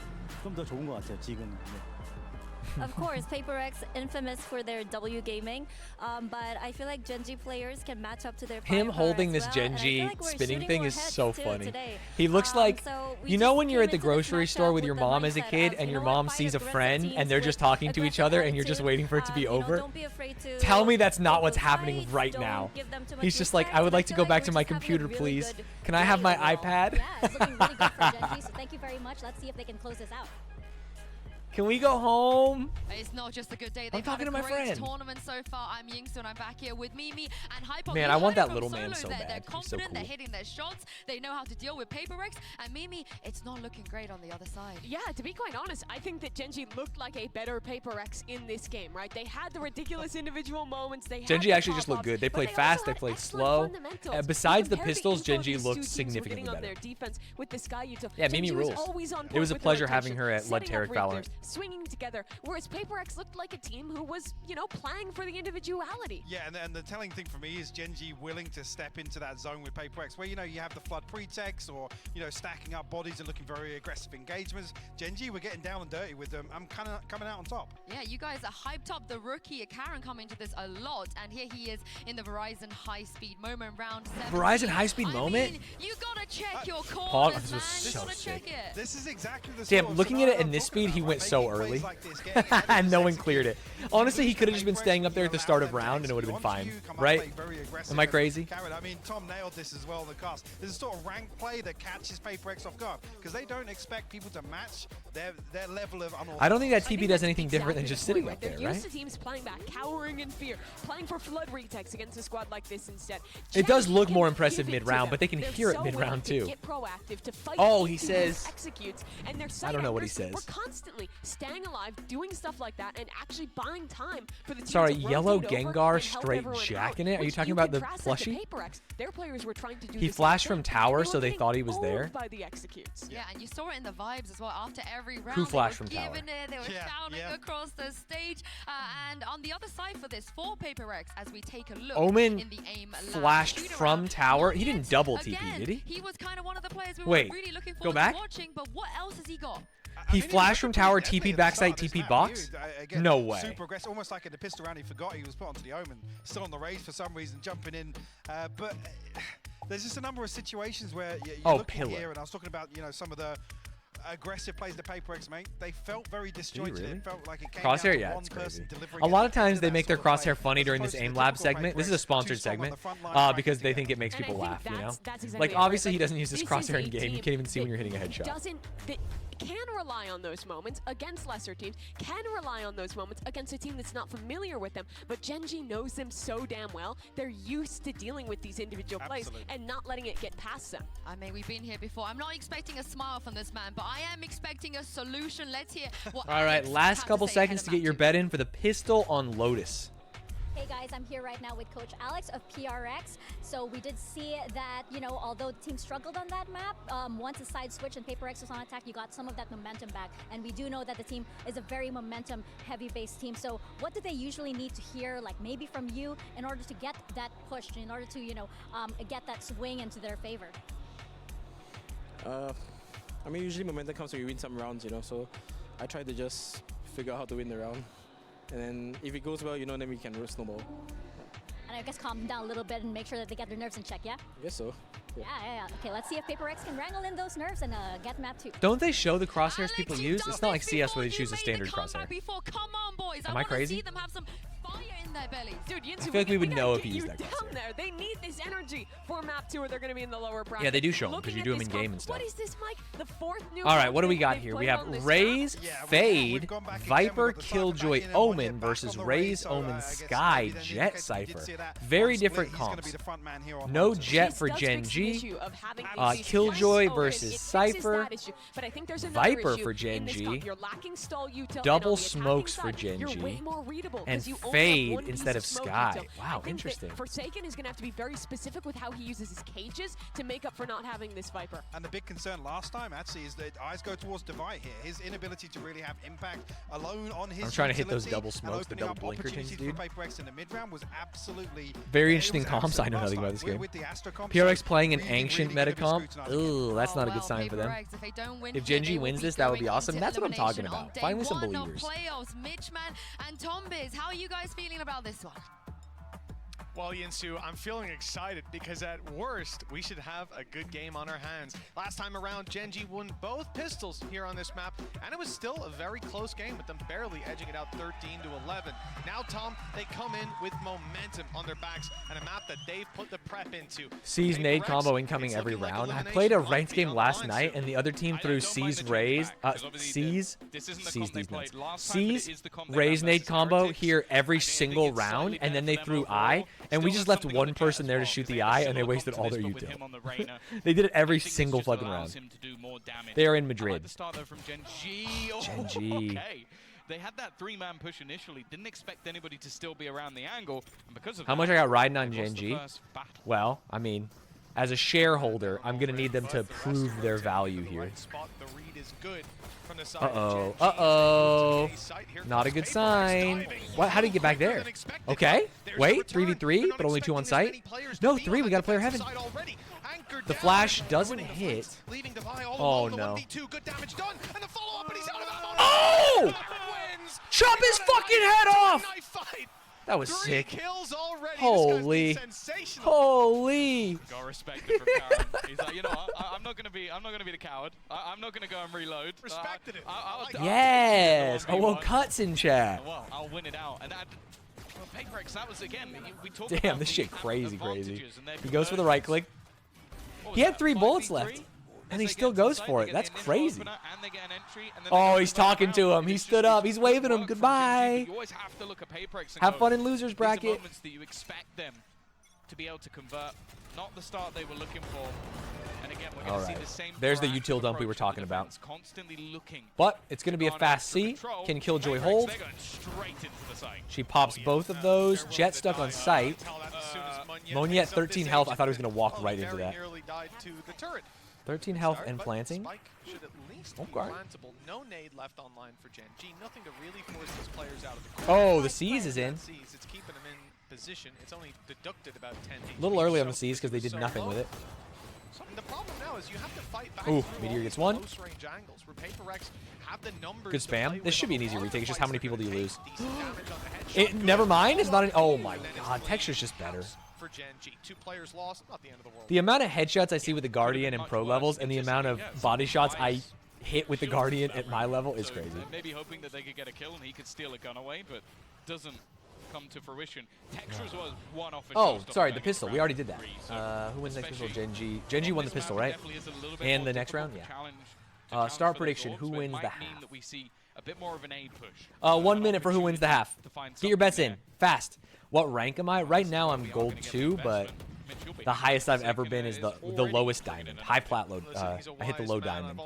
Of course, PaperX infamous for their W gaming, but I feel like GenG players can match up to their Him holding this GenG spinning thing is so funny. He looks like, you know when you're at the grocery store with your mom as a kid and your mom sees a friend and they're just talking to each other and you're just waiting for it to be over? Tell me that's not what's happening right now. He's just like, I would like to go back to my computer, please. Can I have my iPad? Yeah, it's looking really good for GenG, so thank you very much. Let's see if they can close this out. Can we go home? It's not just a good day. I'm talking to my friend. Tournament so far. I'm Yingsu and I'm back here with Mimi and Hypok. Man, I want that little man so bad. They're confident, they're hitting their shots, they know how to deal with PaperX, and Mimi, it's not looking great on the other side. Yeah, to be quite honest, I think that GenG looked like a better PaperX in this game, right? They had the ridiculous individual moments. GenG actually just looked good. They played fast, they played slow. Besides the pistols, GenG looked significantly better. Yeah, Mimi rules. It was a pleasure having her at Ludteric Valorant. Swinging together, whereas PaperX looked like a team who was, you know, playing for the individuality. Yeah, and the telling thing for me is GenG willing to step into that zone with PaperX, where, you know, you have the flood pretext or, you know, stacking up bodies and looking very aggressive engagements. GenG, we're getting down and dirty with them. I'm kind of coming out on top. Yeah, you guys are hyped up the rookie. Karen coming into this a lot, and here he is in the Verizon high-speed moment round 7. Verizon high-speed moment? You gotta check your corners, this was so sick. This is exactly the Damn, looking at it in this speed, he went so early. And no one cleared it. Honestly, he could have just been staying up there at the start of round and it would have been fine, right? Am I crazy? I mean, Tom nailed this as well in the cast. There's a sort of rank play that catches PaperX off guard because they don't expect people to match their level of unorthodox. I don't think that TP does anything different than just sitting up there, They're right? used to teams playing back, cowering in fear, playing for flood retakes against a squad like this instead. It does look more impressive mid-round, but they can hear it mid-round too. Oh, he says... I don't know what he says. We're constantly staying alive, doing stuff like that, and actually buying time for the teams. Sorry, to yellow rotate over Gengar and help straight everyone jacking out, it? Are you which talking about the contrast that to plushie? PaperX. Their players were trying to do He the flashed same from thing. tower, They so were they getting thought he was owned there. by the executes. Yeah, and you saw it in the vibes as well. After every round, Who flashed they were from tower? giving it, they were shouting across the stage. And on the other side for this, for PaperX, as we take a look Omen in the aim flashed from tower. He didn't double TP, did he? He was kind of one of the players we Wait, were really looking go forward back? to watching, but what else has he got? He flashed from tower, TP'd backside, TP'd box? Again, No way. Super aggressive, almost like in the pistol round. He forgot he was put onto the Omen, still on the race for some reason, jumping in. But there's just a number of situations where you're looking here, and I was talking about, you know, some of the aggressive plays the PaperX make. They felt very disjointed. Really? It felt like it came Crosshair, down to yeah, one it's person crazy. delivering A lot it of times to they that make their sort of play, crosshair funny as during this opposed to aim the lab typical segment. This is a PaperX sponsored too strong on segment the front line, because they trying to think it makes And I people think laugh, you know? that's exactly Like, it, obviously right? he doesn't use his This is crosshair a in game. You team can't even see when that you're hitting a headshot. can rely on those moments against lesser teams, can rely on those moments against a team that's not familiar with them, but GenG knows them so damn well. They're used to dealing with these individual plays and not letting it get past them. I mean, we've been here before. I'm not expecting a smile from this man, but I am expecting a solution. Let's hear what All right, last couple seconds to get your bet in for the pistol on Lotus. Hey guys, I'm here right now with Coach Alex of PRX. So we did see that, you know, although the team struggled on that map, once the side switch and PaperX was on attack, you got some of that momentum back. And we do know that the team is a very momentum heavy based team. So what do they usually need to hear, like maybe from you, in order to get that push, in order to, you know, get that swing into their favor? I mean, usually momentum comes when you win some rounds, you know, so I try to just figure out how to win the round. And then if it goes well, you know, then we can snowball. And I guess calm them down a little bit and make sure that they get their nerves in check, yeah? I guess so. Yeah. Okay, let's see if PaperX can wrangle in those nerves and get map 2. Don't they show the crosshairs people use? It's not like CS where they choose a standard crosshair. Come on, boys. Am I crazy? See them have some fire in their bellies. Dude, Yinsu, I feel like we would know if he used that down there. They need this energy for map 2 or they're going to be in the lower bracket. Yeah, they do show them because you do them in game and stuff. What is this, Mike? The 4th new All right, what do we got here? We have Raze, Fade, Viper, Killjoy, Omen versus Raze, Omen, Sky, Jet, Cypher. Very different comps. No Jet for GenG. Killjoy versus Cypher. Viper for GenG. Double Smokes for GenG. And Fade instead of Sky. Wow, interesting. Forsaken is going to have to be very specific with how he uses his cages to make up for not having this Viper. And the big concern last time actually is that eyes go towards Divide here. His inability to really have impact alone on his I'm trying to hit those double smokes, the double blinker things, dude. In the mid-round was absolutely very interesting comps. I know nothing about this game. PRX playing an ancient meta comp. Ooh, that's not a good sign for them. If GenG wins this, that would be awesome. That's what I'm talking about. Finally some believers. Playoffs, Mitchman and Tombiz. How are you guys feeling about this one? Well, Yinsu, I'm feeling excited because at worst, we should have a good game on our hands. Last time around, GenG won both pistols here on this map, and it was still a very close game with them barely edging it out 13-11. Now, Tom, they come in with momentum on their backs and a map that they've put the prep into. C's nade combo incoming every round. I played a ranked game last night, and the other team threw C's Raze, C's Raze nade combo here every single round, and then they threw I. And we just left one person there to shoot the eye, and they wasted all their util. They did it every single fucking round. They are in Madrid. GenG. They had that 3-man push initially. Didn't expect anybody to still be around the angle. And because of how much I got riding on GenG? Well, I mean, as a shareholder, I'm going to need them to prove their value here. Uh-oh. Uh-oh. Not a good sign. What? How did he get back there? Okay. Wait. 3v3, but only 2 on site? No, 3. We got a player heaven. The flash doesn't hit. Oh, no. Oh! Chop his fucking head off! That was sick. Holy. Holy. Got respect for Karen. He's like, you know what? I'm not gonna be the coward. I'm not gonna go and reload. Respected it. Yes. Oh, well, cuts in chat. Well, I'll win it out. And that, well, PaperX, that was again. We talked damn, this shit crazy. He goes for the right click. He had 3 bullets left. And he still goes for it. That's crazy. Oh, he's talking to him. He stood up. He's waving him goodbye. Have fun in losers bracket. You expect them to be able to convert. Not the start they were looking for. And again, we're going to see the same. There's the util dump we were talking about. Constantly looking. But it's going to be a fast C. Can Killjoy hold? She pops both of those. Jet stuck on site. Monya at 13 health. I thought he was going to walk right into that. 13 health and planting. Should at least be plantable. No nade left online for GenG. Nothing to really force these players out of the corner. Oh, the C's is in. It's keeping them in position. It's only deducted about 10 HP. A little early on the C's because they did nothing with it. And the problem now is you have to fight back ooh, Meteor gets one. Close-range angles where PaperX have the numbers. Good spam. This should be an easy retake. It's just how many people do you lose? Never mind. It's not an. Oh my god. Texture's just better. For GenG. 2 players lost, not the end of the world. The amount of headshots I see with the Guardian in pro levels and the amount of body shots I hit with the Guardian at my level is crazy. Maybe hoping that they could get a kill and he could steal a gun away, but doesn't come to fruition. Textures was one off. Oh, sorry, the pistol. We already did that. Who wins next pistol? GenG. GenG won the pistol, right? And the next round, yeah. Start prediction. Who wins the half? That we see a bit more of an A push. 1 minute for who wins the half. Get your bets in. Fast. What rank am I? Right now I'm gold 2, but the highest I've ever been is the lowest diamond. High plat low. I hit the low diamond.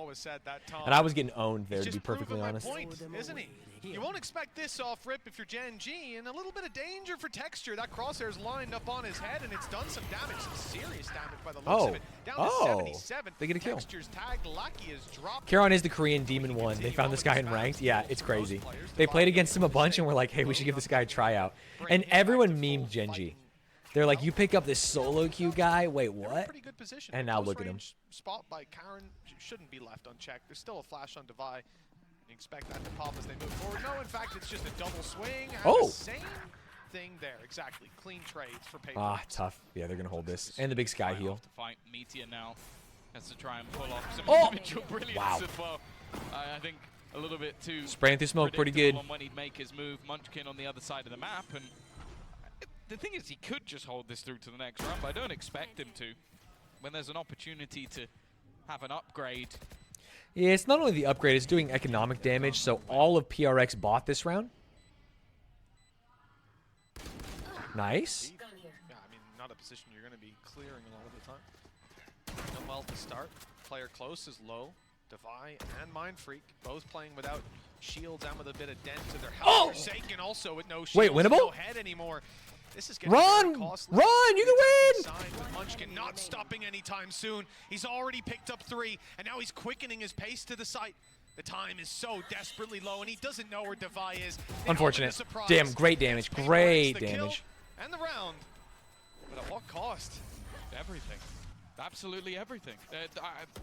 And I was getting owned there, to be perfectly honest. Point, isn't he? You won't expect this off rip if you're GenG, and a little bit of danger for Texture. That crosshair's lined up on his head, and it's done some damage, some serious damage by the looks of it. Down to 77. They get a kill. Texture's tagged. Lucky is dropped. Charon is the Korean Demon 1. They found this guy in ranked. Yeah, it's crazy. They played against him a bunch, and were like, hey, we should give this guy a tryout. And everyone memed GenG. They're like, you pick up this solo queue guy? Wait, what? And now look at him. Spot by Karen shouldn't be left unchecked. There's still a flash on Devi. You expect that to pop as they move forward. No, in fact, it's just a double swing. And the same thing there, exactly. Clean trades for Paper. Tough. Yeah, they're gonna hold this. And the big sky heal. To fight Meteor now has to try and pull off some individual brilliance as well. I think a little bit too spraying through smoke, pretty good. When he'd make his move, Munchkin on the other side of the map, and the thing is, he could just hold this through to the next round, but I don't expect him to. When there's an opportunity to have an upgrade. Yeah, it's not only the upgrade, it's doing economic damage, so all of PRX bought this round. Nice. Yeah, I mean, not a position you're going to be clearing a lot of the time. Done well to start. Player close is low. Devi and Mind Freak both playing without shields and with a bit of dent to their health. Forsaken also with no shields. Wait, winnable? No head anymore. This is getting Run! costly. Run! You can win! With Munchkin not stopping anytime soon. He's already picked up 3, and now he's quickening his pace to the site. The time is so desperately low, and he doesn't know where Devi is. Unfortunate. Damn, great damage. Great damage. And the round. But at what cost? Everything. Absolutely everything.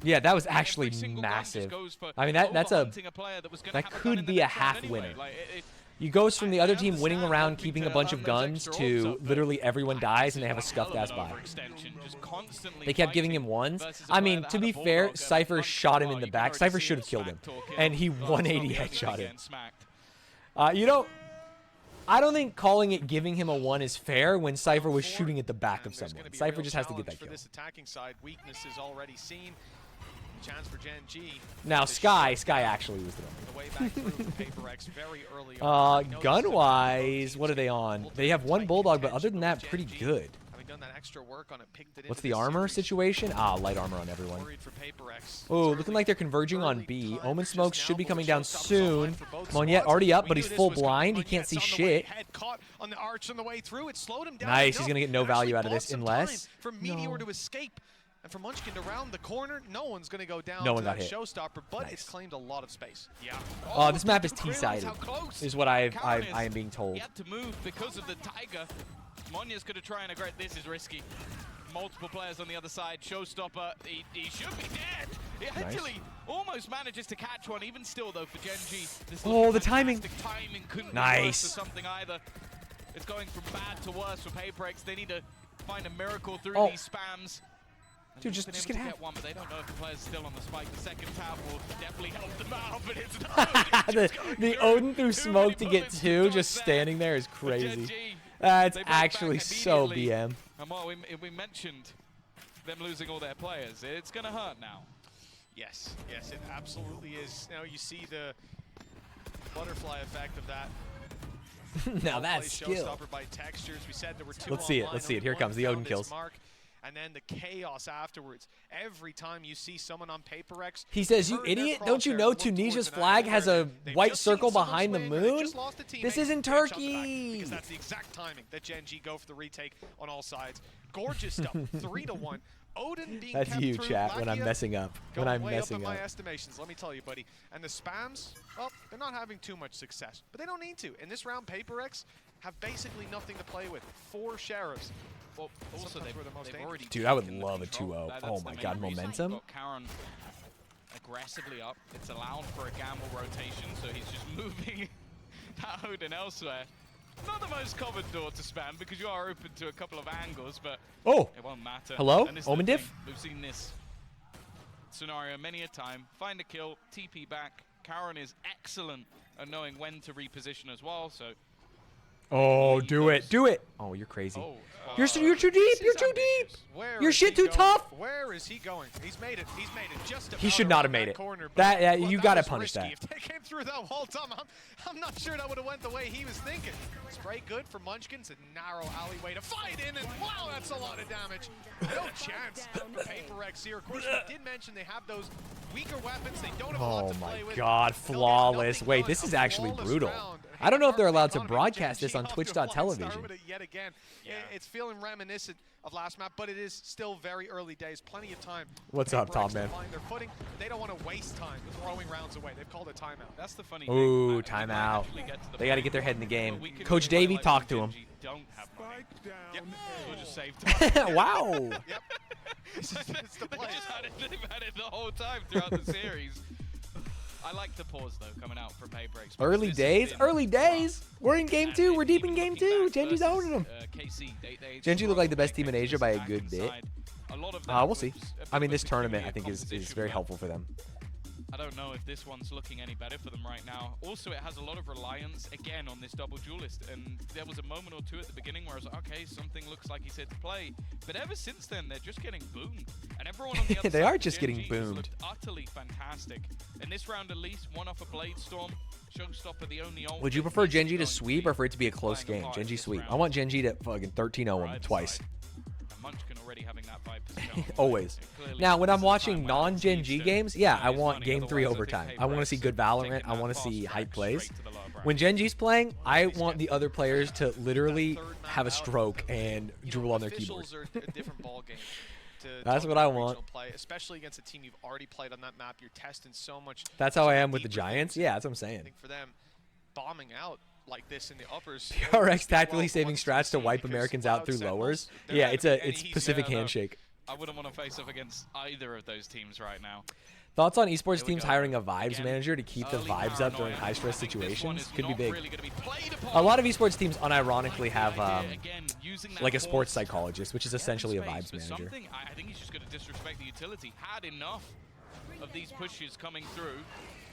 Yeah, that was actually massive. I mean, that could be a half winner. You goes from the other team winning around, keeping a bunch of guns, to literally everyone dies and they have a scuffed ass buy. They kept giving him ones. I mean, to be fair, Cypher shot him in the back. Cypher should have killed him, and he 180 headshot him. I don't think calling it giving him a 1 is fair when Cypher was shooting at the back of someone. Cypher just has to get that kill. For this attacking side, weakness is already seen. Chance for GenG. Now Sky actually was the way back through PaperX very early on. Gun-wise, what are they on? They have 1 Bulldog, but other than that, pretty good. Having done that extra work on it, picked it What's the armor situation? Light armor on everyone. Oh, looking like they're converging on B. Omen Smokes should be coming down soon. Monyet already up, but he's full blind. He can't see shit. Nice, he's gonna get no value out of this unless... For Meteor to escape. And for Munchkin to round the corner, no one's going to go down no one to got that hit. showstopper, but it's claimed a lot of space. Yeah. This map is T-sided, is what I am being told. He had to move because of the Tiger. Monya's going to try and aggress. This is risky. Multiple players on the other side. Showstopper, he should be dead. He actually almost manages to catch one, even still, though, for GenG. The timing. Timing couldn't be worse for something either. It's going from bad to worse for PaperX. They need to find a miracle through these spams. Dude, just get half. One, but they don't know if the player's still on the spike. The second tap will definitely help them out, but it's not. the Odin through smoke to get 2, just standing there is crazy. That's actually so BM. And while we mentioned them losing all their players, it's going to hurt now. Yes, it absolutely is. Now you see the butterfly effect of that. Now that's skill. By textures. We said there were 2 Let's see it. Here comes the Odin kills. And then the chaos afterwards. Every time you see someone on PaperX, he says, "You idiot! Don't you know Tunisia's flag has a white circle behind the moon? This isn't Turkey." Because that's the exact timing that GenG go for the retake on all sides. Gorgeous stuff. 3-1. Odin being That's kept you, through. chat. When I'm messing up. When I'm messing up. up. My estimations, let me tell you, buddy. And the spams, well, they're not having too much success, but they don't need to. In this round, PaperX have basically nothing to play with. 4 sheriffs. Well, also they've already. Dude, I would love a 2-0. Oh my god, momentum. Karen aggressively up. It's allowed for a gamble rotation, so he's just moving that Odin elsewhere. Not the most common door to spam because you are open to a couple of angles, but it won't matter. Hello? Omen diff? We've seen this scenario many a time. Find a kill, TP back. Karen is excellent at knowing when to reposition as well, so Oh, do it. Do it. Oh, you're crazy. You're too deep. You're too deep. Your shit too tough. Where is he going? He's made it. He's made it just about. He should not have made it. That you got to punish that. If they came through that wall, Tom, I'm not sure that would have went the way he was thinking. Spray good for Munchkins. A narrow alleyway to fight in, and wow, that's a lot of damage. No chance. Paper X here. Of course, we did mention they have those weaker weapons. They don't have a lot to play with. Oh my God, flawless. Wait, this is actually brutal. I don't know if they're allowed to broadcast this on Twitch.television. Yet again, it's feeling reminiscent of last map, but it is still very early days. Plenty of time. What's up, Tom, man? Find their footing. They don't want to waste time with throwing rounds away. They've called a timeout. That's the funny Ooh, timeout. They got to get their head in the game. Coach Davey, talk to him. Don't have money. Yep. We'll just save time. Wow. Yep. It's the play. They've had it the whole time throughout the series. I like the pause, though, coming out from Paper X. Early days? Early days? We're in game 2. We're deep in game 2. GenG's owning them. GenG look like the best team in Asia by a good bit. We'll see. I mean, this tournament, I think, is very helpful for them. I don't know if this one's looking any better for them right now. Also, it has a lot of reliance, again, on this double duelist. And there was a moment or two at the beginning where I was like, okay, something looks like he's here to play. But ever since then, they're just getting boomed. And everyone on the other They side are of just GenG getting has boomed. looked utterly fantastic. In this round, at least, one off a Blade Storm. Showstopper, the only ult. Would you prefer GenG to sweep or for it to be a close game? GenG sweep. I want GenG to fucking 13-0 him twice. Munchkin already having that 5%. Always. Now, when I'm watching non-GenG games, yeah, I want game 3 overtime. I want to see good Valorant. I want to see hype plays. When GenG's playing, I want the other players to literally have a stroke and drool on their keyboards. That's what I want. Play, especially against a team you've already played on that map. You're testing so much. That's how I am with the Giants. Yeah, that's what I'm saying. I think for them, bombing out like this in the uppers. PRX tactically saving strats to wipe Americans out through lowers. Yeah, it's Pacific handshake. I wouldn't want to face off against either of those teams right now. Thoughts on esports teams hiring a vibes manager to keep the vibes up during high stress situations? Could be big. A lot of esports teams unironically have like a sports psychologist, which is essentially a vibes manager. I think he's just going to disrespect the utility. Had enough of these pushes coming through.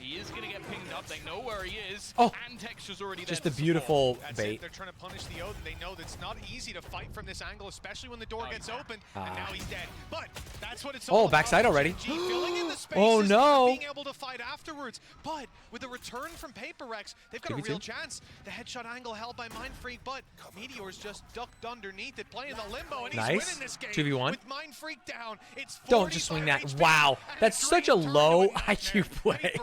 He is going to get pinged up. They know where he is. Oh, and Texture's already just there. a beautiful bait. They're trying to punish the Odin. They know that it's not easy to fight from this angle, especially when the door gets open. And now he's dead. But that's what it's all about. Backside already. Filling in the spaces, oh no! Being able to fight afterwards. But with a return from Paper X, they've got a real chance. The headshot angle held by Mindfreak, but Meteor's just ducked underneath it, playing the limbo, and he's winning this game. 2v1. With Mindfreak down, it's don't just swing that. Wow, that's such a low IQ play.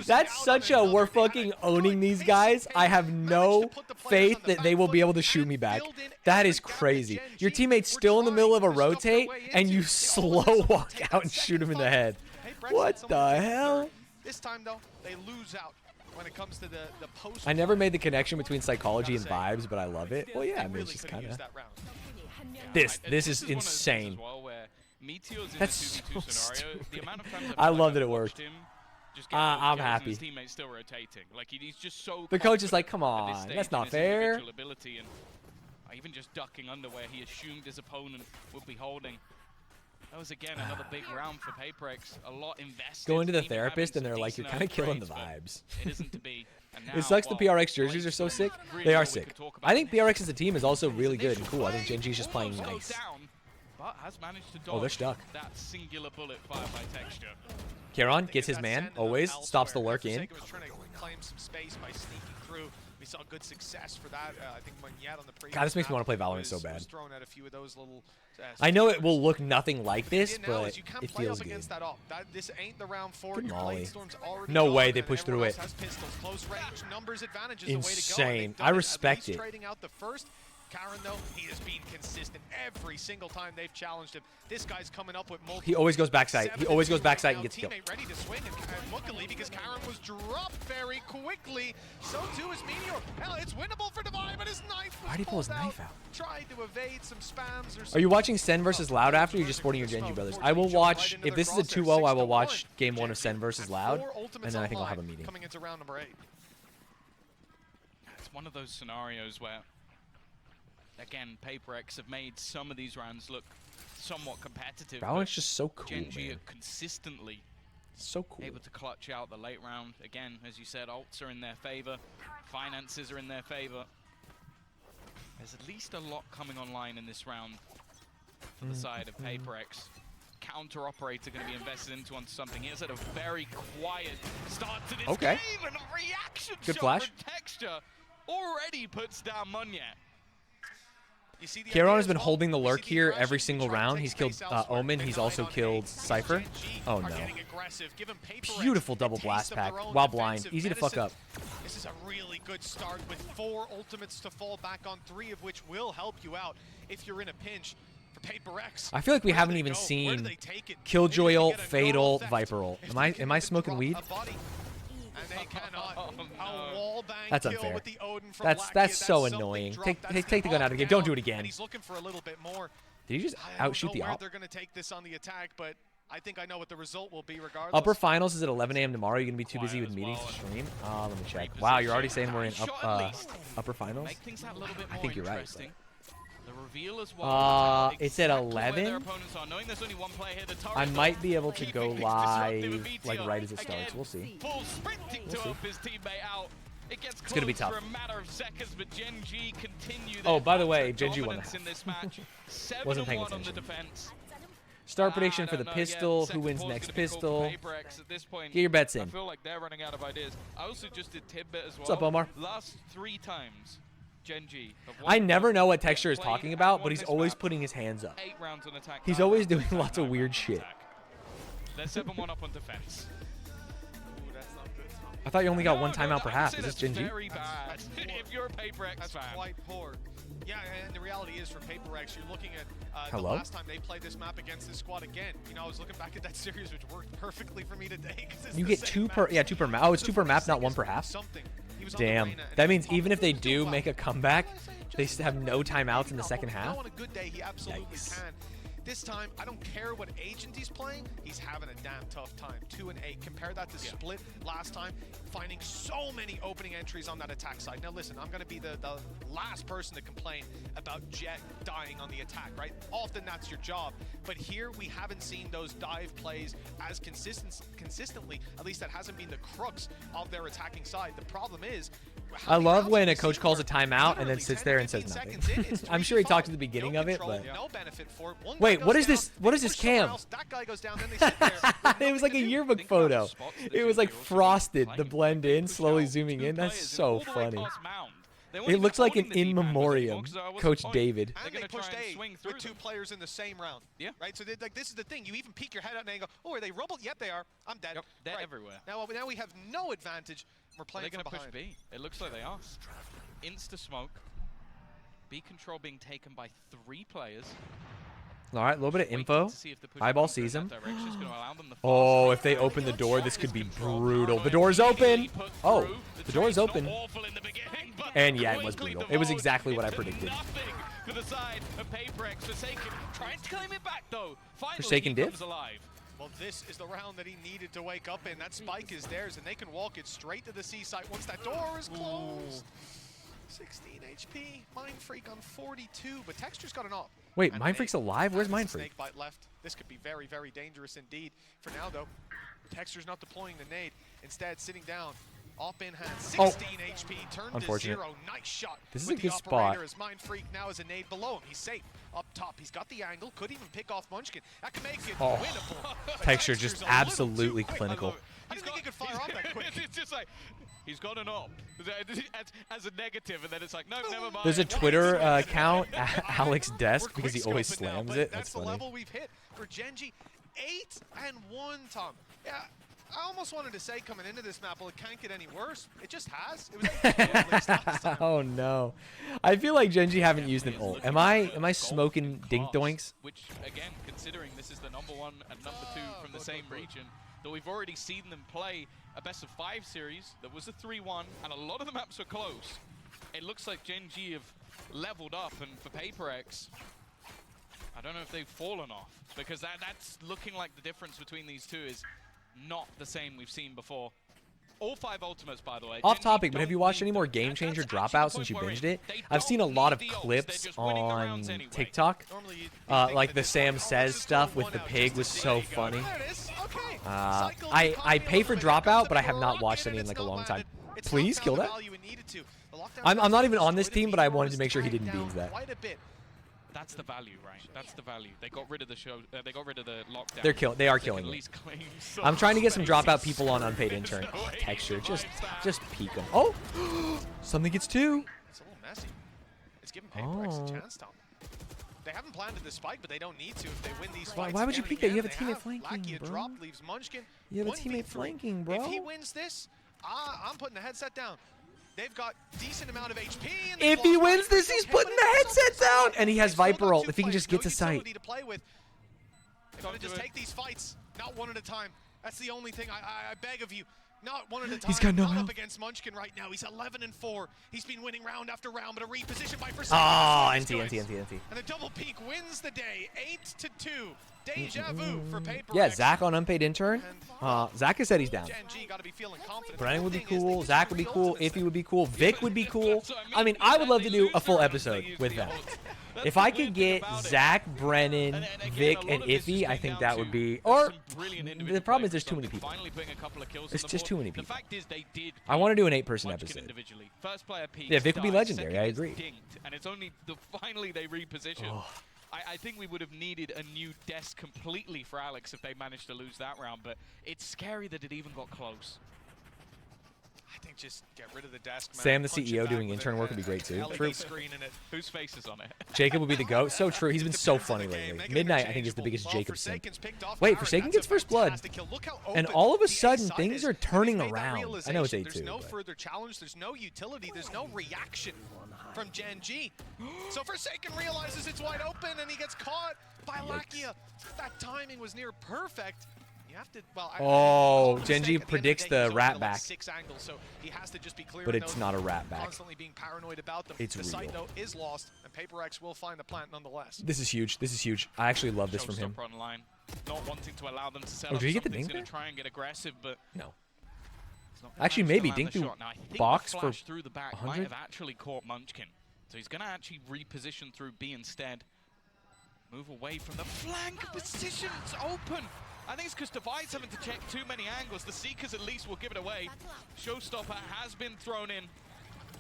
That's such a we're fucking owning these guys. I have no faith that they will be able to shoot me back. That is crazy. Your teammate's still in the middle of a rotate, and you slow walk out and shoot him in the head. What the hell? This time, though, they lose out when it comes to the post. I never made the connection between psychology and vibes, but I love it. Well, yeah, I mean, it's just kind of. This is insane. That's so stupid. I love that it worked. I'm happy. Still rotating. Like he's just so the coach is like, come on, that's not fair. And even just ducking under where he assumed his opponent would be holding. That was again another big round for Paper X. A lot invested. Going to the therapist and they're like, you're kind of killing the vibes. It isn't to be. It sucks the PRX jerseys are so sick. They are sick. I think PRX as a team is also really good and cool. I think GenG's just playing nice. But has managed to dodge they're stuck. That singular bullet fired by Texture. Kieran gets his man, always, stops the lurk in. Was trying to claim some space by sneaking through. We saw good success for that. I think Monyet on the previous God, this makes me want to play Valorant so bad. At a few of those little, I know it will look nothing like this, but it feels good. This ain't the round 4. Good molly. No way they pushed through it. Insane. I respect it. Karen, though, he has been consistent every single time they've challenged him. This guy's coming up with multiple. He always goes backside. He always goes backside and gets killed. Ready to swing, and luckily, because Karen was dropped very quickly, so too is Meteor. Hell, it's winnable for Divine, but his knife was Why did he pull his knife out? Tried to evade some spams or something. Are you watching Sen versus Loud after, or are you just supporting your GenG brothers? I will watch, if this is a 2-0, I will watch game 1 of Sen versus Loud, and then I think I'll have a meeting. Coming into round number 8. It's one of those scenarios where again, Paper X have made some of these rounds look somewhat competitive. Valorant's just so cool, GenG man. Are consistently so cool. Able to clutch out the late round. Again, as you said, ults are in their favor. Finances are in their favor. There's at least a lot coming online in this round for the side of PaperX. Counter operator going to be invested into on something. Here's at a very quiet start to this game, and a reaction Good shot flash. from Texture already puts down Munyet. Kieran has been holding the lurk here every single round. He's killed Omen. He's also killed Cypher. Oh no. Beautiful double blast pack while blind. Easy to fuck up. This is a really good start with 4 ultimates to fall back on, 3 of which will help you out if you're in a pinch. For PaperX, I feel like we haven't even seen Killjoy ult, Fade ult, Viper ult. Am I smoking weed? That's unfair. That's so annoying. Take the gun out of the game. Don't do it again. He's looking for a little bit more. Did he just outshoot the op? They're going to take this on the attack, but I think I know what the result will be regardless. Upper finals is at 11 a.m. tomorrow. You're gonna be too busy with meetings to stream. Let me check. Wow, you're already saying we're in upper finals. I think you're right. It's at 11. I might be able to go live like right as it starts. We'll see. It's gonna be tough. Oh, by the way, GenG won that. Wasn't paying attention. Start prediction for the pistol. Who wins next pistol? Get your bets in. I feel like they're running out of ideas. I also just did tidbit as well. What's up, Omar? Last 3 times, GenG. I never know what Texture is talking about, but he's always putting his hands up. 8 rounds on attack. He's always doing lots of weird shit. They're 7-1 up on defense. I thought you only got 1 timeout per half. Is this GenG? Very bad. If you're a PaperX That's fan. quite poor. Yeah, and the reality is for PaperX, you're looking at the Hello? last time they played this map against this squad again. You know, I was looking back at that series, which worked perfectly for me today. You get 2 per, yeah, 2 per map. Oh, it's 2 per map, not 1 per half. Damn. That means even if they do make a comeback, they still have no timeouts in the second half. On a good day, he absolutely can. This time, I don't care what agent he's playing, he's having a damn tough time. 2 and 8. Compare that to Split last time, finding so many opening entries on that attack side. Now listen, I'm going to be the last person to complain about Jet dying on the attack, right? Often that's your job. But here, we haven't seen those dive plays as consistently. At least that hasn't been the crux of their attacking side. The problem is, I love when a coach calls a timeout and then sits there and says nothing. I'm sure he talked at the beginning of it, but wait, what is this? What is this cam? It was like a yearbook photo. It was like frosted, the blend in, slowly zooming in. That's so funny. It looks like an in memoriam, Coach David. And they pushed A with 2 players in the same round. Yeah. Right. So like this is the thing. You even peek your head out and go, "Oh, are they rubbled? Yep, they are. I'm dead." Yep, they're everywhere. Now we have no advantage. We're playing They're from going to push behind. B. It looks like they are. Insta smoke. B control being taken by 3 players. All right, a little bit of info. Eyeball sees him. Oh, if they open the door, this could be brutal. The door's open. Oh, the door's open. And yeah, it was brutal. It was exactly what I predicted. For the side of PaperX, Forsaken trying to claim it back though. Finally, Forsaken he diff? comes alive. Well, this is the round that he needed to wake up in. That spike is theirs, and they can walk it straight to the C site once that door is closed. 16 HP, Mind Freak on 42, but Texture's got an op. Wait, Mind Freak's alive? Where's Mind Freak? Snake bite left. This could be very, very dangerous indeed. For now, though, Texture's not deploying the nade. Instead, sitting down. Op in hand, 16 HP, turned Unfortunate. to 0. Nice shot. This is with a good the spot. operator as Mind Freak now has a nade below him. He's safe. Up top, he's got the angle. Could even pick off Munchkin. That can make it winnable. Texture just absolutely clinical. I didn't think he could fire off that quick. It's just like, he's got an op as a negative, and then it's like, no, never mind. There's a Twitter account, Alex Desk, because he always slams it. That's the funny. level we've hit for GenG. 8-1, Tom. Yeah. I almost wanted to say coming into this map, well, it can't get any worse. It just has. It was at least last time. Oh no, I feel like GenG haven't used an ult. Am I smoking dink doinks? Which again, considering this is the #1 and #2 from the same region, that we've already seen them play a best of 5 series. That was a 3-1, and a lot of the maps were close. It looks like GenG have leveled up, and for PaperX, I don't know if they've fallen off, because that's looking like the difference between these two is not the same we've seen before. All 5 ultimates, by the way. Off topic, but have you watched any more Game Changer Dropout since you binged it? I've seen a lot of clips on TikTok. Like the Sam Says stuff with the pig was so funny. I pay for Dropout, but I have not watched any in like a long time. Please kill that. I'm not even on this team, but I wanted to make sure he didn't beans that. That's the value, right? That's the value. They got rid of the they got rid of the lockdown. They are killing me. I'm trying to get some dropout people on unpaid intern. Oh, Texture, just peek them. Oh, something gets 2. It's a little messy. It's giving PaperX a chance, Tom. They haven't planted the spike, but they don't need to if they win these fights. Why would you peek that? You have a teammate flanking, Lakia bro. drop leaves Munchkin. You have a teammate flanking, bro. If he wins this, I'm putting the headset down. They've got decent amount of HP. And if he wins this, he's putting the headset down, and he has Viper ult. If he can just get to sight. They gotta just take these fights, not one at a time. That's the only thing I beg of you. Not one at a time. He's got no not help. up against Munchkin right now. He's 11-4. He's been winning round after round, but a reposition by Versailles. Oh, NT. And the double peak wins the day, 8-2. Deja vu for PaperX. Yeah, Zach on unpaid intern. Zach has said he's down. GenG gotta be feeling confident. Brennan would be cool. Zach would be cool. Iffy would be cool. Vic would be cool. I mean, I would love to do a full episode with them. If I could get Zach, Brennan, Vic, and Iffy, I think that would be. Or the problem is there's too many people. It's just too many people. I want to do an 8-person episode. Yeah, Vic would be legendary. I agree. And it's only finally they reposition. I think we would have needed a new desk completely for Alex if they managed to lose that round, but it's scary that it even got close. I think just get rid of the desk, man. Sam, the CEO, doing intern work would be great too. True. Screen in it. Whose face is on it? Jacob would be the GOAT. So true. He's been so funny lately. Midnight, I think, is the biggest Jacob simp. Wait, Forsaken gets first blood. And all of a sudden, things are turning around. I know it's 8-2. There's no further challenge. There's no utility. There's no reaction from GenG. So Forsaken realizes it's wide open, and he gets caught by Lakia. That timing was near perfect. You have to, well, GenG predicts the rat back. 6 angles, so he has to just be clear. But it's not a rat back. Constantly being paranoid about them. It's the real. site, though, is lost, and PaperX will find the plant nonetheless. This is huge. This is huge. I actually love this from him. Online. Not wanting to allow them to set Oh, up did he get the something. dink He's going to try and get aggressive, but no. He's not gonna Actually, manage to maybe land dink the through shot. Now, I think box the for flash through the back 100? might have actually caught Munchkin. So he's going to actually reposition through B instead. Move away from the flank position. It's open. I think it's because Divide's having to check too many angles. The Seekers at least will give it away. Showstopper has been thrown in.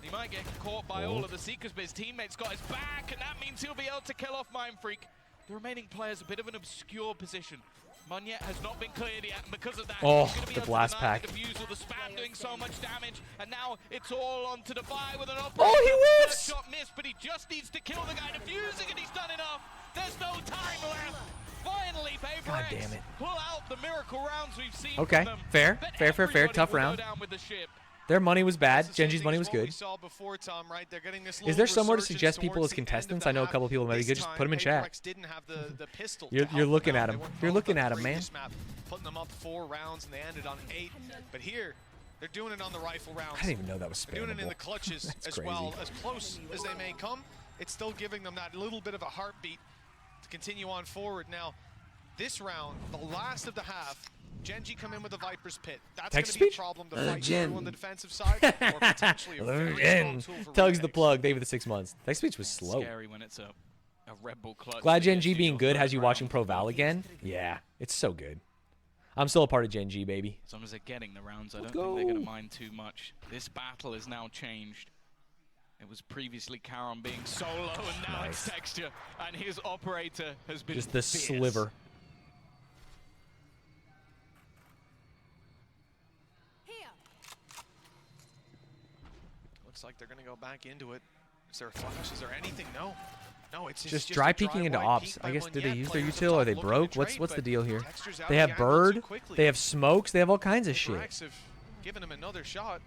He might get caught by all of the Seekers, but his teammate's got his back, and that means he'll be able to kill off Mindfreak. The remaining players a bit of an obscure position. Munyet has not been cleared yet, and because of that, he's going to be the able blast to deny pack. the defusal. The spam doing so much damage, and now it's all on to Divide with an operator. Oh, he whiffs! Shot missed, but he just needs to kill the guy defusing, and he's done enough. There's no time left. Finally, PaperX God damn it. pull out the miracle rounds we've seen Okay, from them. fair. Tough Will go round. down with the ship. Their money was bad. GenG's money was We good. saw before, Tom, right? They're getting this Is there somewhere to resurgence suggest people towards as the end of contestants? the I know a half. couple of people might be This good. Just time, put them in chat. PaperX didn't have the pistol to You're help looking them at out. him. They weren't You're both looking on at the him, man. previous map, putting them up 4 rounds, and they ended on 8. But here, they're doing it on the rifle rounds. I didn't even know that was They're doing it in spammable. the clutches as crazy. well. As close as they may come, it's still giving them that little bit of a heartbeat to continue on forward. Now, this round, the last of the half, GenG come in with the Viper's Pit. That's going Text to be a speech? problem to fight Gen. through on the defensive side, or potentially a very strong tool for Tugs the retakes. plug. David the 6 months. Text speech was slow. Scary when it's a Red Bull clutch. Glad that GenG gets being you good off has the you ground. watching Pro Val again. Yeah, it's so good. I'm still a part of GenG, baby. As long as they're getting the rounds, I Let's don't think they're going to go. mind too much. This battle is now changed. It was previously Karon being solo, and now it's Texture, and his operator has been Just the fierce. sliver. Looks like they're going to go back into it. Is there a flash? Is there anything? No. No, it's Just a dry peeking into wide ops. peek I by guess did they Munyet. use their Players up util? Are top they looking broke? to What's trade, the but deal here? Texture's out They of have the angle too bird. quickly. They have smokes. They have all kinds of shit. PaperX have given him another shot,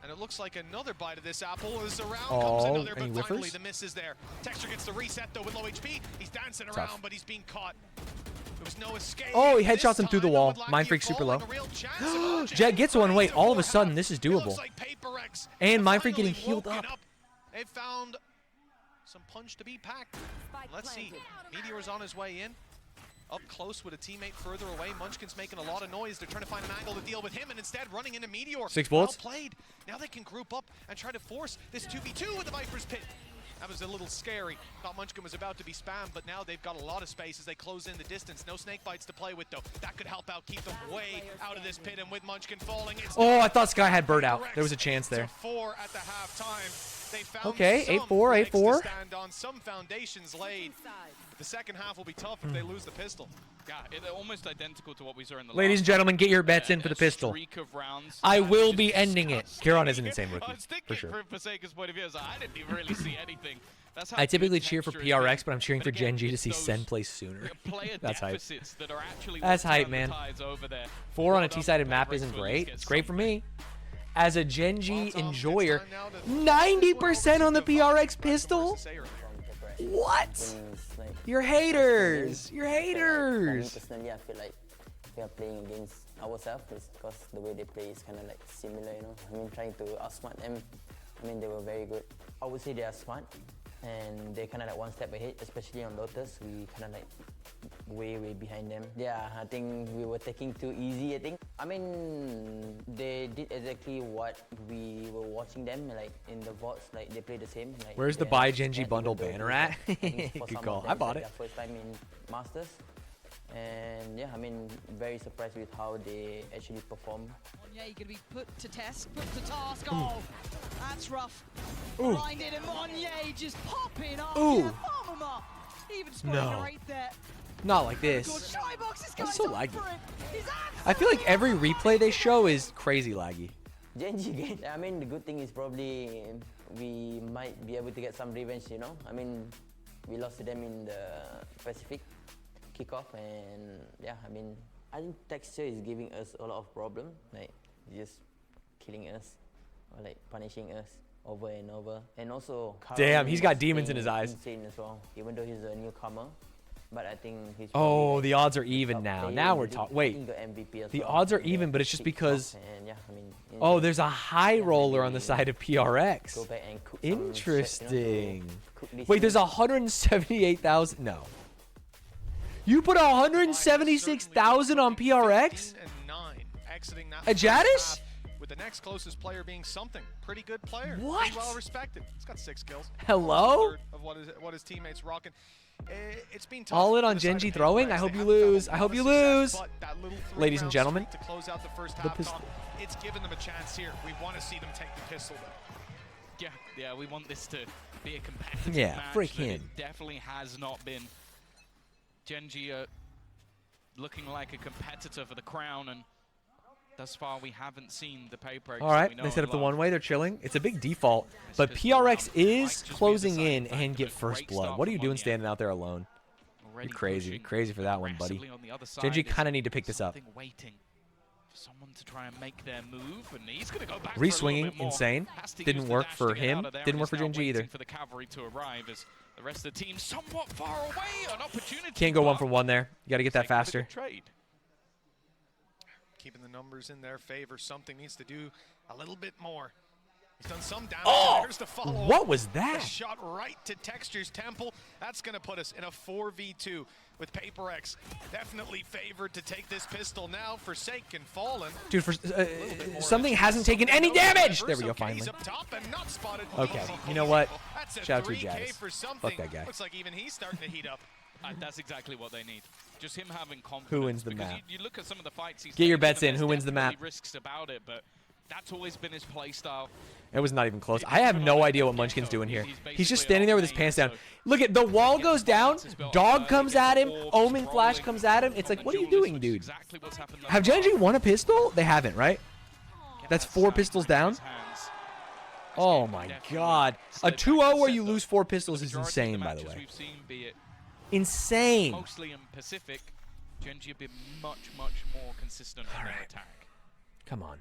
and it looks like another bite of this apple as around comes Oh, another, any but finally whiffers? the miss is there. Texture gets the reset though with low HP. He's dancing Tough. around, but he's being caught. There was no escape. Oh, he This headshots him through the time, wall. with Lackey Mindfreak super low. falling, a real chance of Jet gets one. Wait, to all of a four sudden, half. this is It looks doable. like PaperX And have Mindfreak getting finally healed woken up. They found some punch to be packed. Let's see. Meteor's on his way in. Up close with a teammate further away. Munchkin's making a lot of noise. They're trying to find an angle to deal with him, and instead running into Meteor. 6 bullets. Well played. Now they can group up and try to force this 2v2 with the Viper's Pit. That was a little scary. Thought Munchkin was about to be spammed, but now they've got a lot of space as they close in the distance. No snake bites to play with, though. That could help out, keep them way out of this pit, and with Munchkin falling, it's Oh, I thought Sky had bird out. There was a chance there. 4 at the halftime. They found Okay, some 8-4, legs to 8-4. stand on, some foundations laid. But the second half will be tough if they lose the pistol. Yeah, almost identical to what we saw in the Ladies and gentlemen, get your bets in for the pistol. streak of rounds. I will be ending it. Kieran is an insane I rookie, was thinking for sure. from Forsaken's point of view, I didn't even really see anything. That's how I typically good cheer for texture is PRX, been. but I'm cheering But for again, GenG to see those Sen play sooner. player That's hype. deficits that are actually That's what hype, turn man. the tides over there. 4 on a Well done T-sided for map Paper isn't Rex to at great. least get It's great for something. me. As a GenG enjoyer, 90% on the PRX pistol? What? You're haters. You're haters. Personally, I feel like we are playing against ourselves because the way they play is kind of like similar, you know. I mean, trying to outsmart them. I mean, they were very good. I would say they are smart and they're kind of like one step ahead, especially on Lotus. We kind of like way behind them. Yeah, I think we were taking too easy, I think. I mean, they did exactly what we were watching them, like in the VODs, like they play the same. Like Where's the buy GenG bundle banner at? Good call. I bought it. Their first time in Masters. And yeah, I mean, very surprised with how they actually perform. Yeah, you're going to be put to test, put to task. Oh, that's rough. Ooh. Blinded and Monye just popping off. Ooh. Yeah, bomb him up. Even spotting No. right there. Not like this. Shybox is That's so going laggy. for it. He's I feel like every replay they show is crazy laggy. GenG, I mean, the good thing is probably we might be able to get some revenge, you know. I mean, we lost to them in the Pacific kickoff, and yeah, I mean, I think texture is giving us a lot of problem, like just killing us or like punishing us over and over. And also, Damn, he's got Karim demons is in his eyes. insane as well, even though he's a newcomer. But I think he's Oh, probably, the odds are like, even top now. player Now in we're the talking. league. Wait, I think the MVP as the well. odds are And even, then but it's just kicked because. off, and yeah, I mean, Oh, there's a high roller on the side of PRX. Go back and cook some shit, you know, to Interesting. cook this Wait, there's team. 178,000. No. You put 176,000 on PRX? Exiting that A first Jadis? half, with the next closest player being something pretty good player. What? Pretty well respected. He's got 6 kills. Hello? A third of what his teammates rocking. It's been tough All in for on the side GenG of throwing? Paper I Rex. hope They you haven't found lose. a I lot hope of you success, lose. but that little Ladies and 3-round gentlemen. streak to close out the first The half, pistol. Tom, it's given them a chance here. We want to see them take the pistol, though. Yeah, we want this to be a competitive Yeah, match. freak but him. It definitely has not been. GenG looking like a competitor for the crown, and thus far we haven't seen the Paper Rex All that right, we know they set and up the love. one-way. They're chilling. It's a big default, but PRX is closing in and get first blood. What are you doing standing out there alone? You're crazy. Crazy for that one, buddy. Aggressively on the other side GenG is kind of need to pick this up. something waiting for someone to try and make their move, and he's going to go back for a little Re-swinging, bit more. insane. Has to Didn't use the work dash for to get him. out of there, Didn't and work for is now GenG waiting either. for the cavalry to arrive as the rest of the team somewhat far away. An opportunity. Can't go but 1 for 1 there. You got to get that taking the faster. good trade. Keeping the numbers in their favor. Something needs to do a little bit more. He's done some damage. Oh! There's the follow-up. What was A that? shot right to Texture's temple. That's going to put us in a 4v2 with Paper Rex. Definitely favored to take this pistol now. Forsaken Fallen. Dude, for something hasn't taken any damage. There we go, Okay, finally. he's up top and not spotted. Okay, Oh, you know what? That's a Shout out to 3K Jadis. for something. Fuck that guy. Looks like even he's starting to heat up. That's exactly what they need. Just him having confidence. Who wins the because map? You look at some of the fights he's Get your taken, bets and in. there's Who wins the definitely map? risks about it, but that's always been his play style. It was not even close. I have no idea what Munchkin's doing here. He's just standing there with his pants down. Look at the wall goes down. Dog comes at him. Omen Flash comes at him. It's like, what are you doing, dude? Have GenG won a pistol? They haven't, right? That's 4 pistols down. Oh my god. A 2-0 where you lose 4 pistols is insane, by the way. We've seen, be it Insane. mostly in Pacific, GenG have been much more consistent in their attack. Come on.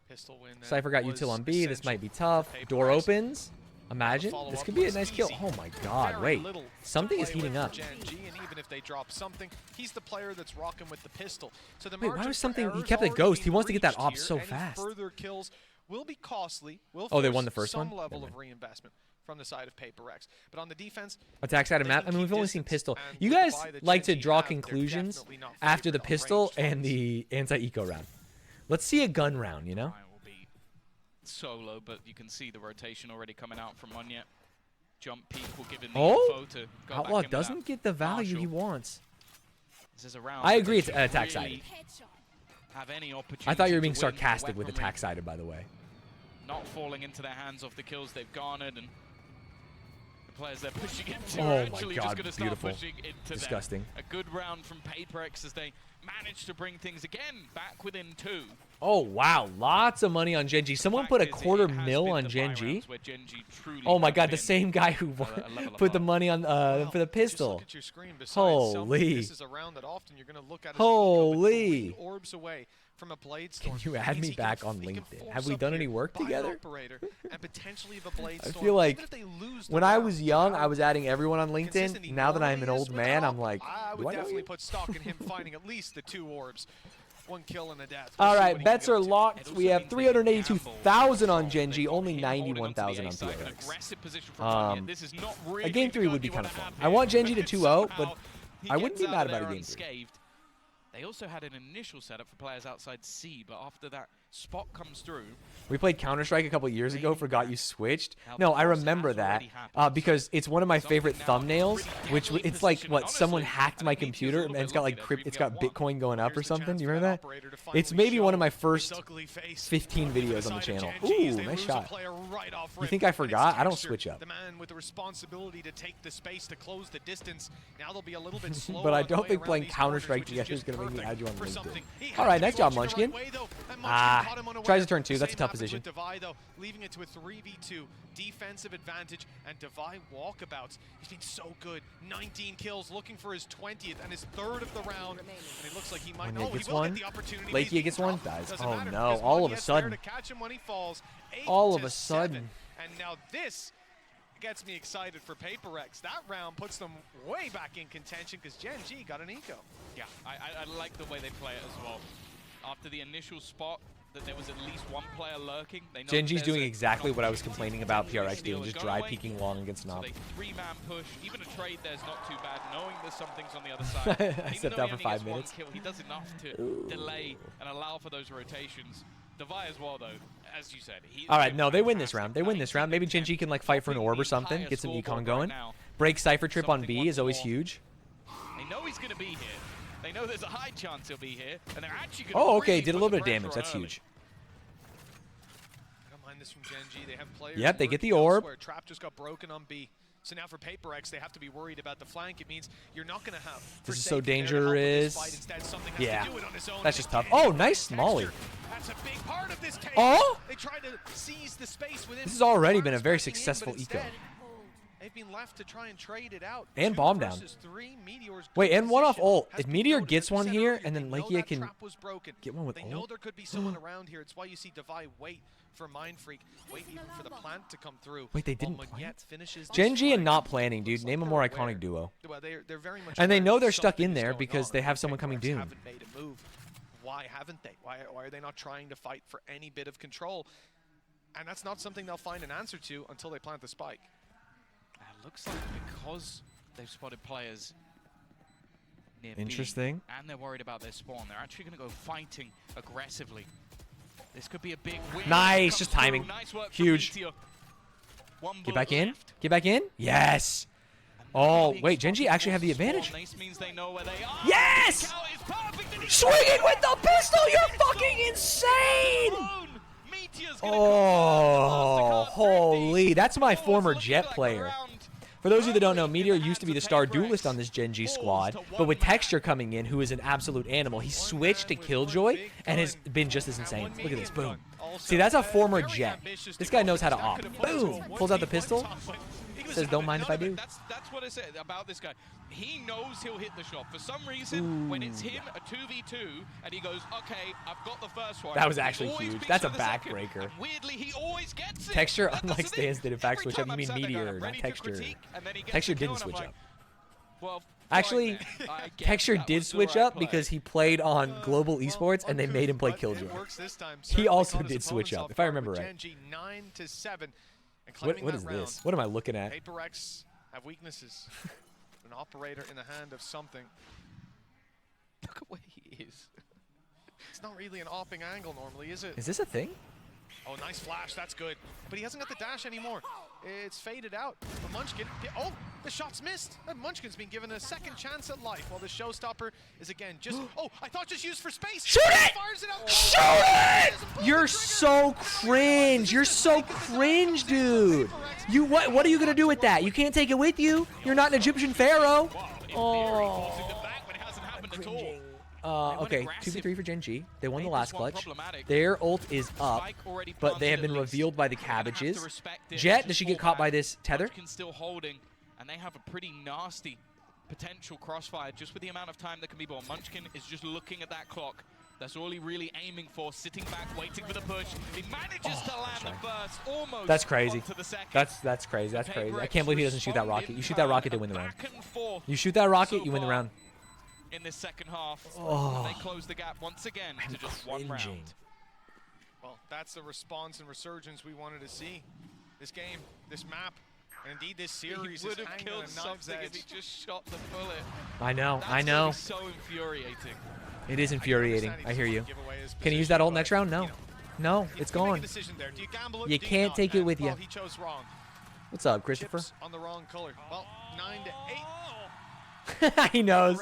Pistol win. Cypher got util on B. This might be tough. Door opens. Imagine. This could be a nice kill. Oh my god, wait. Something is heating up. GenG, and even if they drop something, he's the player that's rocking with the pistol. So the Wait, why margin was for something? He error's kept it already ghost. He been wants to get that reached op here. so Any fast. Further kills will be costly. Will Oh, they force won the first some one? level Never of reinvestment from the side of Paper Rex. But on the defense, Attack side of map. I mean, we've only seen pistol. You guys like to draw conclusions after the pistol and the anti-eco round. Let's see a gun round, you know? solo, but you can see the rotation already coming out from Onyet. Jump peek will give him the Oh, info to go Outlaw back into doesn't that get the value Marshall. he wants. This is a round I that agree, they it's should attack really sided. have any I opportunity thought you were to being win sarcastic the with weaponry. attack sided, by the way. Not falling into their hands of the kills they've garnered, and the players they're pushing into Oh are my actually God, just going to start beautiful. pushing into Disgusting. them. A good round from PaperX as they managed to bring things again back within 2. Oh, wow. Lots of money on GenG. Someone put a $250,000 on GenG. Oh, my God. The same guy who put the money on for the pistol. Holy. This is a round that often you're going to look at as Holy. orbs away from a blade storm. Can you add me back on LinkedIn? Have we done any work together? And potentially the blade I storm, feel like even if they lose when I was young, I was adding everyone on LinkedIn. Now that I'm an old man, I'm like, I do would I know definitely you? put stock in him finding at least the 2 orbs. 1 kill and a death. All right, bets are locked. We have 382,000 on GenG, only 91,000 on PRX. A game 3 would be kind of fun. I want GenG to 2-0, but I wouldn't be mad about a game 3. They also had an initial setup for players outside C, but after that spot comes through, We played Counter-Strike a couple years ago, forgot you switched. No, I remember that because it's one of my favorite thumbnails, which it's like, what, someone hacked my computer and it's got like it's got Bitcoin going up or something. You remember that? It's maybe one of my first 15 videos on the channel. Ooh, nice shot. You think I forgot? I don't switch up. The man with the responsibility to take the space to close the distance. Now they'll be a little bit slower. But I don't think playing Counter-Strike together is going to make me add you on LinkedIn. All right, nice job, Munchkin. Tries to turn 2. That's a tough position. Devi, though, leaving it to a 3v2 defensive advantage, and Devi walkabouts. He's been so good. 19 kills, looking for his 20th and his 3rd of the round. And it looks like he might. Onyet Oh, he gets will one. get the opportunity. Lakia gets one. Dies. Doesn't Oh matter, no! because All of a Onyet's there sudden. to catch him when he falls. 8 All of to a sudden. 7. And now this gets me excited for PaperX. That round puts them way back in contention because GenG got an eco. yeah, I like the way they play it as well. After the initial spot, that there was at least one player lurking. They know GenG's there's doing a- exactly what I was complaining about PRX Steal doing, is just going dry away. peeking long against So Knob. they 3-man push. Even a trade there's not too bad, knowing there's some things on the other side. I Even stepped though out he for only 5 gets one minutes. kill, he does enough to delay and allow for those rotations. Devi as well, though, as you said. All right, no, they win this round. They win this round. Maybe GenG can like fight for an orb or something, get some econ going. Break Cypher Trip on B is always huge. They know he's going to be here. They know there's a high chance he'll be here, and they're actually going to Oh, okay, really did a put little the bit of damage. pressure That's on huge. I don't mind this from GenG. They have players. Yep, they get the lurking orb. elsewhere. Trap just got broken on B. So now for PaperX, they have to be worried about the flank. It means you're not going to have. This is so Forsaken there to help with this dangerous. fight. Instead, something has Yeah, to do it on his own. that's just They tough. can't Oh, get nice the Molly. texture. That's a big part of this take. Oh! They tried to seize the space within. This has already been a very Sparks backing in, successful but eco. instead, they've been left to try and trade it out. And 2 bomb down. versus 3. Meteor's Wait, good and one off position ult. has If been Meteor noted. gets Like I one said here, earlier, and then they know Lakia that can trap was broken. get one with They know ult. there could be someone around here. It's why you see Devi wait for Mind Freak, wait even for the plant to come through. Wait, they didn't While plant? Onyet finishes this GenG and fight. not planning, dude. Name a more iconic duo. Well, they're very much And they aware know that they're stuck something in is there going because on. they have someone coming PaperX Doom. haven't made a move. Why haven't they? Why are they not trying to fight for any bit of control? And that's not something they'll find an answer to until they plant the spike. It looks like because they've spotted players near B, Interesting. and they're worried about their spawn, they're actually going to go fighting aggressively. This could be a big win. Nice, Comes just through. timing. Nice work from Huge. Meteor. One Get bullet back in. left. Get back in. Yes. Oh, wait, GenG actually have the advantage. This means they know where they are. Yes! Swinging with the pistol, you're fucking insane! Oh, holy. That's my former Jet player. For those of you that don't know, Meteor used to be the star duelist on this GenG squad, but with Texture coming in, who is an absolute animal, he switched to Killjoy and has been just as insane. Look at this, boom. See, that's a former Jet. This guy knows how to op. Boom! Pulls out the pistol. Says, don't mind if I do. That's what I said about this guy. He knows he'll hit the shot. For some reason, when it's him, a 2v2, and he goes, okay, I've got the first one. That was He actually always huge. beats That's a for the second, backbreaker. and weirdly, he always gets it. Texture, That's unlike the thing. Stanz, did in fact Every switch up. time You I'm mean sat there going, Meteor, I'm not ready to Texture. critique, and then he gets Texture the kill, didn't and I'm switch like, up. well, Actually, fine then. I guess Texture that did was the switch right up play. because he played on Global Esports and they made him play Killjoy. He also did switch up, if I remember right. GenG 9-7. And What claiming is that round. this? What am I looking at? PaperX have weaknesses. An operator in the hand of something. Look at where he is. It's not really an opping angle normally, is it? Is this a thing? Oh, nice flash. That's good. But he hasn't got the dash anymore. It's faded out. But Munchkin, oh, the shot's missed. And Munchkin's been given a second chance at life while the showstopper is again just, oh, I thought just used for space. Shoot it! Fires it out. Shoot it! You're so cringe. You're so cringe, dude. What are you gonna do with that? You can't take it with you. You're not an Egyptian pharaoh. Oh. Okay, 2v3 for GenG. They won the last clutch. Their ult is up, but they have been revealed by the cabbages. Jet, does she get caught by this tether? Munchkin's still holding, and they have a pretty nasty potential crossfire just with the amount of time that can be bought. Munchkin is just looking at that clock. That's all he really aiming for, sitting back, waiting for the push. He manages to land the first, almost. That's crazy. Onto the second. That's crazy. That's crazy. I can't believe he doesn't shoot that rocket. You shoot that rocket, they win the round. You shoot that rocket, you win the round. In this second half, Oh. they close the gap once again to just one round. Well, that's the response and resurgence we wanted to see. This game, this map, and indeed this series He would is have hanging on killed a knife's something edge. if he just shot the bullet. I know. That's I gonna know. be so infuriating. It is infuriating. I hear you. Can he use that ult next round? No. No, it's gone. You can't take it with you. He chose wrong. What's up, Christopher? Chips on the wrong color. Well, 9 to 8. He knows.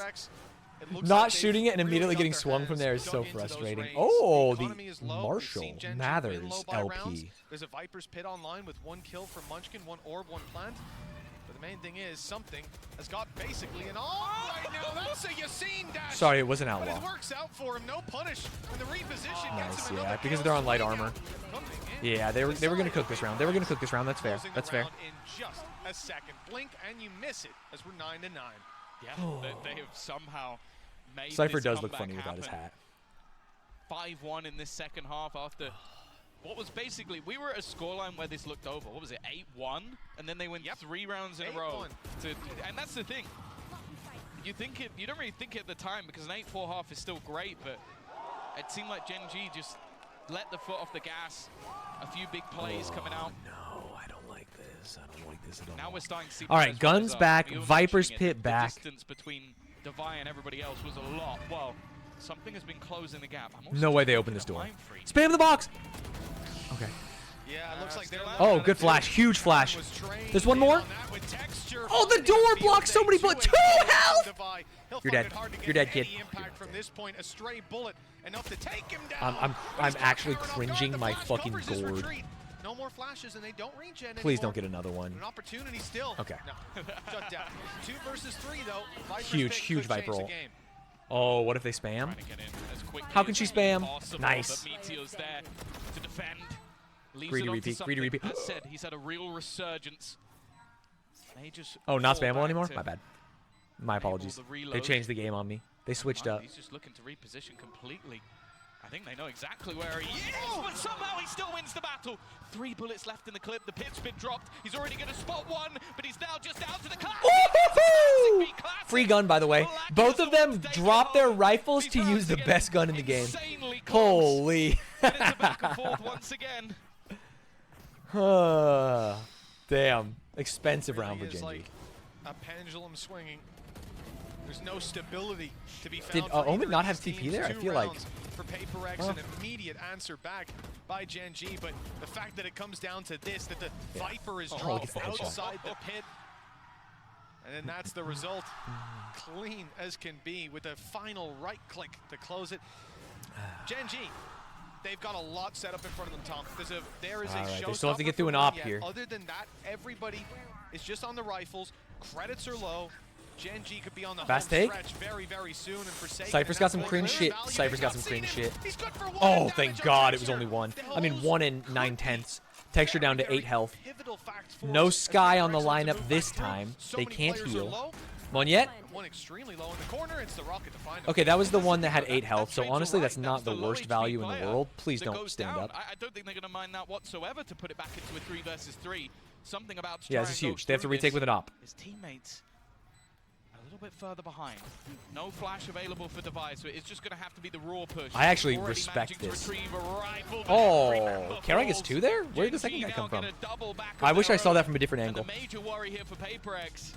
It looks Not like they've shooting it and really immediately got getting their swung from hands there is dug so into those frustrating. reins. Oh, The economy is the low. We've Marshall seen GenG win Mathers low by rounds. LP. There's a Viper's Pit online with 1 kill from Munchkin, 1 orb, 1 plant. But the main thing is something has got basically an all right now. That's a Yassine dash. Sorry, it was an But outlaw. it works out for him. No punish. And the reposition Nice, gets him yeah, another because kill. they're on light Swinging armor. out, coming in. Yeah, they were gonna cook this round. They were gonna cook this round. That's fair. Closing the That's fair. round in just a second. Blink and you miss it as we're 9 to 9. Yeah, they have somehow made Cypher this does look comeback funny without his happen. hat. 5-1 in this second half after what was basically, we were at a scoreline where this looked over. What was it, 8-1? And then they went 3 rounds in a row. And that's the thing. You don't really think it at the time because an 8-4 half is still great, but it seemed like GenG just let the foot off the gas. A few big plays coming out. No, I don't like this. I don't like this at all. Now we're starting to see. All right, guns back, You were Viper's mentioning it, Pit back. The distance between Devi and everybody else was a lot. Well, something has been closing the gap. I'm also No way they looking opened this at door. Mind Freak. Spam the box. Okay. Yeah, it looks like they're Oh, good flash. Huge flash. There's one more. Oh, the door blocks so many bullets. 2 health. You're dead. You're dead, kid. Impact from this point, a stray bullet enough to take him down. I'm actually cringing my fucking gourd. No more flashes and they don't regen anymore. Please don't get another one. An opportunity still. Okay. No. Shut down. 2 versus 3 though. Viper's Huge, pick huge could change Viper the ult. game. Oh, what if they spam? How can she spam? Possible, Nice. but Meteor's there to defend. Leaves Greedy it onto repeat, greedy something. repeat. As said, he's had a real resurgence. They just Oh, not fall spammable back anymore? to My bad. My apologies. the They reload. changed the game on me. They switched up. He's just looking to reposition completely. I think they know exactly where he is, but somehow he still wins the battle. 3 bullets left in the clip. The pit's been dropped. He's already going to spot one, but he's now just out to the class. Free gun, by the way. Both of them dropped their rifles to use the best gun in the game. Holy. Back and forth once again. Damn. Expensive round for Really is GenG. like a pendulum swinging. There's no stability to be found. Did for either Omen of not have these TP teams. there? I 2 feel like- rounds for Paper X, an immediate answer back by GenG, but the fact that it comes down to this, that the Viper is Oh, dropped look at that headshot. outside the pit, and then that's the result. Clean as can be with a final right click to close it. GenG, they've got a lot set up in front of them, Tom. There is a All right, showstopper they still have to get for through an one op yet. here. Other than that, everybody is just on the rifles. Credits are low. GenG could be on the Fast home take. stretch very, very soon. And Forsaken, Cypher's got some cringe shit. Cypher's got some cringe shit. Oh, thank God it was only 1. I mean, 1 and 9/10. Texture down to 8 health. No Sky on the lineup this time. They can't heal. One yet? One extremely low in the corner. It's the rocket to find him. Okay, that was the one that had 8 health, so honestly, that's not the worst value in the world. Please don't stand up. I don't think they're going to mind that whatsoever to put it back into a 3 versus 3. Something about to Yeah, try this is and go huge. They have to through retake this. with an op. His teammates a little bit further behind. No flash available for Device, so it's just going to have to be the raw push. I actually Already respect managing to this. retrieve a rifle, but Oh, remember Carrag is falls. 2 there? Where did the second GenG guy come now from? gonna double back I on wish their I saw own. that from a different And angle. the major worry here for Paper X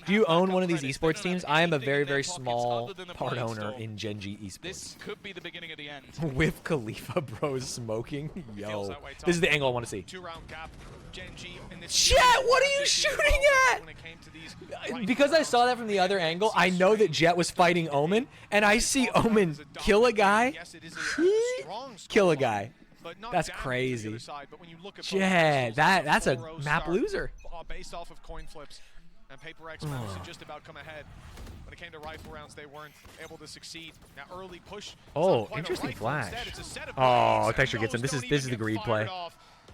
Do you own one of these esports teams? I am a very, very small part owner in GenG esports. This could be the beginning of the end. With Khalifa Bros smoking. Yo. This is the angle I want to see. Chet, what are you shooting at? Because I saw that from the other angle, I know that Jet was fighting Omen, and I see Omen kill a guy. Kill a guy. That's crazy. Jet, that's a map loser. Based off of coin flips. And Paper X managed to just about come ahead. When it came to rifle rounds, they weren't able to succeed. Now early push. Oh, interesting flash. Oh, Texture gets him. This is the greed play.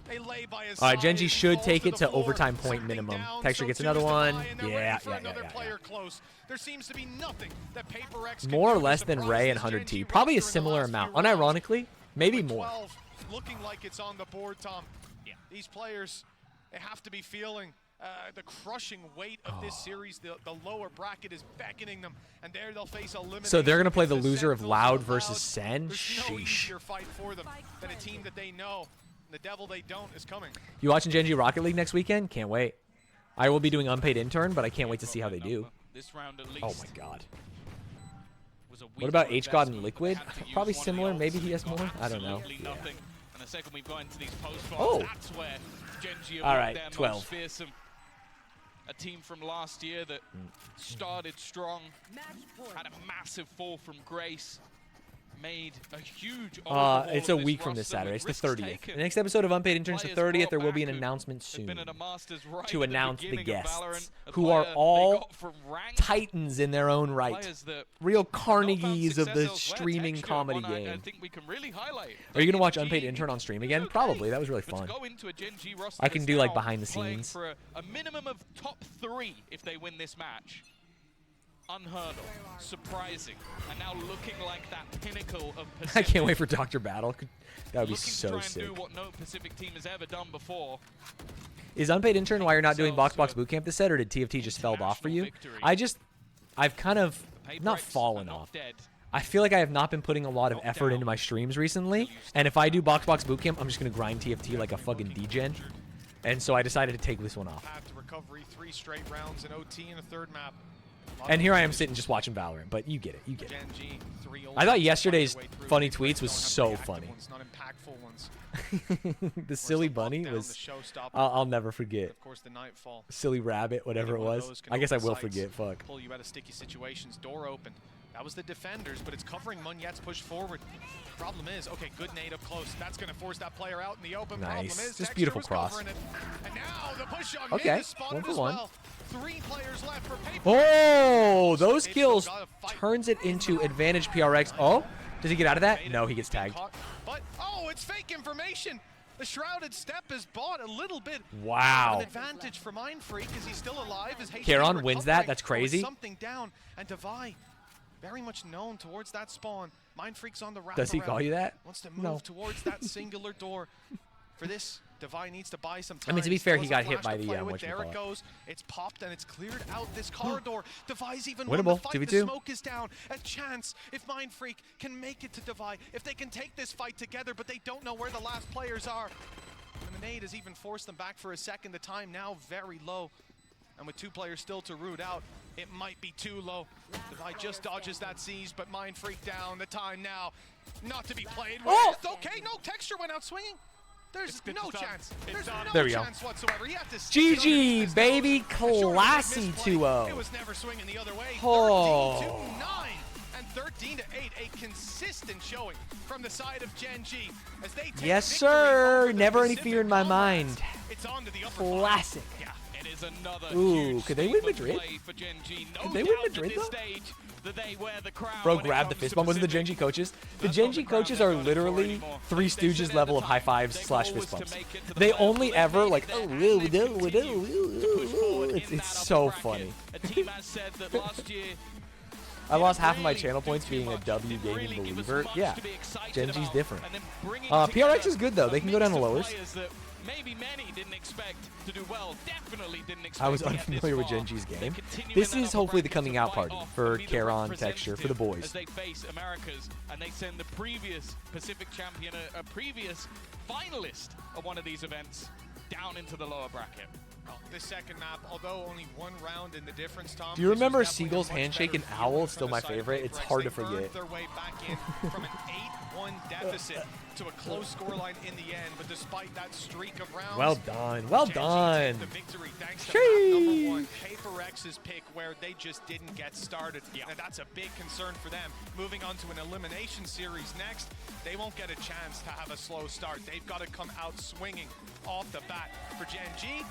GenG should take it to overtime point minimum. Texture gets another one. Yeah. There seems to be nothing that Paper X more or less than Ray and 100T. Probably a similar amount. Unironically, maybe more. Looking like it's on the board, Tom. Yeah. These players, they have to be feeling the crushing weight of this series. The lower bracket is beckoning them, and there they'll face elimination. So they're going to play the loser of Loud versus Sen? There's no easier fight for them than a team that they know. The devil they don't is coming. You watching GenG Rocket League next weekend? Can't wait. I will be doing unpaid intern, but I can't wait to see how they do. This round at least. Oh my god. What about H-God and Liquid? Probably similar. Maybe he has more. I don't know. Yeah. And the second we've got into these post that's where GenG all right, 12. Fearsome. A team from last year that started strong, had a massive fall from grace, made a huge it's a week from this Saturday. It's the 30th. The next episode of Unpaid Interns is the 30th. There will be an announcement soon to announce the guests, who are all titans in their own right. Real Carnegies of the streaming comedy game. Are you going to watch Unpaid Intern on stream again? Probably. That was really fun. I can do like behind the scenes. For a minimum of top 3 if they win this match. Unheard of, surprising, and now looking like that pinnacle of Pacific. I can't wait for Dr. Battle. That would be so sick. Do what no Pacific team has ever done before. Is Unpaid Intern why you're not doing Box Bootcamp this set, or did TFT just fell off for you? I've kind of not fallen off. I feel like I have not been putting a lot of effort into my streams recently, and if I do Box Bootcamp, I'm just gonna grind TFT like a fucking degen. And so I decided to take this one off. Path to recovery, 3 straight rounds in OT in a third map. And here I am sitting just watching Valorant, but you get it, you get it. I thought yesterday's funny tweets was so funny. The silly bunny was, I'll never forget. Of course, the Nightfall. Silly rabbit, whatever it was. I guess I will forget, fuck. Pull you out of sticky situations, door open. That was the defenders, but it's covering Munyet's push forward. Problem is, okay, good nade up close. That's going to force that player out in the open. Nice. Problem is, just beautiful cross. And now the push on okay, is spotted 1 for as 1. well. 3 players left for Paper. Oh, those kills turns it into advantage PRX. Oh, does he get out of that? No, he gets tagged. But, oh, it's fake information. The Shrouded Step is bought a little bit. Wow. An advantage for Mindfreak because he's still alive. Kieran wins that. That's crazy. Something down, and Devi, very much known towards that spawn. Mindfreak's on the wrap. Does he call you that? Wants to move towards that singular door. For this, Devi needs to buy some time. I mean, to be fair, he got hit by the there it goes. It's popped and it's cleared out this corridor. Devi's even winnable. won the fight. 2v2. The smoke is down. A chance if Mindfreak can make it to Devi. If they can take this fight together, but they don't know where the last players are. And the nade has even forced them back for a second. The time now very low. And with 2 players still to root out, it might be too low. Devi just dodges that siege, but Mindfreak down. The time now not to be played. Oh! Okay, no, Texture went out swinging. There's no chance. There's there no we go. chance whatsoever. He had to GG, baby. Classy 2-0. It was never swinging the other way. Oh. 13-9 and 13-8. A consistent showing from the side of GenG as they take yes, sir. Never any Pacific fear in my Comrades. mind. It's on to the upper Classic. yeah. It is another ooh, could they win Madrid? No could they win Madrid though? Bro, grab the fist bump. Was it the GenG coaches? The GenG coaches are literally 3 Stooges level of high fives / fist bumps. They only ever like, it's so funny. I lost half of my channel points being a W gaming believer. Yeah, GenG's different. PRX is good though. They can go down the lowers. Maybe many didn't expect to do well. Definitely didn't expect. I was unfamiliar with GenG's game. This is hopefully the coming out party for Kieran, Texture, for the boys. As they face Americas and they send the previous Pacific champion, a previous finalist of one of these events, down into the lower bracket. The second map, although only one round in the difference, Tom. Do you remember Seagull's handshake and Owl? It's still my favorite. It's hard to forget. Their way back in from an 8-1 deficit to a close scoreline in the end, but despite that streak of rounds, Well done. Well done. the victory thanks to map number 1, Paper X's pick, where they just didn't get started. And that's a big concern for them. Moving on to an elimination series next, they won't get a chance to have a slow start. They've got to come out swinging off the bat. For GenG,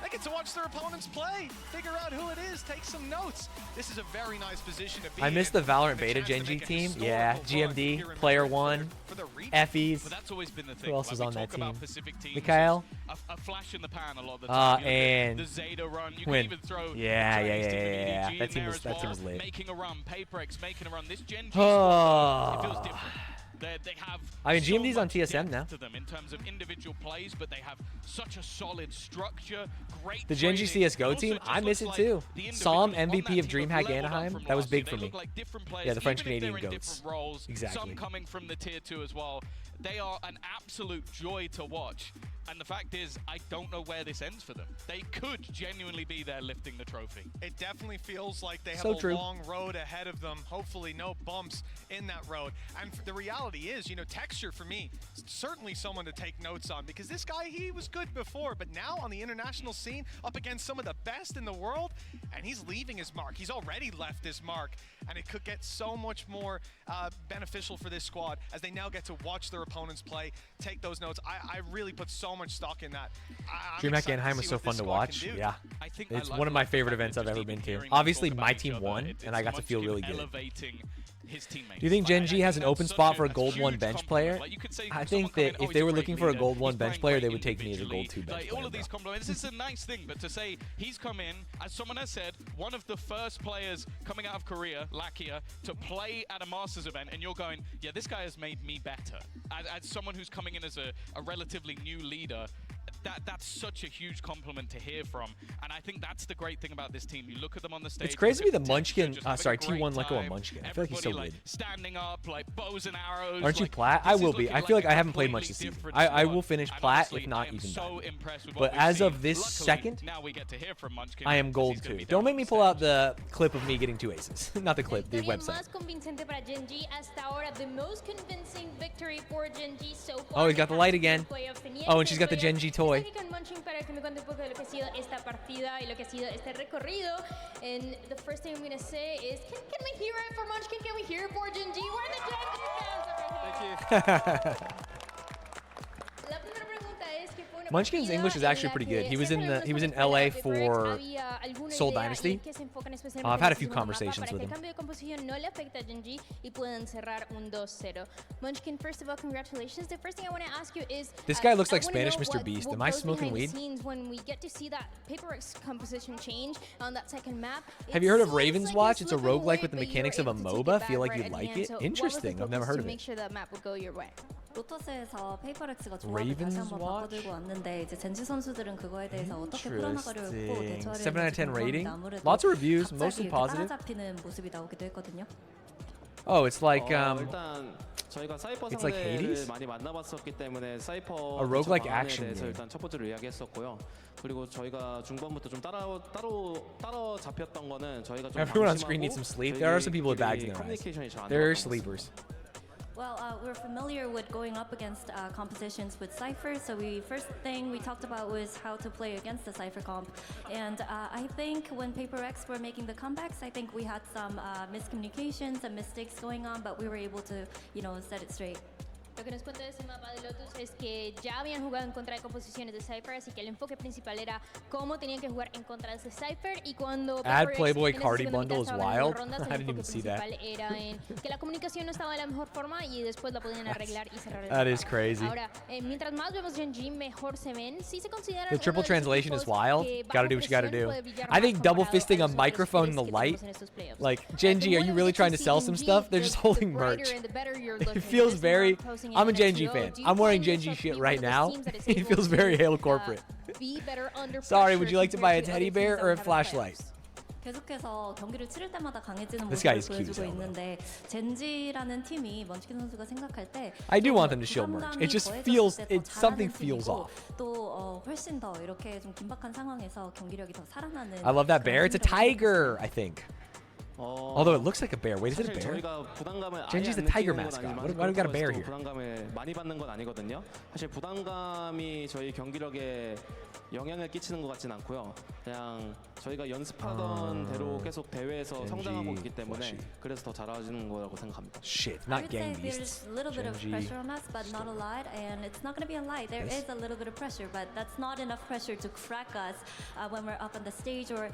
they get to watch their opponents play, figure out who it is, take some notes. This is a very nice position to be in. I missed the Valorant beta GenG team. Yeah, GMD, Player One, Effies. That's always been the thing. Who else was on that team? Teams, Mikhail. A flash in the pan a lot of the time. And the Zeta run. You Quinn. can even throw Yeah. That team was lit. Making a run. PaperX making a run. This GenG Oh. it feels different. They have I mean, so GMD's on much TSM depth now. to them in terms of individual plays, but they have such a solid structure. Great The GenG training, CSGO and team, also I just miss it looks too. like the Psalm individuals on MVP that of team DreamHack have leveled up Anaheim. from That was last big year. for They me. look like different players, Yeah, the French even if Canadian they're in goats. different roles, Exactly. some coming from the tier 2 as well. They are an absolute joy to watch. And the fact is, I don't know where this ends for them. They could genuinely be there lifting the trophy. It definitely feels like they have So a true. long road ahead of them. Hopefully no bumps in that road. And the reality is, you know, Texture for me, certainly someone to take notes on, because this guy, he was good before, but now on the international scene, up against some of the best in the world, and he's leaving his mark. He's already left his mark, and it could get so much more beneficial for this squad as they now get to watch their opponents play, take those notes. I really put so much stock in that. DreamHack Anaheim was so fun to watch. Yeah. It's one of my favorite events I've ever been to. Obviously, my team won, and I got to feel really good. Do you think GenG has an open spot for a Gold 1 bench player? I think that if they were looking for a Gold 1 bench player, they would take me as a Gold 2 bench player. All of these compliments, this is a nice thing, but to say he's come in, as someone has said, one of the first players coming out of Korea, Lakia, to play at a Masters event, and you're going, yeah, this guy has made me better. As someone who's coming in as a relatively new leader, that's such a huge compliment to hear from, and I think that's the great thing about this team. You look at them on the stage. It's crazy to be the Munchkin. Sorry, T1 let go of Munchkin. I feel like he's so good. Standing up, like bows and arrows. Aren't you Plat? I will be. I feel like I haven't played much this season. I will finish Plat, if not even Diamond. But as of this second, I am Gold 2. Don't make me pull out the clip of me getting 2 aces. Not the clip, the website. Oh, he's got the light again. Oh, and she's got the GenG toy. Para que me cuente un poco de lo que ha sido esta partida y lo que ha sido este recorrido. And the first thing I'm going to say is, can we hear it for Munchkin? Can we hear it for GenG? Where are the GenG fans over here? La primera pregunta es que fue una Munchkin's partida English is en actually la pretty que good. He was in siempre LA hablamos de for había alguna Soul idea Dynasty. y que se enfocan especialmente I've en had a el few segundo mapa conversations para with que el him. cambio de composición no le afecte a GenG y puedan cerrar un 2-0. Munchkin, first of all, congratulations. The first thing I want to ask you is, This guy looks I like wanna Spanish know Mr. what Beast. Am goes I smoking behind the weed? scenes when we get to see that PaperX composition change on that second map. Have you heard of Raven's Watch? It's a roguelike with the mechanics of a MOBA. Feel like you'd like it? Interesting. I've never heard of Make it. sure that map would go your way. 로터스에서 페이퍼렉스가 조합을 다시 한번 바꿔들고 왔는데 이제 젠지 선수들은 그거에 대해서 어떻게 풀어나가려고 대처하려고 7 out of 10 rating. 아무래도 Lots of reviews, mostly 갑자기 이렇게 positive. 따라잡히는 모습이 나오기도 했거든요. Oh, it's like 일단 저희가 사이퍼 it's like 상대를 Hades? 많이 만나봤었기 때문에 사이퍼 A roguelike 방안에 action 대해서 game. 일단 첫 번째로 이야기했었고요. 그리고 저희가 중반부터 좀 따로 잡혔던 거는 저희가 좀 Everyone on screen needs some sleep. There are some people with bags in their eyes. 커뮤니케이션이 잘안 They're 되었던 것 sleepers. Well, we're familiar with going up against competitions with Cypher, so first thing we talked about was how to play against the Cypher comp. And I think when PaperX were making the comebacks, I think we had some miscommunications and mistakes going on, but we were able to, set it straight. Lo que nos cuenta de ese mapa de Lotus es que ya habían jugado en contra de composiciones de Cypher, así que el enfoque principal era cómo tenían que jugar en contra de ese Cypher y cuando Add PaperX Playboy en esa Cardi segunda bundle mitad is estaba ganando wild. rondas, I el didn't enfoque even see that. principal era en que la comunicación no estaba de la mejor forma y después la podían arreglar y cerrar el That mapa. is crazy. Ahora, mientras más vemos GenG, mejor se ven. Sí se consideran The triple uno de los translation is equipos wild. que Gotta bajo do what you gotta presión do. puede brillar I más think double comparado a fisting a los otros microphone in the players que light, tenemos en estos playoffs. like GenG, are you really trying to sell some stuff? They're just holding merch. It feels very. I'm a GenG fan. I'm wearing GenG shit right now. It feels very Halo corporate. Sorry, would you like to buy a teddy bear or a flashlight? 계속해서 경기를 치를 때마다 강해지는 This guy 모습을 is cute as 보여주고 hell, 있는데 젠지라는 팀이 먼치킨 선수가 생각할 때 I do want them to shield merge. It just feels, something feels off. 또 훨씬 더 이렇게 좀 긴박한 상황에서 경기력이 더 살아나는. I love that bear. It's a tiger, I think. Although it looks like a bear. Wait, is it a bear? GenG's the tiger mascot. Why do we got a bear here? 부담감을 많이 받는 건 아니거든요. 사실 부담감이 저희 경기력에 영향을 끼치는 것 같진 않고요. 그냥 저희가 연습하던 대로 계속 대회에서 성장하고 있기 때문에 그래서 더 잘하시는 거라고 생각합니다. Shit, I not would say gang there's beasts. a little bit of GenG. pressure on us, but not a lot, and it's not going to be a lie. There Yes. is a little bit of pressure, but that's not enough pressure to crack us when we're up on the stage or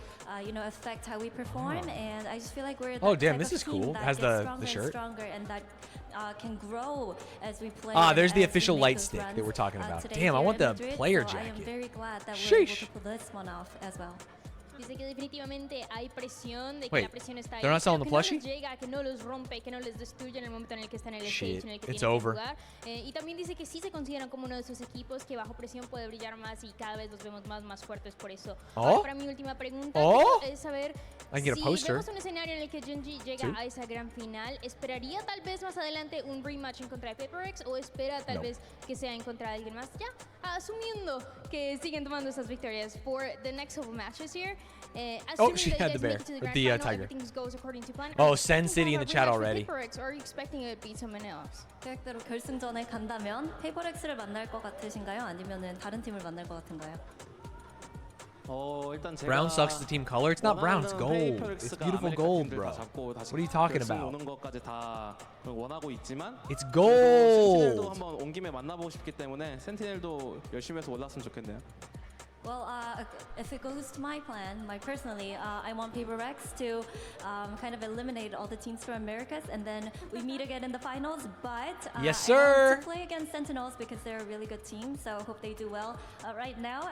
affect how we perform. And I just feel like we're Oh, that damn, type this is of team cool. that Has gets the stronger and shirt. stronger, and that can grow as we play. Ah, and there's the as we official make light those stick that runs, we're talking about. today Damn, I here want in the Madrid, player so I am jacket. very glad that we're able Sheesh. to pull this one off as well. Dice que definitivamente hay presión, de que Wait, la presión está ahí. they're not selling the que no les plushie? llega, que no los rompe, que no les destruye en el momento en el que están en el Shit, stage, en el que it's tienen over. que jugar. Y también dice que sí se consideran como uno de esos equipos que bajo presión puede brillar más y cada vez los vemos más fuertes por eso. Ahora, para mi última pregunta es saber I can get a si poster. vemos un escenario en el que GenG llega Sí. a esa gran final, ¿esperaría tal vez más adelante un rematch en contra de PaperX o espera tal No. vez que sea en contra de alguien más? Ya, asumiendo que siguen tomando esas victorias for the next couple matches here. Oh, Assuming she that you had the guys bear, make it to the with grand the, final, tiger. everything goes according to plan. Oh, Are you Sen expecting City to in have the a chat rematch with already. PaperX, or are you expecting it to beat someone else? 계획대로 결승전에 간다면 페이퍼렉스를 만날 것 같으신가요? 아니면은 다른 팀을 만날 것 같은가요? 일단 제가 Brown sucks the team color. It's not brown, it's gold. It's beautiful gold, bro. What are you talking about? 오는 것까지 다 원하고 있지만 It's 센티넬도 gold. 한번 온 김에 만나보고 싶기 때문에 센티넬도 열심히 해서 올랐으면 좋겠네요. Well, if it goes to my plan, personally, I want PaperX to kind of eliminate all the teams from Americas, and then we meet again in the finals. But Yes, I want sir. to play against Sentinels because they're a really good team, so I hope they do well right now.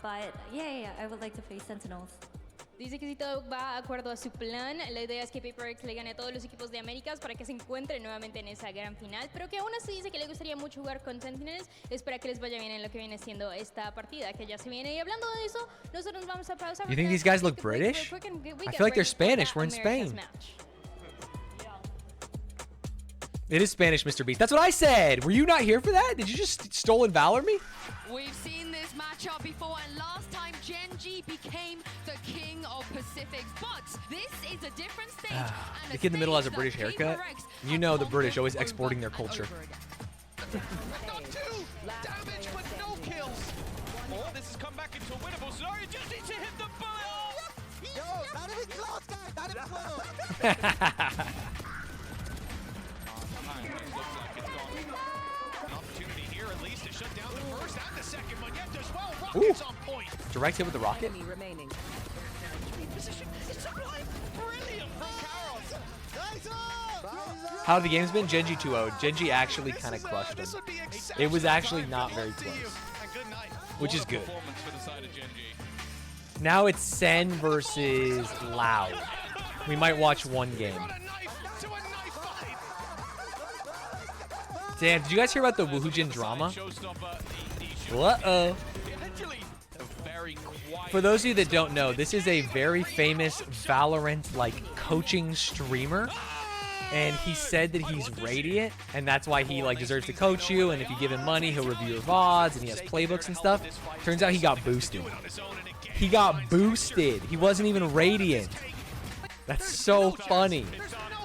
But yeah, I would like to face Sentinels. Dice que si todo va de acuerdo a su plan, la idea es que PaperX le gane a todos los equipos de Américas para que se encuentren nuevamente en esa gran final, pero que aún así dice que le gustaría mucho jugar con Sentinels. Espera que les vaya bien en lo que viene siendo esta partida que ya se viene. Y hablando de eso, nosotros nos vamos a pausar. You think these guys look British? I feel like they're Spanish. We're in Spain. It is Spanish, Mr. Beast. That's what I said. Were you not here for that? Did you just stolen valor me? We've seen this matchup before, and last time GenG became the king of Pacifics. But this is a different stage. And The kid in the middle has a British haircut. You know the British always exporting their culture. Not two damage, but no kills. Oh, this has come back into a winnable scenario. Just needs to hit the bullet. Yo, not even close, guys. Not even close. Shut down the first and the second one. Yet as well, Ooh. Rocket's on point. Direct hit with the rocket? remaining. Position. It's sublime. Brilliant from Carrots. How the game's been? GenG 2-0. GenG actually kind of crushed him. It was actually not very close, which is good. Now it's Sen versus Loud. We might watch one game. Damn, did you guys hear about the Woohoojin drama? Uh-oh. For those of you that don't know, this is a very famous Valorant coaching streamer. And he said that he's Radiant, and that's why he deserves to coach you, and if you give him money, he'll review your VODs, and he has playbooks and stuff. Turns out he got boosted. He got boosted. He wasn't even Radiant. That's so funny.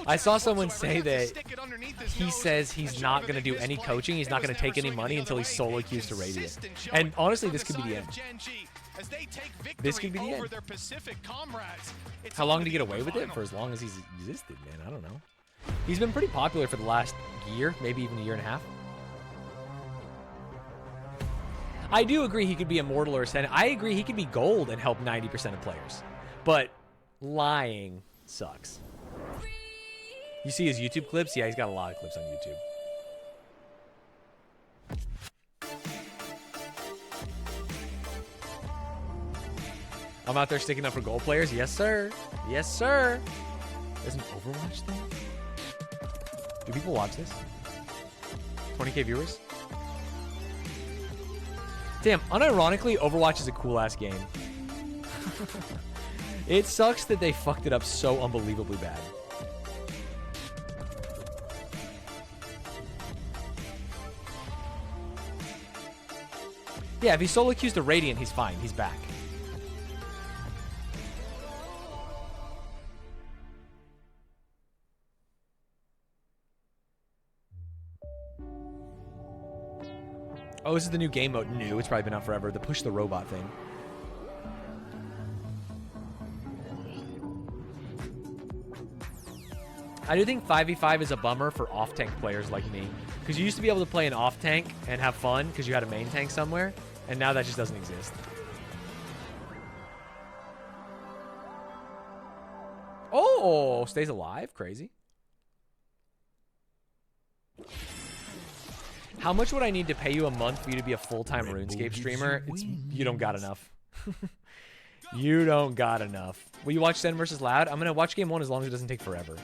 I saw someone say that he says he's not going to do any coaching, he's not going to take any money until he's solo queues to Radiant. And honestly, this could be the end. This could be the end. How long did he get away with it? For as long as he's existed, man. I don't know. He's been pretty popular for the last year, maybe even a year and a half. I do agree he could be Immortal or Ascendant. I agree he could be Gold and help 90% of players. But lying sucks. You see his YouTube clips? Yeah, he's got a lot of clips on YouTube. I'm out there sticking up for gold players. Yes, sir. Yes, sir. There's an Overwatch thing? Do people watch this? 20k viewers? Damn, unironically, Overwatch is a cool-ass game. It sucks that they fucked it up so unbelievably bad. Yeah, if he solo queues the Radiant, he's fine. He's back. Oh, this is the new game mode. New. It's probably been out forever. The push the robot thing. I do think 5v5 is a bummer for off-tank players like me. Because you used to be able to play an off-tank and have fun because you had a main tank somewhere. And now that just doesn't exist. Oh, stays alive. Crazy. How much would I need to pay you a month for you to be a full-time RuneScape streamer? You don't got enough. You don't got enough. Will you watch Sen versus Loud? I'm going to watch game 1 as long as it doesn't take forever.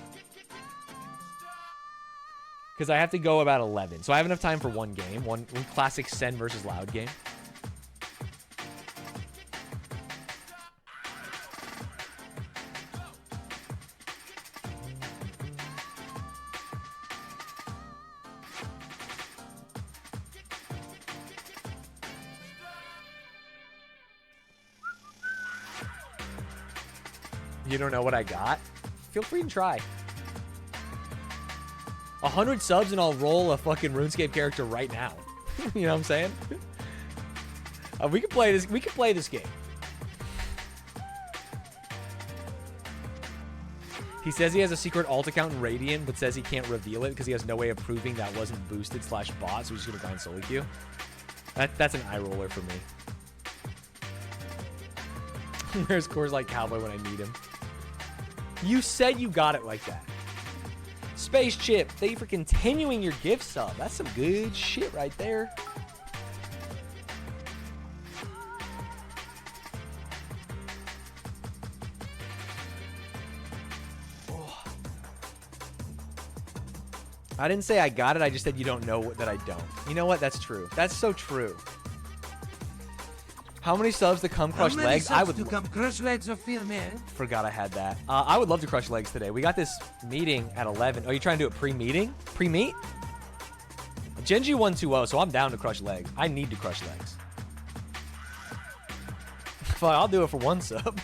Because I have to go about 11. So I have enough time for one game. One classic Sen versus Loud game. You don't know what I got? Feel free to try. 100 subs and I'll roll a fucking RuneScape character right now. You know what I'm saying? We can play this. We can play this game. He says he has a secret alt account in Radiant, but says he can't reveal it because he has no way of proving that wasn't boosted / bot, so he's just gonna grind solo queue. That's an eye roller for me. Where's Coors like Cowboy when I need him? You said you got it like that. Space Chip, thank you for continuing your gift sub. That's some good shit right there. Oh. I didn't say I got it. I just said you don't know that I don't. You know what? That's true. That's so true. How many subs to come crush legs? I would to come crush legs of Phil, man. Forgot I had that. I would love to crush legs today. We got this meeting at 11. Oh, you trying to do it pre-meeting? Pre-meet? GenG 1-2-0, so I'm down to crush legs. I need to crush legs. Fine, I'll do it for 1 sub.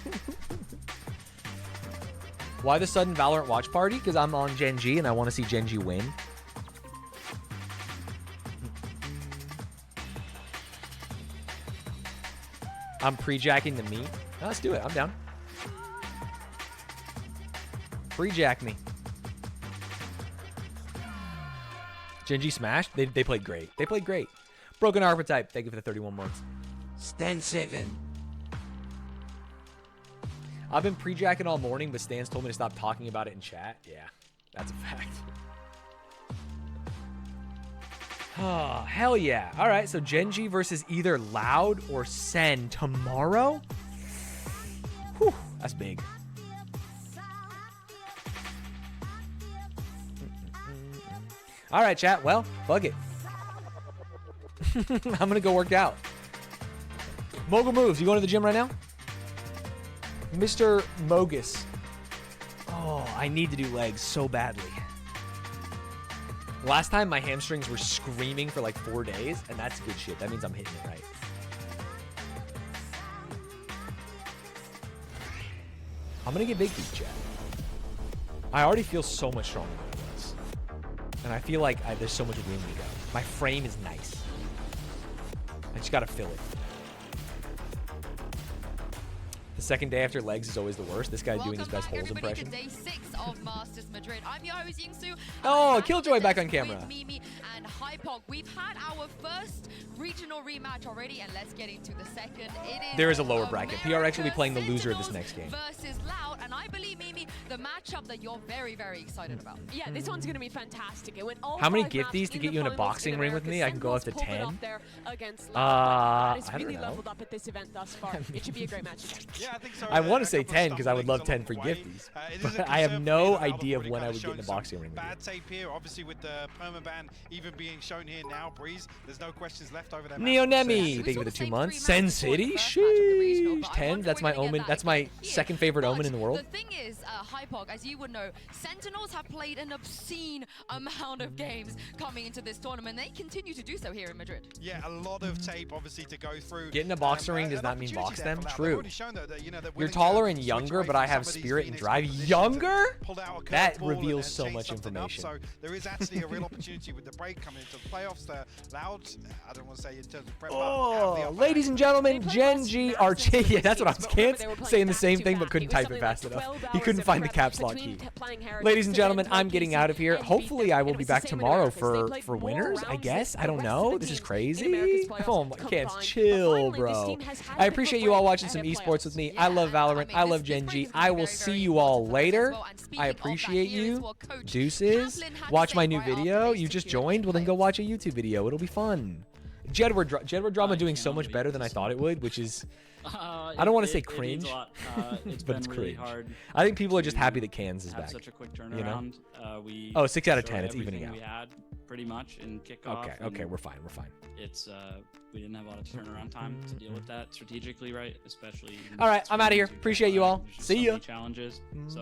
Why the sudden Valorant watch party? Because I'm on GenG and I want to see GenG win. I'm pre-jacking the meat. No, let's do it. I'm down. Pre-jack me. GenG smashed. They played great. They played great. Broken Archetype. Thank you for the 31 months. Stand 7. I've been pre-jacking all morning, but Stanz told me to stop talking about it in chat. Yeah, that's a fact. Oh, hell yeah. All right, so GenG versus either Loud or Sen tomorrow? Whew, that's big. All right, chat. Well, fuck it. I'm going to go work out. Mogul Moves, you going to the gym right now? Mr. Mogus. Oh, I need to do legs so badly. Last time, my hamstrings were screaming for like 4 days, and that's good shit. That means I'm hitting it right. I'm going to get big feet, chat. I already feel so much stronger than this. And I feel like there's so much room to go. My frame is nice. I just got to fill it. The second day after legs is always the worst. This guy doing his best Holes impression. Day 6 of Masters Madrid. I'm your host Yingsu. Oh, Killjoy back on camera. Mimi and Hypok. We've had our first regional rematch already, and let's get into the second. There is a lower bracket. PRX will be playing the loser of this next game. Versus Loud, and I believe Mimi the matchup that you're very, very excited about. Yeah, this one's going to be fantastic. It went all How many 5 gifties maps to get you in a the finals boxing in ring with America. me? I can go up to Sentinels pulled it 10? off there against I It's don't really know. leveled up at this event thus far. It should be a great match. Yeah, I think so. I want to say 10 because I would love 10 for gifties. But I have no idea of when I would get in a boxing ring with you. Bad tape here, obviously with the permaban even being shown here now. Breeze, there's no questions left over there. Neonemi, thank you for the 2 months. Sen City, sheesh. 10, that's my omen. That's my second favorite omen in the world. The thing is, Hypog, as you would know, Sentinels have played an obscene amount of games coming into this tournament. They continue to do so here in Madrid. Yeah, a lot of tape obviously to go through. Getting a boxing ring does not mean box them. True. That, you know, You're taller and younger, but I have spirit and drive. Younger? That reveals so much information. So there is actually a real opportunity with the break coming into the playoffs. Loud, I don't want to say in terms of prep. Oh, ladies and gentlemen, GenG are yeah, that's what I was saying the same thing, but couldn't type it fast enough. He couldn't find the caps lock key. Ladies and gentlemen, I'm getting out of here. Hopefully, I will be back tomorrow for winners. I guess. I don't know. This is crazy. Oh my, can't chill, bro. I appreciate you all watching some esports with me. I love Valorant. I love GenG. I will see you all later. I appreciate you. Deuces. Watch my new video. You just joined? Well, then go watch a YouTube video. It'll be fun. Jedward Drama doing so much better than I thought it would, which is, I don't want to say cringe, but it's cringe. I think people are just happy that Cans is back. Such a quick turnaround. You know? We 6 out of 10. It's evening out. We had pretty much in kickoff. Okay, we're fine. We're fine. It's we didn't have a lot of turnaround time to deal with that strategically, right? Especially. All right, I'm out of here. Appreciate you all. See ya. Challenges. So